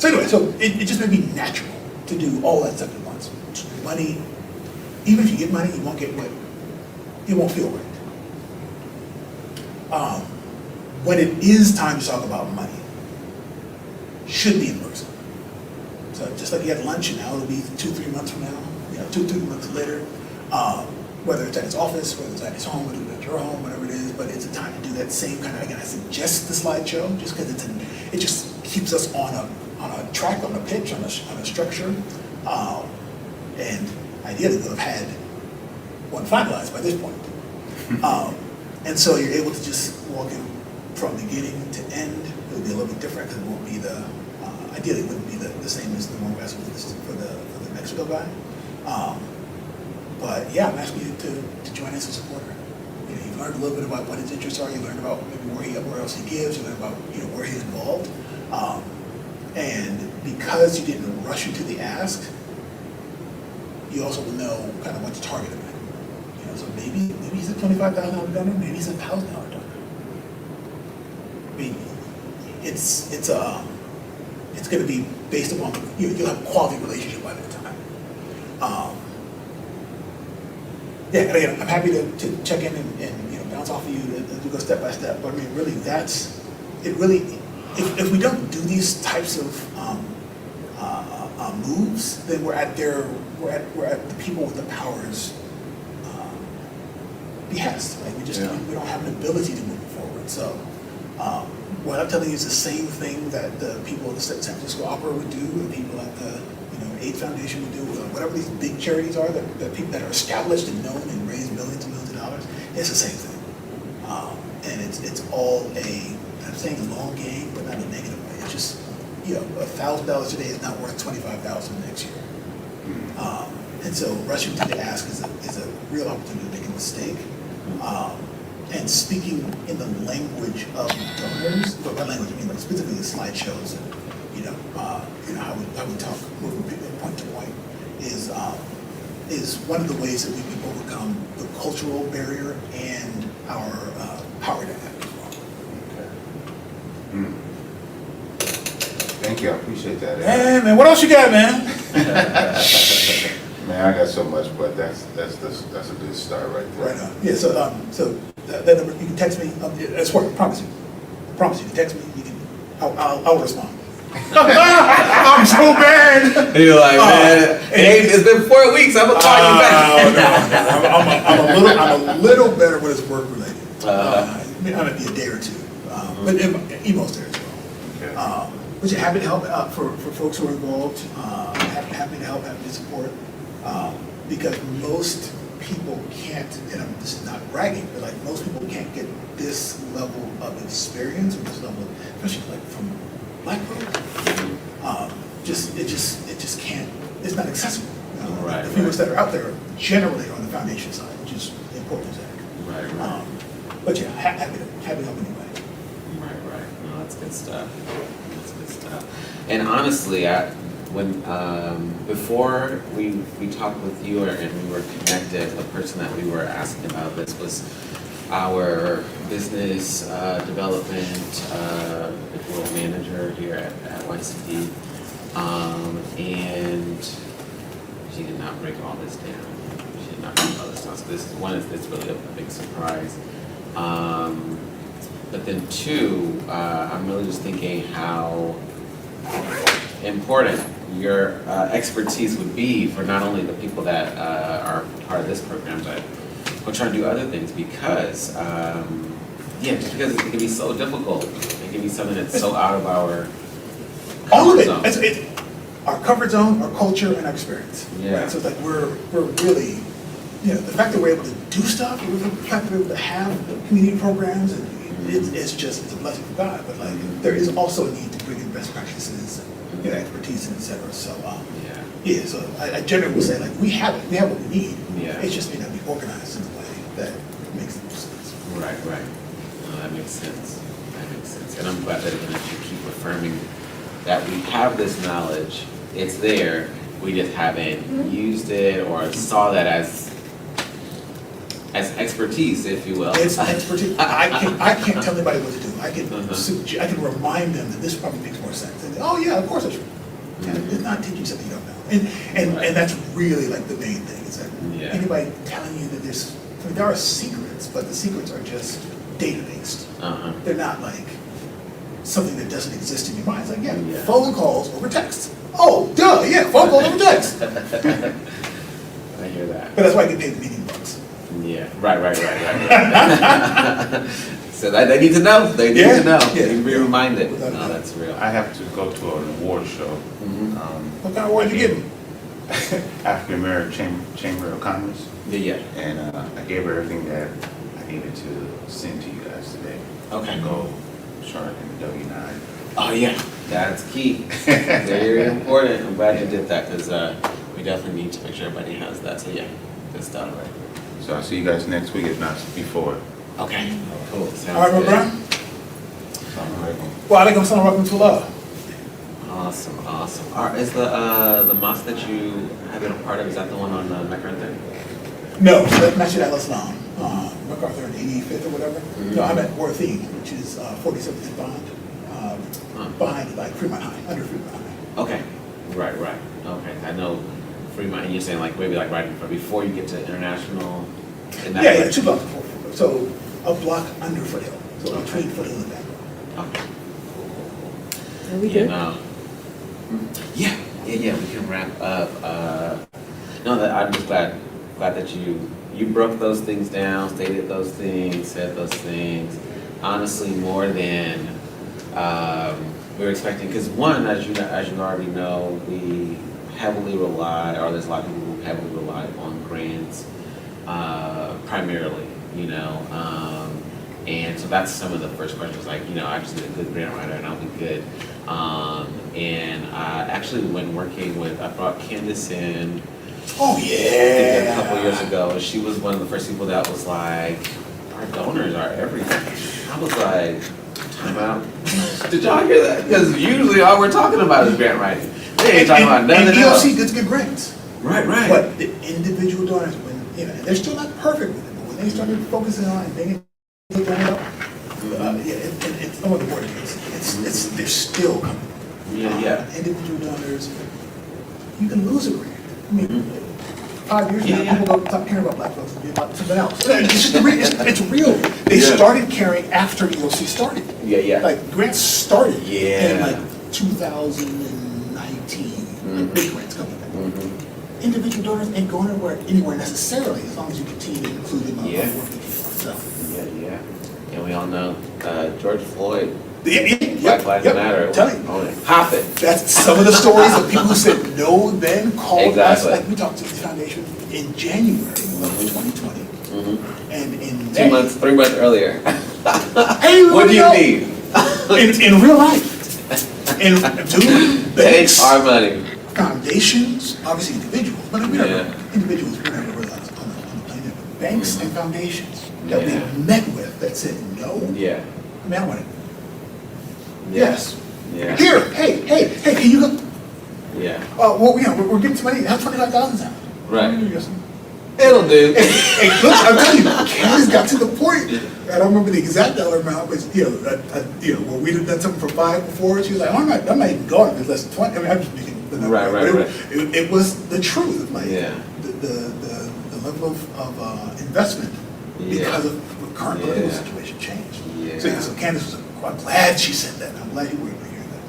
So anyway, it just may be natural to do all that stuff at once. Money, even if you get money, you won't get what it won't feel right. When it is time to talk about money, should be in person. So just like you had lunch, and now it'll be 2-3 months from now, 2-3 months later, whether it's at his office, whether it's at his home, whether it's at your home, whatever it is, but it's a time to do that same kind of, again, I suggest the slideshow, just because it just keeps us on a track, on a pitch, on a structure, and ideally we'll have had one finalized by this point. And so you're able to just walk in from beginning to end. It'll be a little bit different because it won't be ideally it wouldn't be the same as the one we're asking for the Mexico guy. But yeah, I'm asking you to join as a supporter. You've learned a little bit about what his interests are. You learned about maybe where else he gives. You learned about where he's involved. And because you didn't rush into the ask, you also will know kind of what to target him at. So maybe he's a $25,000 donor. Maybe he's a $1,000 donor. I mean, it's going to be based upon you'll have a quality relationship by that time. And again, I'm happy to check in and bounce off of you as we go step by step. But I mean, really, if we don't do these types of moves, then we're at the people with the power's behest. Like we don't have an ability to move forward. So what I'm telling you is the same thing that the people at the San Francisco Opera would do, the people at the AIDS Foundation would do, whatever these big charities are that people that are established and known and raise millions and millions of dollars. It's the same thing, and it's all I'm saying a long game, but not in a negative way. It's just $1,000 today is not worth $25,000 next year, and so rushing to the ask is a real opportunity to make a mistake. And speaking in the language of donors, but by language I mean like specifically the slideshows and how we talk moving people point to point is is one of the ways that we can overcome the cultural barrier and our power dynamic as well. Mm. Thank you, I appreciate that. Hey, man, what else you got, man? Man, I got so much, but that's a good start right there. Right on. Yeah, so that number, you can text me, that's work, I promise you. I promise you, text me, I'll respond. I'm so bad. You're like, man, hey, it's been 4 weeks, I'm gonna call you back. No, I'm a little better when it's work related. I might be a day or two, but email's there as well. Okay. But you're happy to help for folks who are involved, happy to help, happy to support, because most people can't, and this is not bragging, but like most people can't get this level of experience or this level, especially like from Black folks. It just can't. It's not accessible. Right, the folks that are out there generally are on the foundation side, which is important as heck. Right. But yeah, happy to help anyway. Right. No, that's good stuff. That's good stuff. And honestly, before we talked with you and we were connected, the person that we were asking about this was our business development manager here at YCD, and she did not break all this down. She did not break all this down. So this is one, it's really a big surprise. But then two, I'm really just thinking how important your expertise would be for not only the people that are part of this program, but we're trying to do other things because, just because it can be so difficult. It can be something that's so out of our all of it. zone. It's our comfort zone, our culture, and our experience. Yeah. Right? So it's like we're really, the fact that we're able to do stuff, the fact that we're able to have community programs, and it's a blessing from God. But like there is also a need to bring in best practices, expertise, and et cetera. So so I generally will say like we have it, we have what we need. Yeah. It's just may not be organized in a way that makes the most sense. Right. No, that makes sense. And I'm glad that you keep affirming that we have this knowledge. It's there. We just haven't used it or saw that as expertise, if you will. It's expertise. I can't tell anybody what to do. I can remind them that this probably makes more sense. And oh yeah, of course it's true. And it's not teaching something you don't know. And that's really like the main thing is that anybody telling you that there are secrets, but the secrets are just data based. They're not like something that doesn't exist in your mind. It's like phone calls over text. Oh, duh, phone calls over text. I hear that. But that's why I get paid the meeting bucks. Yeah, right. So they need to know. They need to know. They need to be reminded. No, that's real. I have to go to an award show. What kind of award you getting? African American Chamber of Commerce. Yeah. And I gave her everything that I needed to send to you guys today. Okay. Go chart in the W-9. Oh yeah, that's key. Very important. I'm glad you did that because we definitely need to make sure everybody has that. So yeah, good stuff. So I'll see you guys next week, if not before. Okay. Cool. Sounds All right, my good. brother. Assalamualaikum. Wa alaikum salam wa rahmatullah. Awesome. All right, is the mosque that you have been a part of, is that the one on MacArthur? No, that's Masjid al-Islam, MacArthur and 85th or whatever. No, I'm at Worthing, which is 47th and Bond, behind like Fremont High, under Fremont High. Okay. Right. Okay. I know Fremont, and you're saying like maybe like right before you get to International. In that Yeah, direction? 2 blocks before. So a block under Foothill, so between Foothill and Vanguard. Okay. Are we good? Yeah, we can wrap up. I'm just glad that you broke those things down, stated those things, said those things. Honestly, more than we were expecting. Because one, as you already know, we heavily rely, or there's a lot of people who heavily rely on grants primarily. And so that's some of the first questions, like, I just need a good grant writer and I'll be good. And actually when working with, I brought Candace in, Oh I think yeah. a couple years ago. She was one of the first people that was like, our donors are everything. I was like, time out. Did y'all hear that? Because usually all we're talking about is grant writing. They ain't talking about nothing and else. EOC gets good grants. Right, right. But the individual donors, when, you know, and they're still not perfect with it, but when they started focusing on and bringing it up, yeah, it's some of the work, they're still coming. Yeah. Individual donors, you can lose a grant. I mean, 5 years now, Yeah. people don't stop caring about black folks and be about something else. It's just it's real. They Yeah. started caring after EOC started. Yeah. Like grants started in Yeah. like 2019, like big grants coming back. Mm-hmm. Individual donors ain't going anywhere necessarily, as long as you continue to include them on the Yeah. work they do. So, Yeah. And we all know George Floyd, yeah, Black Lives Matter. Tell you. Pop it. That's some of the stories of people who said no then called us, Exactly. like we talked to the foundation in January of 2020. Mm-hmm. And in 2 months, 3 months earlier. Hey, What do you know? need? In real life. And dude, Take banks, our money. foundations, obviously individuals, but we never, Yeah. individuals we never realized on the planet. Banks and foundations that Yeah. we met with that said no. Yeah. I mean, I want it. Yeah. Yes. Yeah. Here, hey, can you go? Yeah. Well, you know, we're getting some money. Have 25,000 out. Right. Yes. It'll do. Hey, look, I'm telling you, Candace got to the point. I don't remember the exact dollar amount, but you know, where we'd have done something for 5 before, she was like, I'm not even going if it's less than 20. I mean, I'm just making the number. Right, But it was the truth, like Yeah. the level of investment because of the current political Yeah. situation changed. Yeah. So Candace was like, I'm glad she said that. I'm glad you were able to hear that.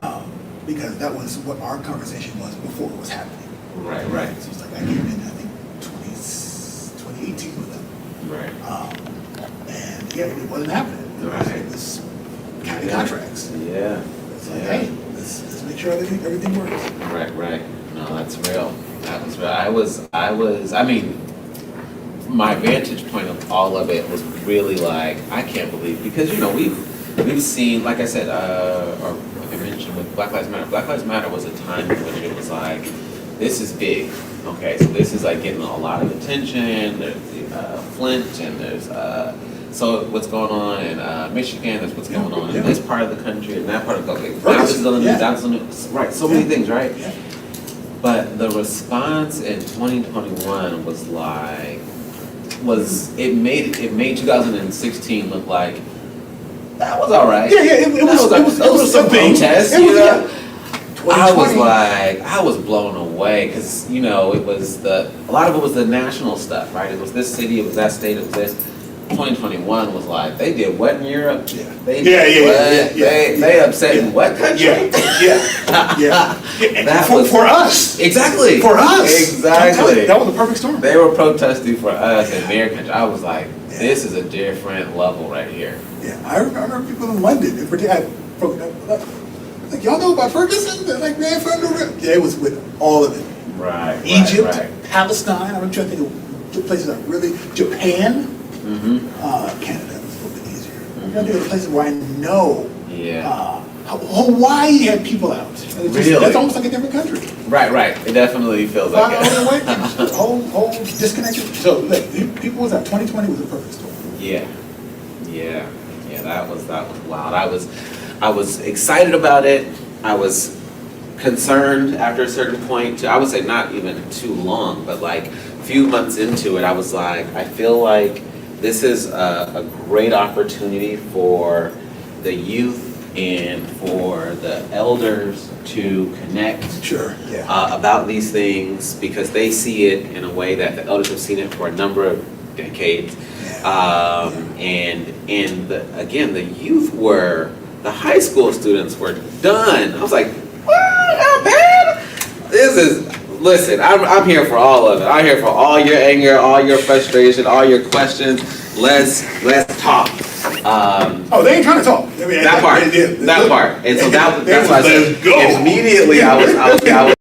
Yeah. Because that was what our conversation was before it was happening. Right. So it's like I came in, I think, 2018 with them. Right. And yeah, it wasn't happening. Right. It was county contracts. Yeah. It's like, hey, let's make sure everything works. Right. No, that's real. That was real. I mean, my vantage point of all of it was really like, I can't believe, because, you know, we've seen, like I said, or like I mentioned with Black Lives Matter was a time in which it was like, this is big. Okay, so this is like getting a lot of attention. There's the Flint, and there's so what's going on in Michigan. There's what's going on in this part of the country and that part of the country. Now this is on the news. That's on the news. Right. So many things. Right. Yeah. But the response in 2021 was like, it made 2016 look like that was all right. Yeah, it was some a thing. protests, It was, you know? yeah. I was 2020. I was blown away because, you know, a lot of it was the national stuff, right? It was this city, it was that state, it was this. 2021 was like, they did what in Europe? Yeah. They did they upset in what country? Yeah. That was for us. Exactly. For us. Exactly. That was a perfect storm. They were protesting for us in their country. I was like, this is a different level right here. Yeah, I remember people in London, in particular, like, y'all know about Ferguson? They're like, man, yeah, it was with all of it. Right. Egypt, Right. Palestine, I'm trying to think of places that really, Japan, Mm-hmm. Canada was a little bit easier. I'm trying to think of the places where I know. Yeah. Hawaii had people out. And it's just, Really? That's almost like a different country. Right. It definitely feels like it. whole disconnection. So, look, people was out. 2020 was a perfect storm. Yeah. That was wild. I was excited about it. I was concerned after a certain point. I would say not even too long, but like a few months into it, I was like, I feel like this is a great opportunity for the youth and for the elders to connect Sure, yeah. about these things, because they see it in a way that the elders have seen it for a number of decades. And the youth the high school students were done. I was like, what? How bad? Listen, I'm here for all of it. I'm here for all your anger, all your frustration, all your questions. Let's talk. They ain't trying to talk. I mean, That part. And so that's why I said let's go. immediately I was